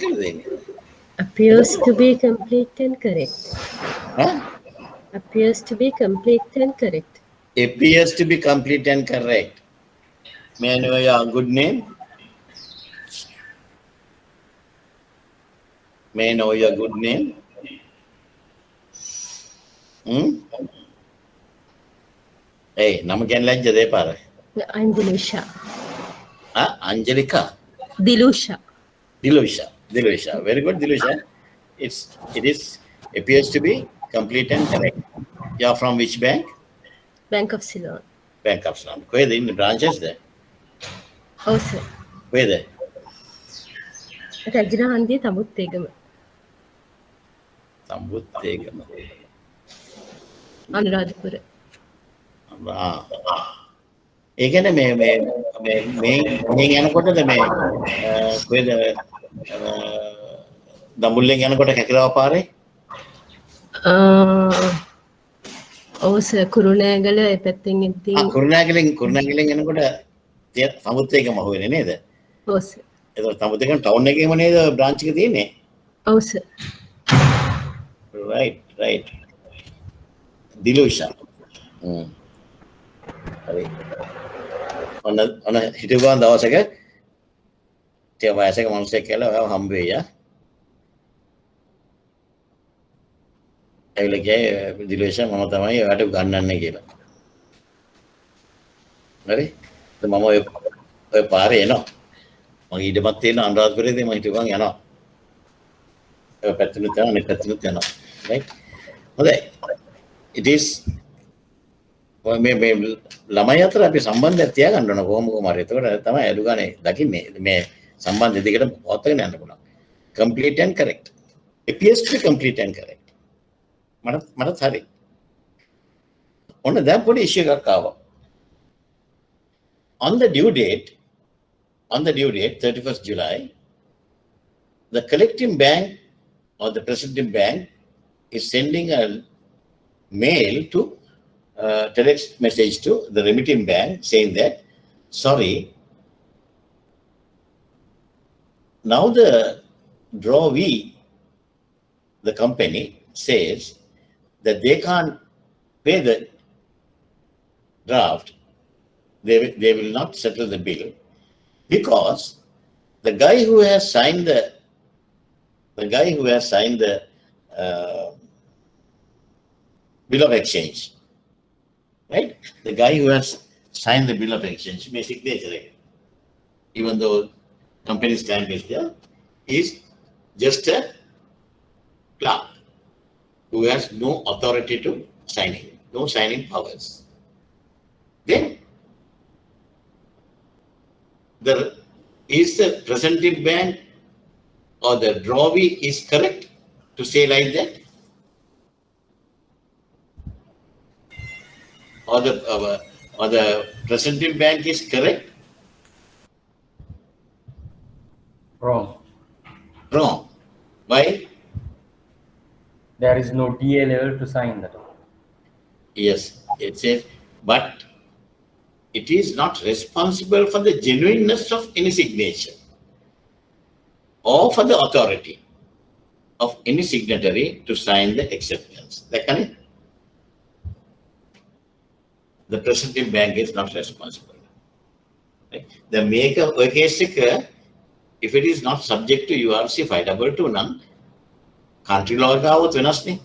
Appears to be complete and correct. Huh? Appears to be complete and correct. Appears to be complete and correct. May I know your good name? May I know your good name? Hey, nama ගැන ලැජ්ජද ඒ පාර? I'm Dilusha. Angelica? Dilusha. Dilusha. Very good, Dilusha. It appears to be complete and correct. You are from which bank? Bank of Ceylon. Bank of Ceylon. Where are the branches there? Oh, sir. Where there? Rajna Handi Tamuttegama. Tamuttegama. Anuradhapura. ඒ කියන්නේ මේ යනකොටද මේ කොහෙද දඹුල්ලෙන් යනකොට කැකිරාව පාරේ? ඔව් sir Kurunegala ඒ පැත්තෙන් ඉද්දී කුරුණෑගලෙන් යනකොට සමුද්‍රේකම අහුවෙන්නේ නේද? ඔව් සර්. ඒක සමුද්‍රේකම ටවුන් එකේම නේද බ්‍රාන්ච් එක තියෙන්නේ? ඔව් සර්. right. Dilusha. හරි. ඔන්න හිටපුවා දවසක තිය වයසක මිනිහෙක් කියලා ඔයාව හම්බ වෙයි ආ. ඒගොල්ලෝ කියේ දිලුෂා මම තමයි ඔයාට උගන්වන්නේ කියලා. හරි? මම ඔය පාරේ එනවා. මගේ ඊටමත් තියෙන අනුරාධපුරේදී මම හිටපුවාන් යනවා. ඔය පැත්තට යනවා අනිත් පැත්තට යනවා. right? හොඳයි. It is මේ ළමයි අතර අපි සම්බන්ධයක් තියාගන්න ඕන කොහොම හරි. එතකොට තමයි අඩු ගානේ දකින්නේ මේ සම්බන්ධය දෙකට පවත්වාගෙන යන්න පුළුවන්. Complete and correct. appears to be complete and correct. මට හරි. ඔන්න දැන් පොඩි ඉෂුව එකක් ආවා. On the due date 31st July, the collecting bank or the presenting bank is sending a mail to telex message to the remitting bank saying that, sorry, now the drawee, the company, says that they can't pay the draft, they will not settle the bill because the guy who has signed the bill of exchange, right? The guy who has signed the bill of exchange, may signature, even though company stamp is there, is just a clerk who has no authority to signing, no signing powers. Then is the presenting bank or the drawee is correct to say like that? Or the presenting bank is correct? Wrong. Why? There is no DA level to sign that. Yes, it says, but it is not responsible for the genuineness of any signature or for the authority of any signatory to sign the acceptance. That can it? The presenting bank is not responsible. Right? The maker case, if it is not subject to URC 522, none, country law ගාවොත් වෙනස් නේ.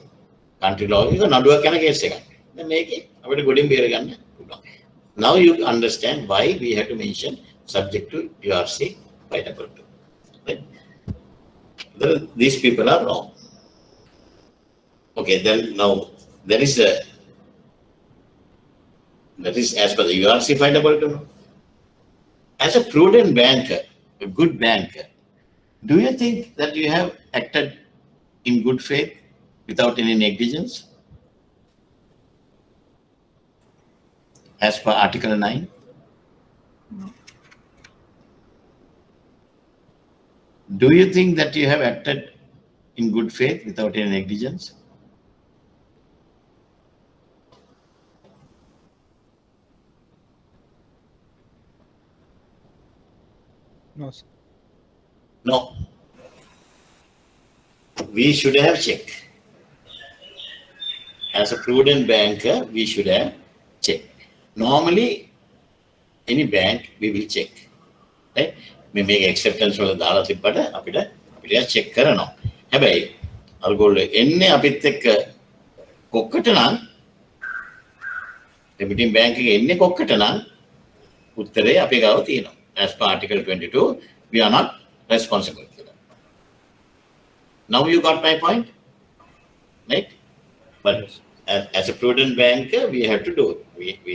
country law එක නඩුවක් යන case එකක්. දැන් මේකේ අපිට ගොඩින් බේර ගන්න පුළුවන්. Now you understand why we have to mention subject to URC 522. Right? These people are wrong. Okay, then now that is as per the URC 522. As a prudent banker, a good banker, do you think that you have acted in good faith without any negligence? As per Article 9? No. Do you think that you have acted in good faith without any negligence? No, sir. No. We should have checked. As a prudent banker, we should have checked. Normally, any bank, we will check. Right? We make acceptance වල දාලා තිබ්බට අපිට check කරනවා. හැබැයි අරගොල්ලෝ එන්නේ අපිත් එක්ක කොක්කට නම් remitting bank එකේ එන්නේ කොක්කට නම් උත්තරේ අපේ ගාව තියෙනවා. As per Article 22, we are not responsible for that. Now you got my point, right? But as a prudent banker, we have to do it. We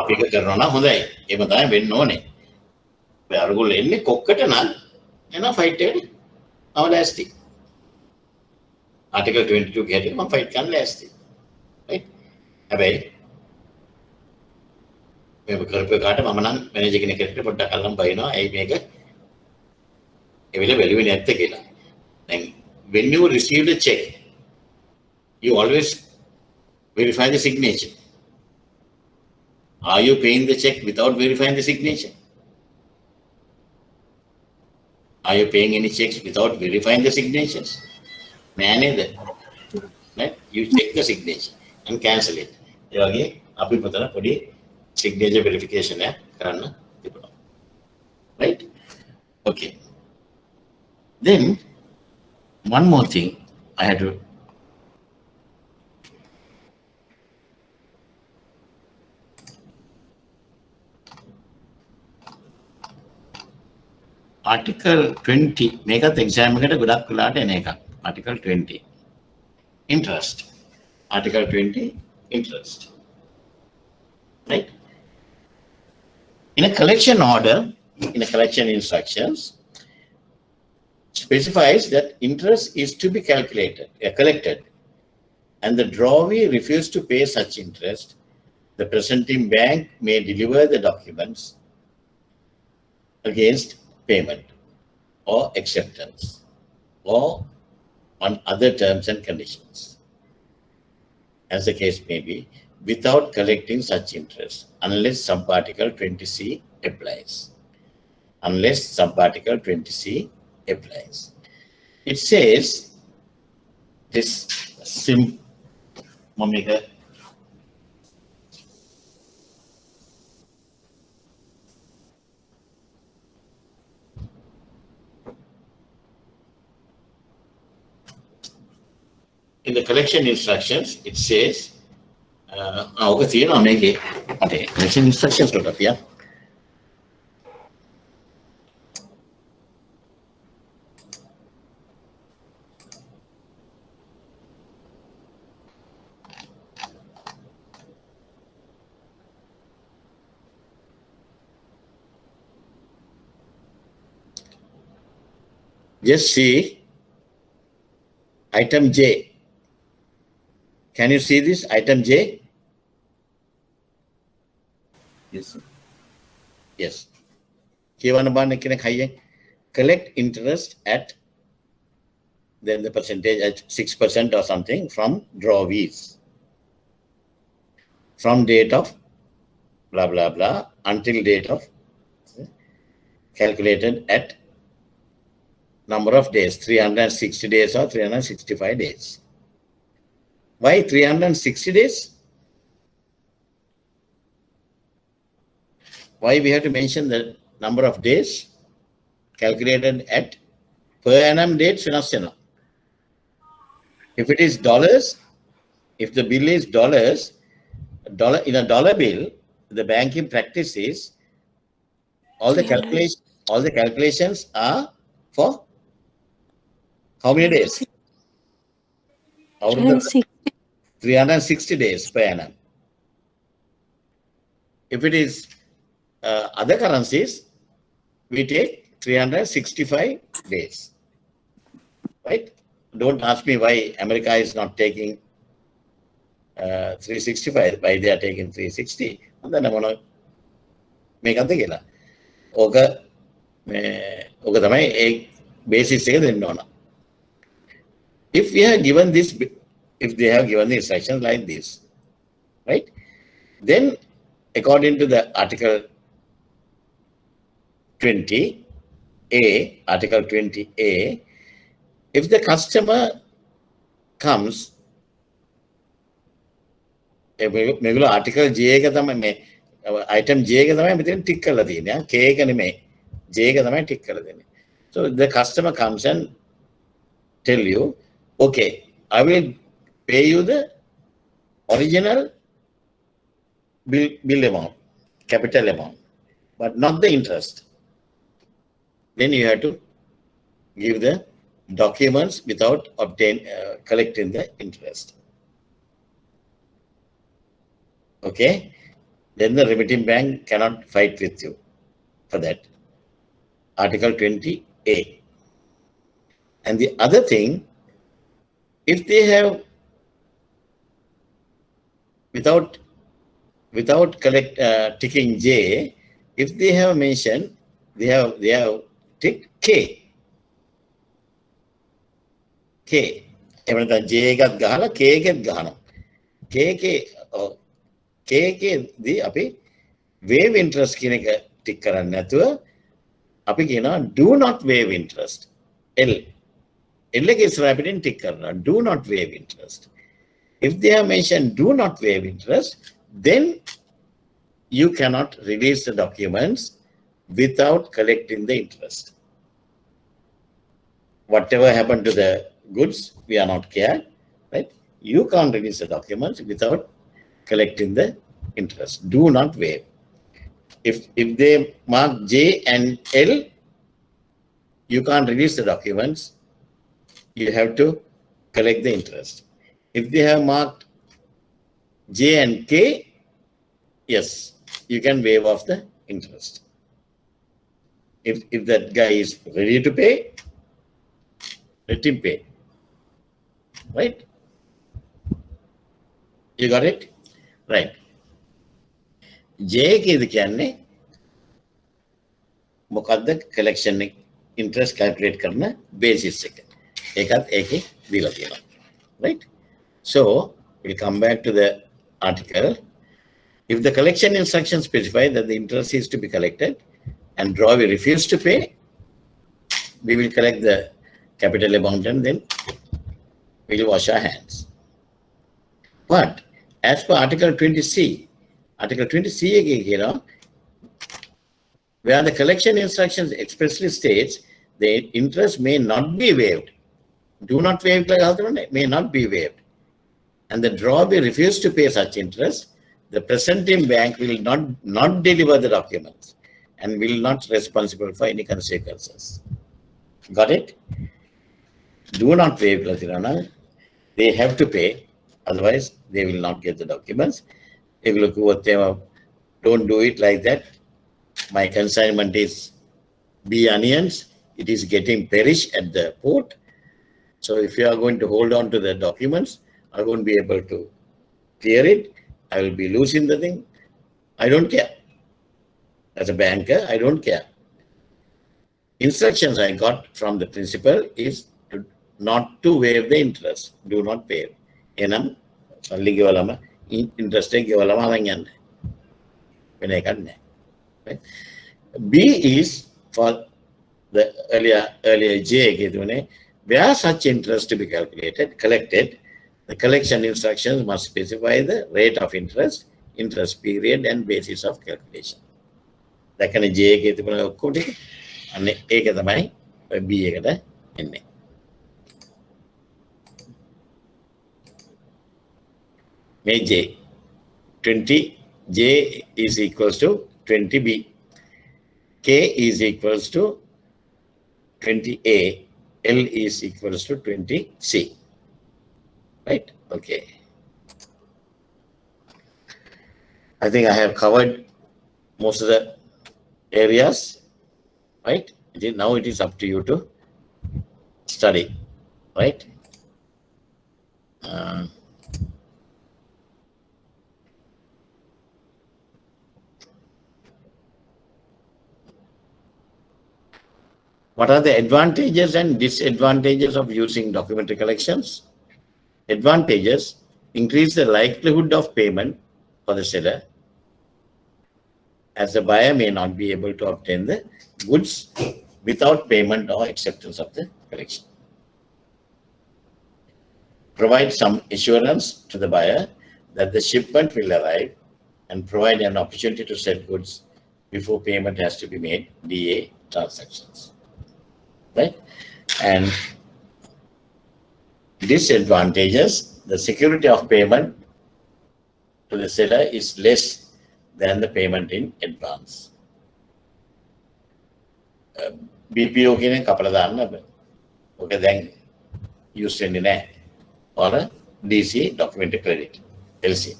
අපි කරනවා නම් හොඳයි. එහෙම තමයි වෙන්න ඕනේ. අරගොල්ලෝ එන්නේ කොක්කට නම් එන ෆයිට් එකට මම ලෑස්ති. Article 22 ගියට මම ෆයිට් කරන්න ලෑස්ති. right? හැබැයි මේ කරපු කාට මම නම් මැනේජර් කෙනෙක්ට පොඩ්ඩක් අල්ලන් බයිනවා. ඇයි මේක එවිල වැළුවේ නැත්තේ කියලා. දැන් when you receive the check, you always verify the signature. Are you paying the check without verifying the signature? Are you paying any checks without verifying the signatures? Manager, right? You check the signature and cancel it. ඒ වගේ අපි පොතන පොඩි signature verification එක කරන්න තිබුණා. Right? Okay. Then one more thing I had to Article 20 මේකත් exam එකට ගොඩක් වෙලාට එන එකක්. Article 20 interest. Article 20 interest. Right? In a collection order, in a collection instructions, specifies that interest is to be collected, and the drawee refused to pay such interest, the presenting bank may deliver the documents against payment or acceptance or on other terms and conditions, as the case may be, without collecting such interest, unless sub-article 20C applies. Unless sub-article 20C applies. It says this in the collection instructions, it says, collection instructions, yeah. Just see item J. Can you see this item J? Yes, sir. Yes. Collect interest at then the percentage at 6% or something from drawees. From date of blah blah blah until date of calculated at number of days, 360 days or 365 days. Why 360 days? Why we have to mention the number of days calculated at per annum dates? If it is dollars, if the bill is dollars, in a dollar bill, the banking practice is all the calculations are for how many days? Out of the 360 days per annum. If it is other currencies, we take 365 days. Right? Don't ask me why America is not taking 365, why they are taking 360. And then I'm going to make up the gala. Okay, basis. If we have given this, if they have given the instructions like this, right? Then according to the Article 20A, Article 20A, if the customer comes, Article J item J එක තමයි මෙතන tick කරලා තියෙන්නේ. K එක නෙමෙයි. J එක තමයි tick කරලා දෙන්නේ. So the customer comes and tell you, okay, I will pay you the original bill amount, capital amount, but not the interest. Then you have to give the documents without collecting the interest. Okay? Then the remitting bank cannot fight with you for that. Article 20A. And the other thing, if they have without ticking J, if they have mentioned, they have ticked K. එහෙම නැත්නම් J එකත් ගහලා K එකත් ගහනවා. K එකේදී අපි waive interest කියන එක ටික් කරන්නේ නැතුව අපි කියනවා do not waive interest. L එකේ ඉස්සරහ පිටින් ටික් කරනවා do not waive interest. If they have mentioned do not waive interest, then you cannot release the documents without collecting the interest. Whatever happened to the goods, we are not care, right? You can't release the documents without collecting the interest. Do not waive. If they mark J and L, you can't release the documents. You have to collect the interest. If they have marked J and K, yes, you can waive off the interest. If that guy is ready to pay, let him pay. Right? You got it? Right. J කියද කියන්නේ මොකද්ද collection interest calculate කරන basis එක. ඒකත් ඒකේ දීලා තියෙනවා. Right? So, we'll come back to the article. If the collection instructions specify that the interest is to be collected and drawee refuse to pay, we will collect the capital amount and then we will wash our hands. But as per Article 20C, Article 20C again, where the collection instructions expressly states the interest may not be waived. Do not waive may not be waived. And the drawee refuse to pay such interest, the presenting bank will not deliver the documents and will not be responsible for any consequences. Got it? Do not waive, they have to pay, otherwise they will not get the documents. If you look what they don't do it like that. My consignment is be onions, it is getting perished at the port. So if you are going to hold on to the documents, I won't be able to clear it. I will be losing the thing. I don't care. As a banker, I don't care. Instructions I got from the principal is not to waive the interest. Do not waive. Enam salli gewalama interest gewalama aran yanna. Wena ekak naha. Right? B is for the earlier J ekudune, where such interest to be collected, the collection instructions must specify the rate of interest, interest period, and basis of calculation. දැකන J එකේ තිබුණ ඔක්කොම ටික අන්න ඒක තමයි B එකට එන්නේ. මේ J 20 J is equals to 20B. K is equals to 20A. L is equals to 20C. Right? Okay. I think I have covered most of the areas. Right? Now it is up to you to study. Right? What are the advantages and disadvantages of using documentary collections? Advantages: increase the likelihood of payment for the seller, as the buyer may not be able to obtain the goods without payment or acceptance of the collection. Provide some assurance to the buyer that the shipment will arrive and provide an opportunity to sell goods before payment has to be made, DA transactions, right? And disadvantages, the security of payment to the seller is less than the payment in advance. BPO කියන කපලා දාන්න බෑ. ඔක දැන් use වෙන්නේ නැහැ. or DC documented credit, LC.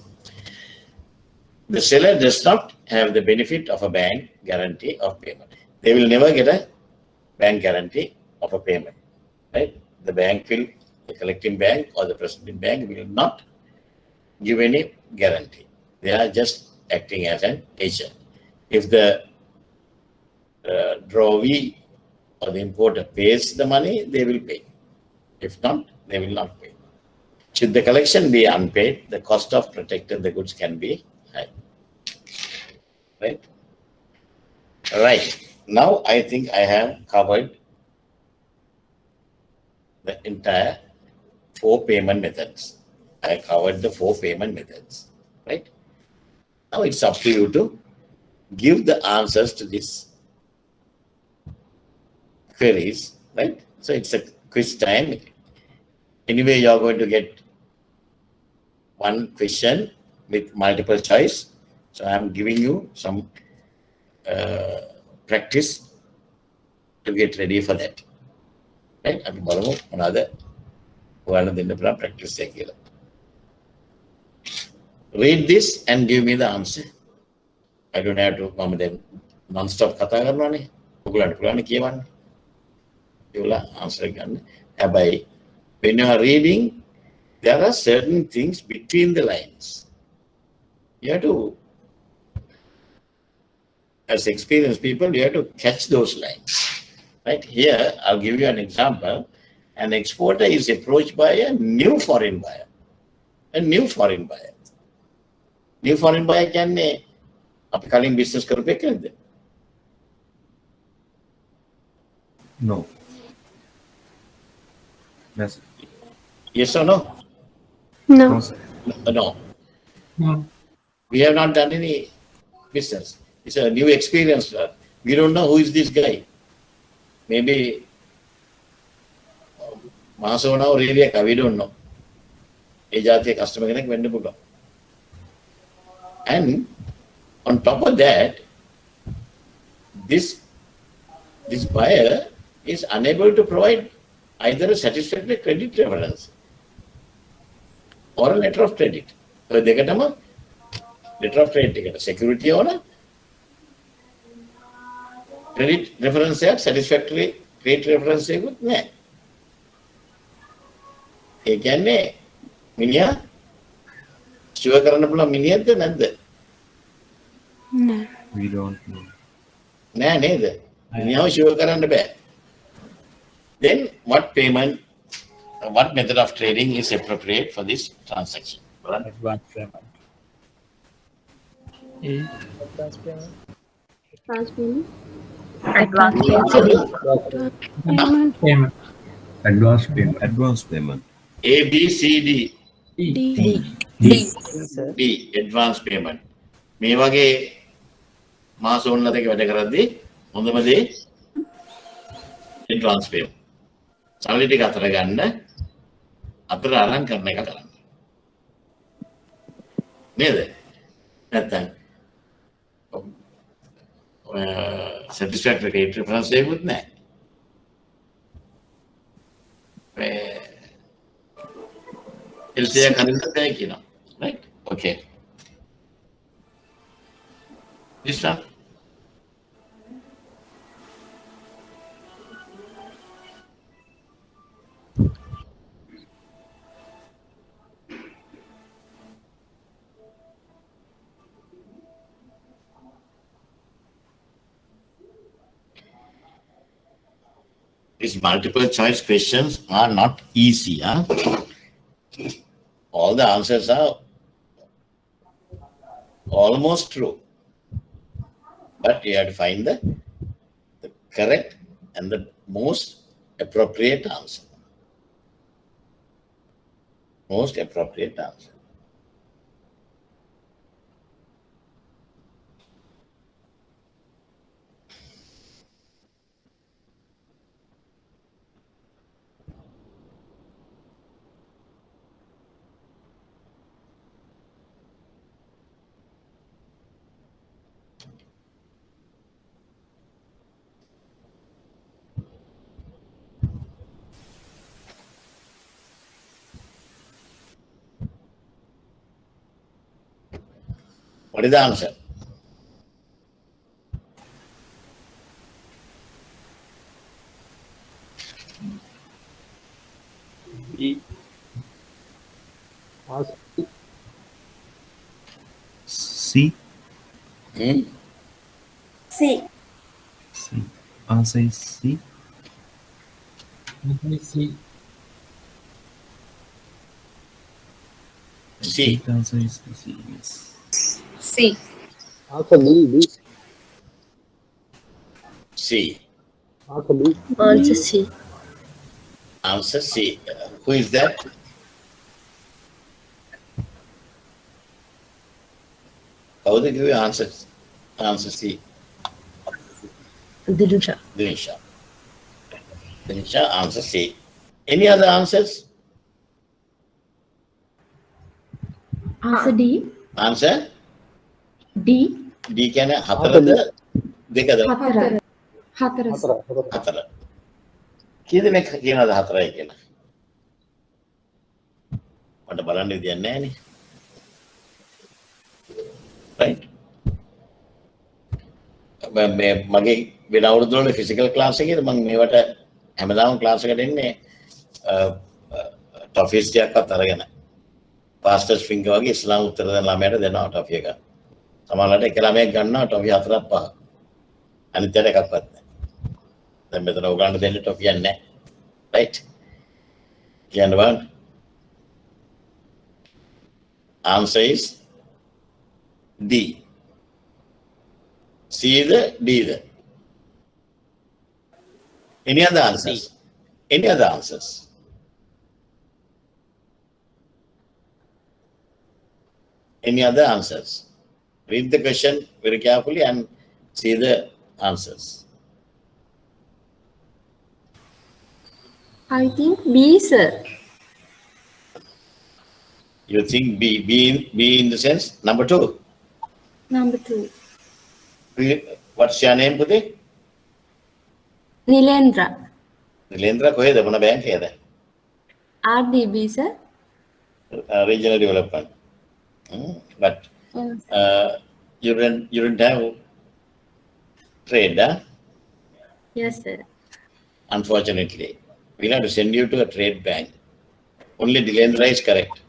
The seller does not have the benefit of a bank guarantee of payment. They will never get a bank guarantee of a payment, right? The bank will, the collecting bank or the presenting bank will not give any guarantee. They are just acting as an agent. If the drawee or the importer pays the money, they will pay. If not, they will not pay. Should the collection be unpaid, the cost of protecting the goods can be high. Right? Right. Now I think I have covered the entire 4 payment methods. I covered the 4 payment methods. Right? Now it's up to you to give the answers to these queries. Right? So it's a quiz time. Anyway, you are going to get one question with multiple choice. So I am giving you some practice to get ready for that. Right? I mean, another practice. Read this and give me the answer. I don't have to come then non-stop kata karana. Answer again. When you are reading, there are certain things between the lines. You have to, as experienced people, you have to catch those lines. Right? Here, I'll give you an example. An exporter is approached by a new foreign buyer. A new foreign buyer. New foreign buyer can upcoming business කරපෙකද? No. Yes. Yes or no? No. No, sir. No. We have not done any business. It's a new experience. We don't know who is this guy. Maybe Masona or really, we don't know. Ejati customer කෙනෙක් වෙන්න පුළුවන්. And on top of that, this buyer is unable to provide either a satisfactory credit reference or a letter of credit. So දෙකටම letter of credit එකට security ඕන credit reference එකක් satisfactory credit reference එකකුත් නැහැ. ඒ කියන්නේ මිනිහා sure කරන්න පුළුවන් මිනිහක්ද නැද්ද? No. We don't know. නෑ නේද? මිනිහාව ෂුවර් කරන්න බෑ. Then what method of trading is appropriate for this transaction? Advance payment. Advance payment. Advance payment. Advance payment. Advance payment. A, B, C, D. D. Advance payment. මේ වගේ මාස ඕනලතක වැඩ කරද්දී හොඳම දේ advance payment. සල්ලි ටික අතර ගන්න අතර අරන් කරන එක කරන්න. නේද? නැත්නම් satisfactory credit reference එකකුත් නැහැ. LC එක හරියට නැහැ කියනවා. Right? Okay. This one. These multiple choice questions are not easy. Huh? All the answers are almost true. But you have to find the correct and the most appropriate answer. Most appropriate answer. What is the answer? B. C. Hmm? C. C. Answer is C. C. I C. think the answer is C. Yes. C. Answer B. C. Answer B. Answer C. Answer C. Who is that? How do you give you answer? Answer C. Dilusha. Dinisha. Dinisha, answer C. Any other answers? Answer D. Answer? D. D can hatarada dekada Hatara. Hataras. hatara. කීදෙනෙක් කියනවාද හතරයි කියලා? මට බලන්න විදියක් නැහැ නේ. Right? මේ මගේ වෙන අවුරුදු වල ෆිසිකල් ක්ලාස් එකේදී මම මේවට හැමදාම ක්ලාස් එකට එන්නේ ටොෆිස් ටිකක්වත් අරගෙන. පාස්ටර්ස් ෆින්ගර් වගේ ඉස්ලාම් උත්තර දෙන ළමයට දෙනවා ටොෆි එක. සමහරවිට එක ළමයෙක් ගන්නවා ටොෆි 4ක් 5ක්. අනිත් යට එකක්වත් නැහැ. දැන් මෙතන උගන්න දෙන්න ටොෆියක් නැහැ. Right? කියන්න බලන්න. Answer is D. C the D the. Any other answers? Any other answers? Any other answers? Read the question very carefully and see the answers. I think B, sir. You think B in the sense number 2? Number 2. What's your name, Puti? Nilendra. Nilendra, කොහෙද මොන bank එකේද? RDB, sir. Regional Development. But you didn't have trade, huh? Yes, sir. Unfortunately. We'll have to send you to a trade bank. Only Nilendra is correct.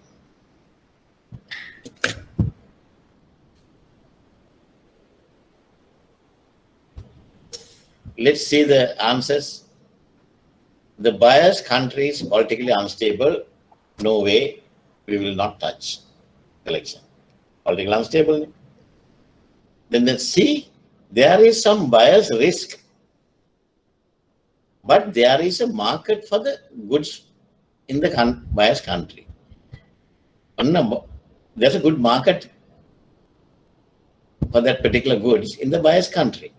Let's see the answers. The buyer's country is politically unstable. No way, we will not touch election. Politically unstable. Then let's see, there is some buyer's risk, but there is a market for the goods in the buyer's country. There's a good market for that particular goods in the buyer's country.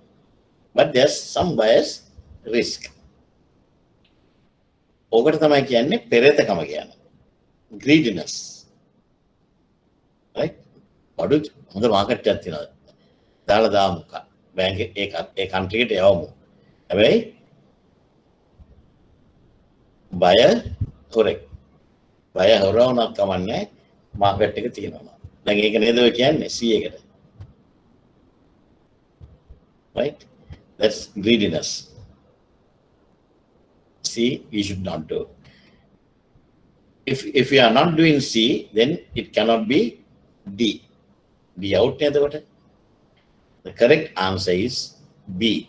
But there's some buyer's risk. ඕකට තමයි කියන්නේ පෙරේතකම කියන්නේ. Greediness. Right? බඩු හොඳ market එකක් තියෙනවා. දාලා දාමු. Bank ඒ country එකට යවමු. හැබැයි buyer correct. buyer හොරවුණක් කමන්නේ මාකට් එක තියෙනවා. දැන් ඒක නේද ඔය කියන්නේ C එකට. Right? That's greediness. C, we should not do. If we are not doing C, then it cannot be D. D out near the water. The correct answer is B.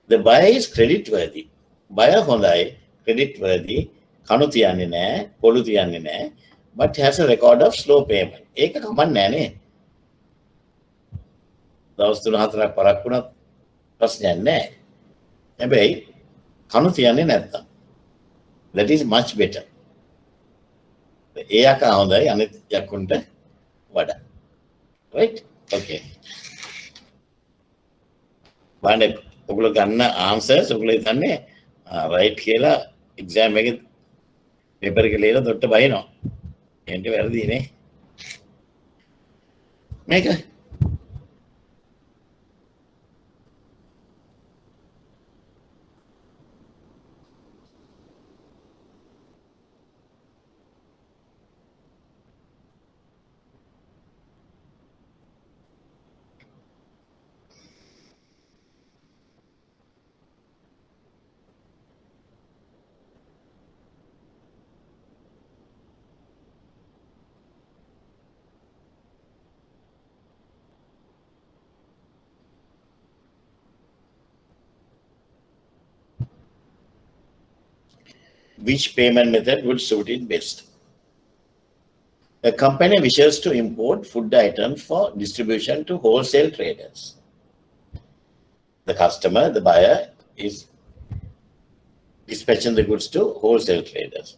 The buyer is credit worthy. Buyer hondai credit worthy. Kanu tiyanne naha, polu tiyanne naha, but has a record of slow payment. Eka kamanne naha ne. දවස් 3-4ක් පරක් වුණත් ප්‍රශ්නයක් නැහැ. හැබැයි කණු තියන්නේ නැත්තම්. That is much better. ඒ යකා හොඳයි අනිත් යකුන්ට වඩා. Right? Okay. බලන්න ඔයගොල්ලෝ ගන්න answers ඔයගොල්ලෝ හිතන්නේ right කියලා exam එකේ paper එක ලියලා දොට්ට බහිනවා. එන්නේ වැරදි නේ. මේක Which payment method would suit it best? A company wishes to import food items for distribution to wholesale traders. The customer, the buyer, is dispatching the goods to wholesale traders.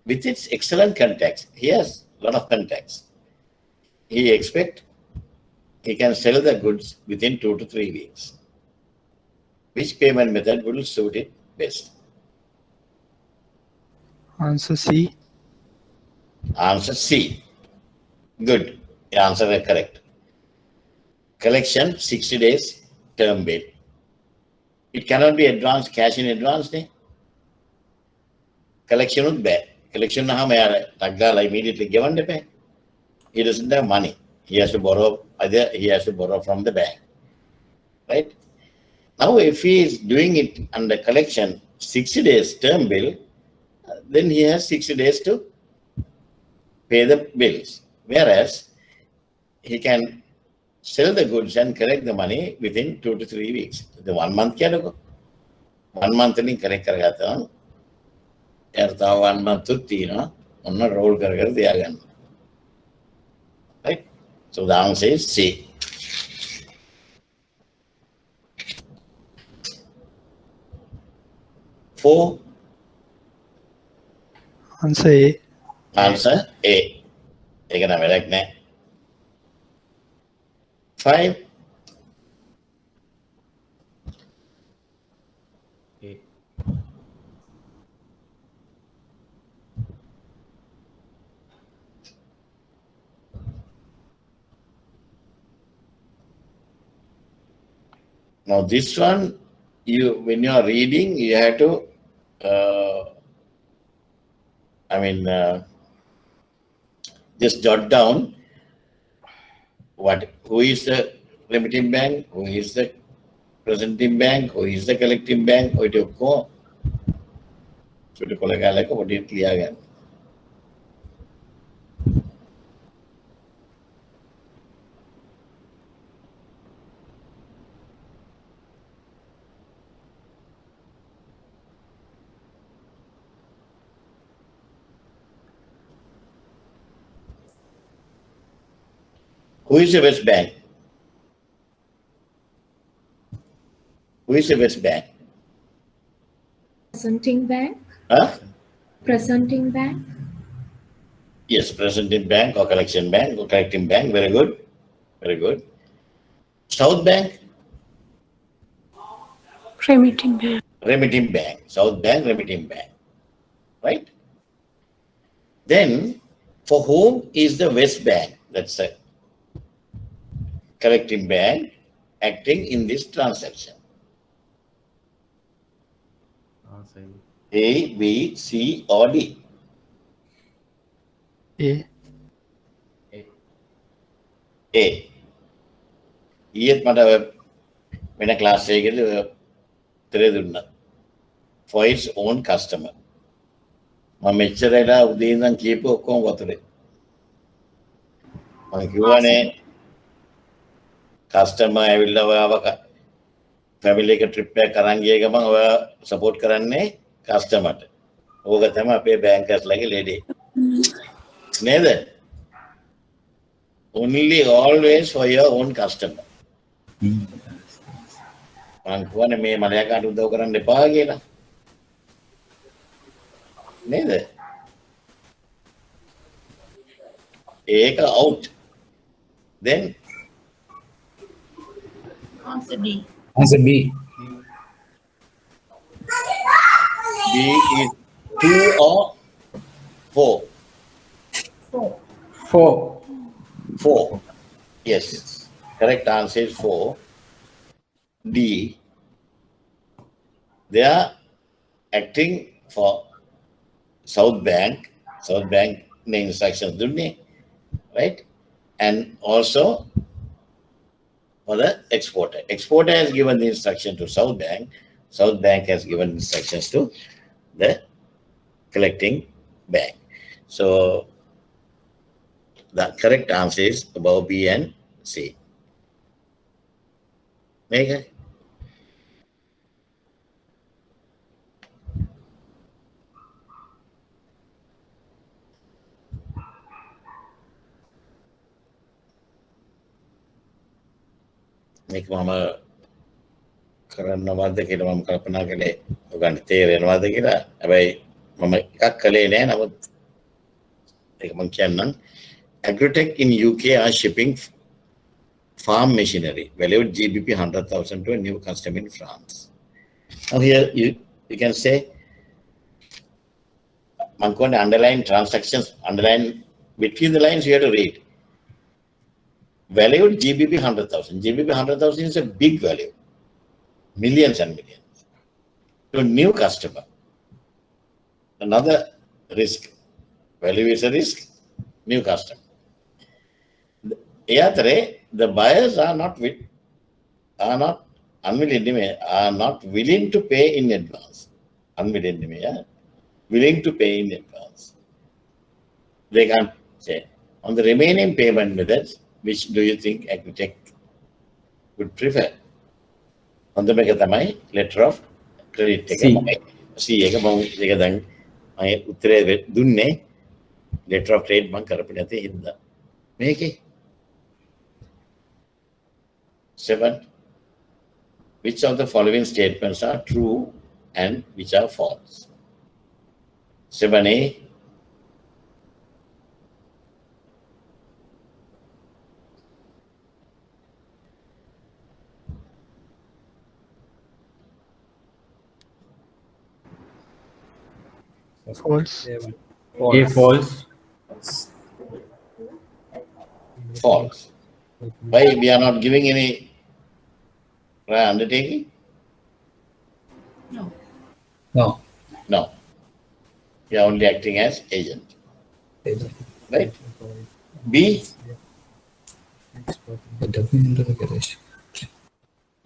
With its excellent contacts, he has a lot of contacts. He expects he can sell the goods within 2 to 3 weeks. Which payment method will suit it best? Answer C. Answer C. Good. The answer is correct. Collection 60 days term bill. It cannot be advanced, cash in advance. Collection would be. Collection immediately given the pay. He doesn't have money. He has to borrow, either he has to borrow from the bank. Right? Now, if he is doing it under collection 60 days term bill, then he has 60 days to pay the bills. Whereas he can sell the goods and collect the money within 2 to 3 weeks. The 1 month can go. 1 month in collect karagata. 1 month to tina on a roll karagan. Right? So the answer is C. Four. Answer A. Answer A. Take 5. A. Now this one, when you are reading, you have to, just jot down who is the remitting bank, who is the presenting bank, who is the collecting bank, what do you call? What do you clear again? Who is the West Bank? Who is the West Bank? Presenting bank. Huh? Presenting bank. Yes, presenting bank or collection bank or collecting bank. Very good. Very good. South Bank? Remitting bank. Remitting bank. South Bank, remitting bank. Right? Then, for whom is the West Bank? That's a collecting bank acting in this transaction. A, B, C, or D? A. A. ඊයත් මට වෙන class එකකදී උත්තරේ දුන්නා. For its own customer. මම මෙච්චරලා උදේ ඉඳන් කියපුව ඔක්කොම වතුරේ. මම කිව්වනේ කස්ටමර් ඇවිල්ලා ඔයාව ෆැමිලි එක ට්‍රිප් එකක් අරන් ගිය ගමන් ඔයා සපෝට් කරන්නේ කස්ටමර්ට. ඕක තමයි අපේ බැංකර්ස්ලාගේ ලෙඩේ. නේද? Only always for your own customer. මං කියවනේ මේ මලයාකාට උදව් කරන්න එපා කියලා. නේද? ඒක out. Then Answer D. Answer B. B is 2 or 4? 4. 4. Yes. Correct answer is 4. D. They are acting for South Bank. South Bank instructions, right? And also for the exporter. Exporter has given the instruction to South Bank. South Bank has given instructions to the collecting bank. So the correct answer is above B and C. Okay. මේක මම කරන්නවද කියලා මම කල්පනා කළේ ඔයගන්ට තේරෙනවද කියලා. හැබැයි මම එකක් කළේ නෑ. නමුත් ඒක මම කියන්නම්. Agrotech in UK are shipping farm machinery valued GBP 100,000 to a new customer in France. Now here you can say, I'm going to underline transactions, underline between the lines you have to read. Valued GBP 100,000. GBP 100,000 is a big value. Millions and millions. To a new customer. Another risk. Value is a risk. New customer. The buyers are not willing to pay in advance. Willing to pay in advance. They can't say. On the remaining payment methods, which do you think Agrotech would prefer? On the letter of credit. C. Letter of trade bank karapinate hinda. Make 7. Which of the following statements are true and which are false? 7A. False. A false. False. Why we are not giving any undertaking? No. No. We are only acting as agent. Right? B.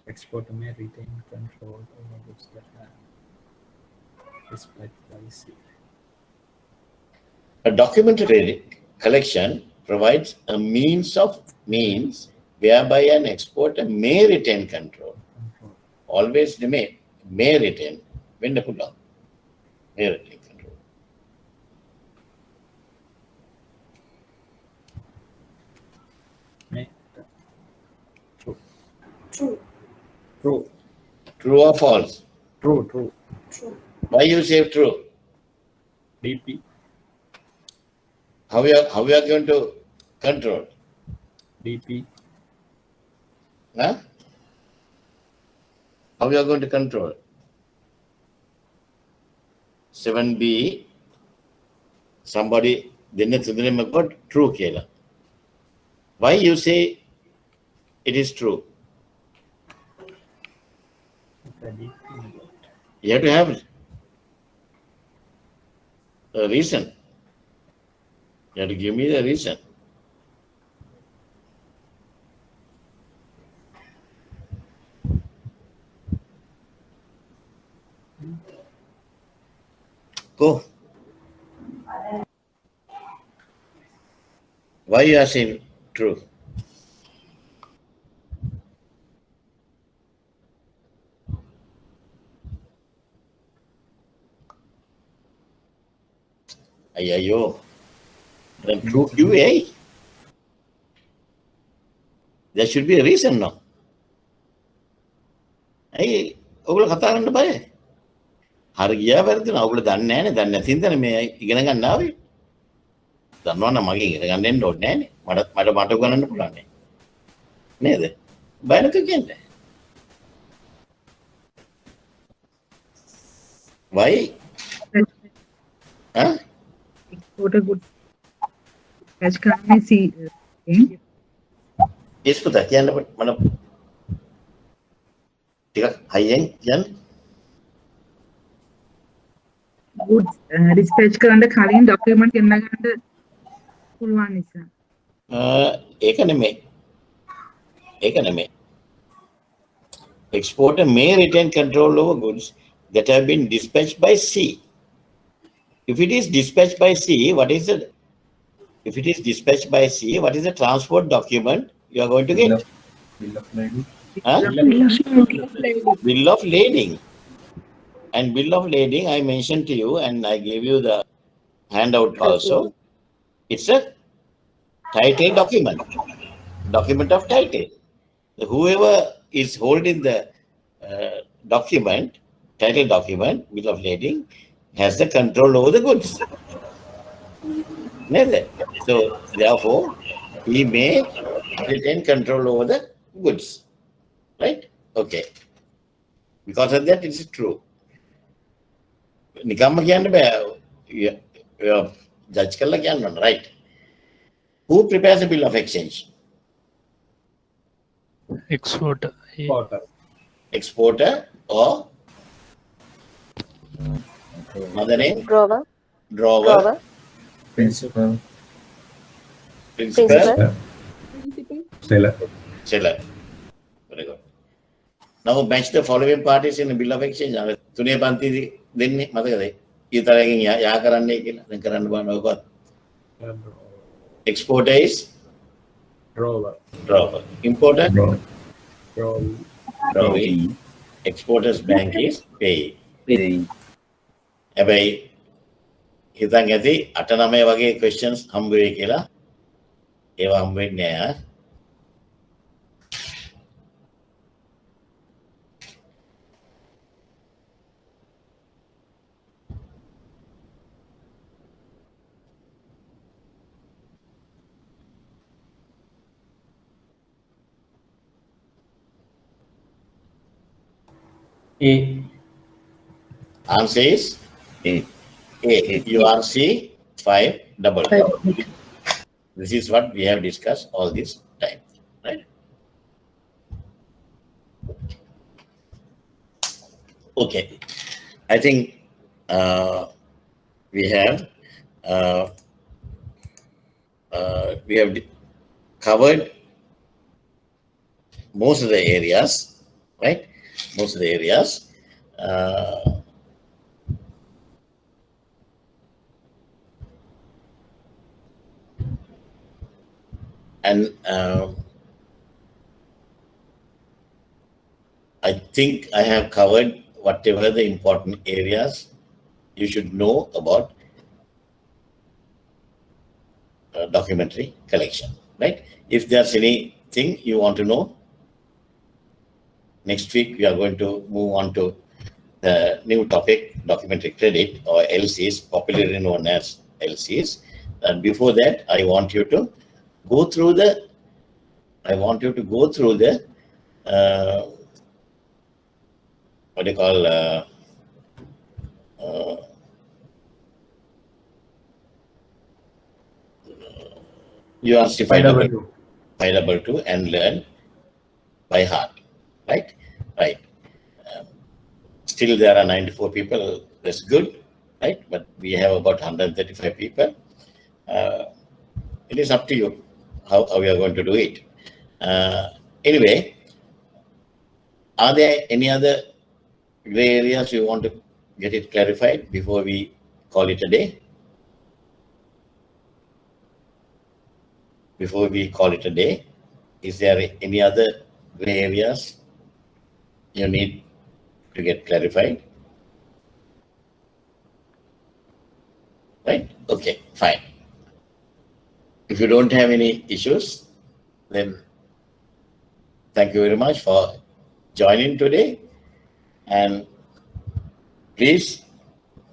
Exporter may retain control over goods that are dispatched by sea. A documentary collection provides a means whereby an exporter may retain control. Always may retain. When the put down, may retain control. True or false? True. Why you say true? DP. How we are going to control? DP. Huh? How we are going to control? 7B. Somebody didn't got true kela. Why you say it is true? You have to have a reason. You have to give me the reason. Go. Why you are saying true? Ayyo. Then true QA. There should be a reason now. Hey, ඔගොල්ලෝ කතා කරන්න බය. හරි ගියා වැරදිනවා. ඔගොල්ලෝ දන්නේ නැහනේ. දන්නේ නැති හින්දානේ මේ ඉගෙන ගන්න ආවේ. දන්නවනම් මගේ ඉගෙන ගන්න එන්න ඕනේ නැහනේ. මට උගන්නන්න පුළුවන් නේ. නේද? බය නැතුව කියන්නේ. Why? Huh? Export a good catch කරන්නේ see ඒක පුතා කියන්න මම ටිකක් හයියෙන් කියන්න. goods dispatch කරන්න කලින් document ගෙන්න ගන්න පුළුවන් නිසා. ඒක නෙමෙයි. Exporter may retain control over goods that have been dispatched by sea. If it is dispatched by sea, what is the transport document you are going to get? Bill of lading. Huh? Bill of lading. And bill of lading, I mentioned to you, and I gave you the handout also. It's a title document of title. Whoever is holding the document, title document, bill of lading, has the control over the goods. So therefore, he may retain control over the goods. Right? Okay. Because of that, it is true. නිකම්ම කියන්න බෑ. Judge කළා කියන්න ඕන, right? Who prepares a bill of exchange? Exporter. Exporter or another name? Drawer. Drawer. Principal. Principal. Seller. Very good. Now match the following parties in a bill of exchange. තුනේ පන්ති දෙන්නේ මතකද? ඊතරකින් යා කරන්නේ කියලා. දැන් කරන්න බෑ ඔයගොල්ලෝ. Exporter is Drawer. Importer? Drawing. Exporter's bank is pay. හැබැයි හිතන් ඇති 8-9 වගේ questions හම්බ වෙයි කියලා. ඒවා හම්බ වෙන්නේ නැහැ. A. Answer is A. URC 5 This is what we have discussed all this time, right? Okay, I think we have covered most of the areas, right? Most of the areas. And I think I have covered whatever the important areas you should know about documentary collection, right? If there's anything you want to know, next week we are going to move on to the new topic, documentary credit, or LCs, popularly known as LCs. And before that, I want you to go through the what do you call URC 522 and learn by heart, right? Still there are 94 people, that's good, right? But we have about 135 people. It is up to you how we are going to do it. Anyway, are there any other gray areas you want to get it clarified before we call it a day? Before we call it a day, is there any other gray areas you need to get clarified? Right? Okay, fine. If you don't have any issues, then thank you very much for joining today, and please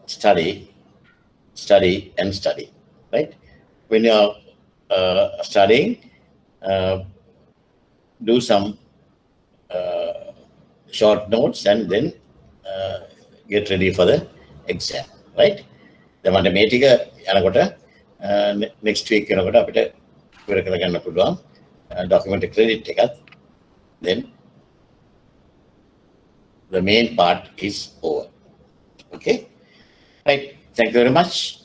study, right? When you are studying, do some short notes and then get ready for the exam, right? The mathematics next week අපිට ඉවර කරගන්න පුළුවන් documentary credit එකත්, then the main part is over. Okay, right? Thank you very much.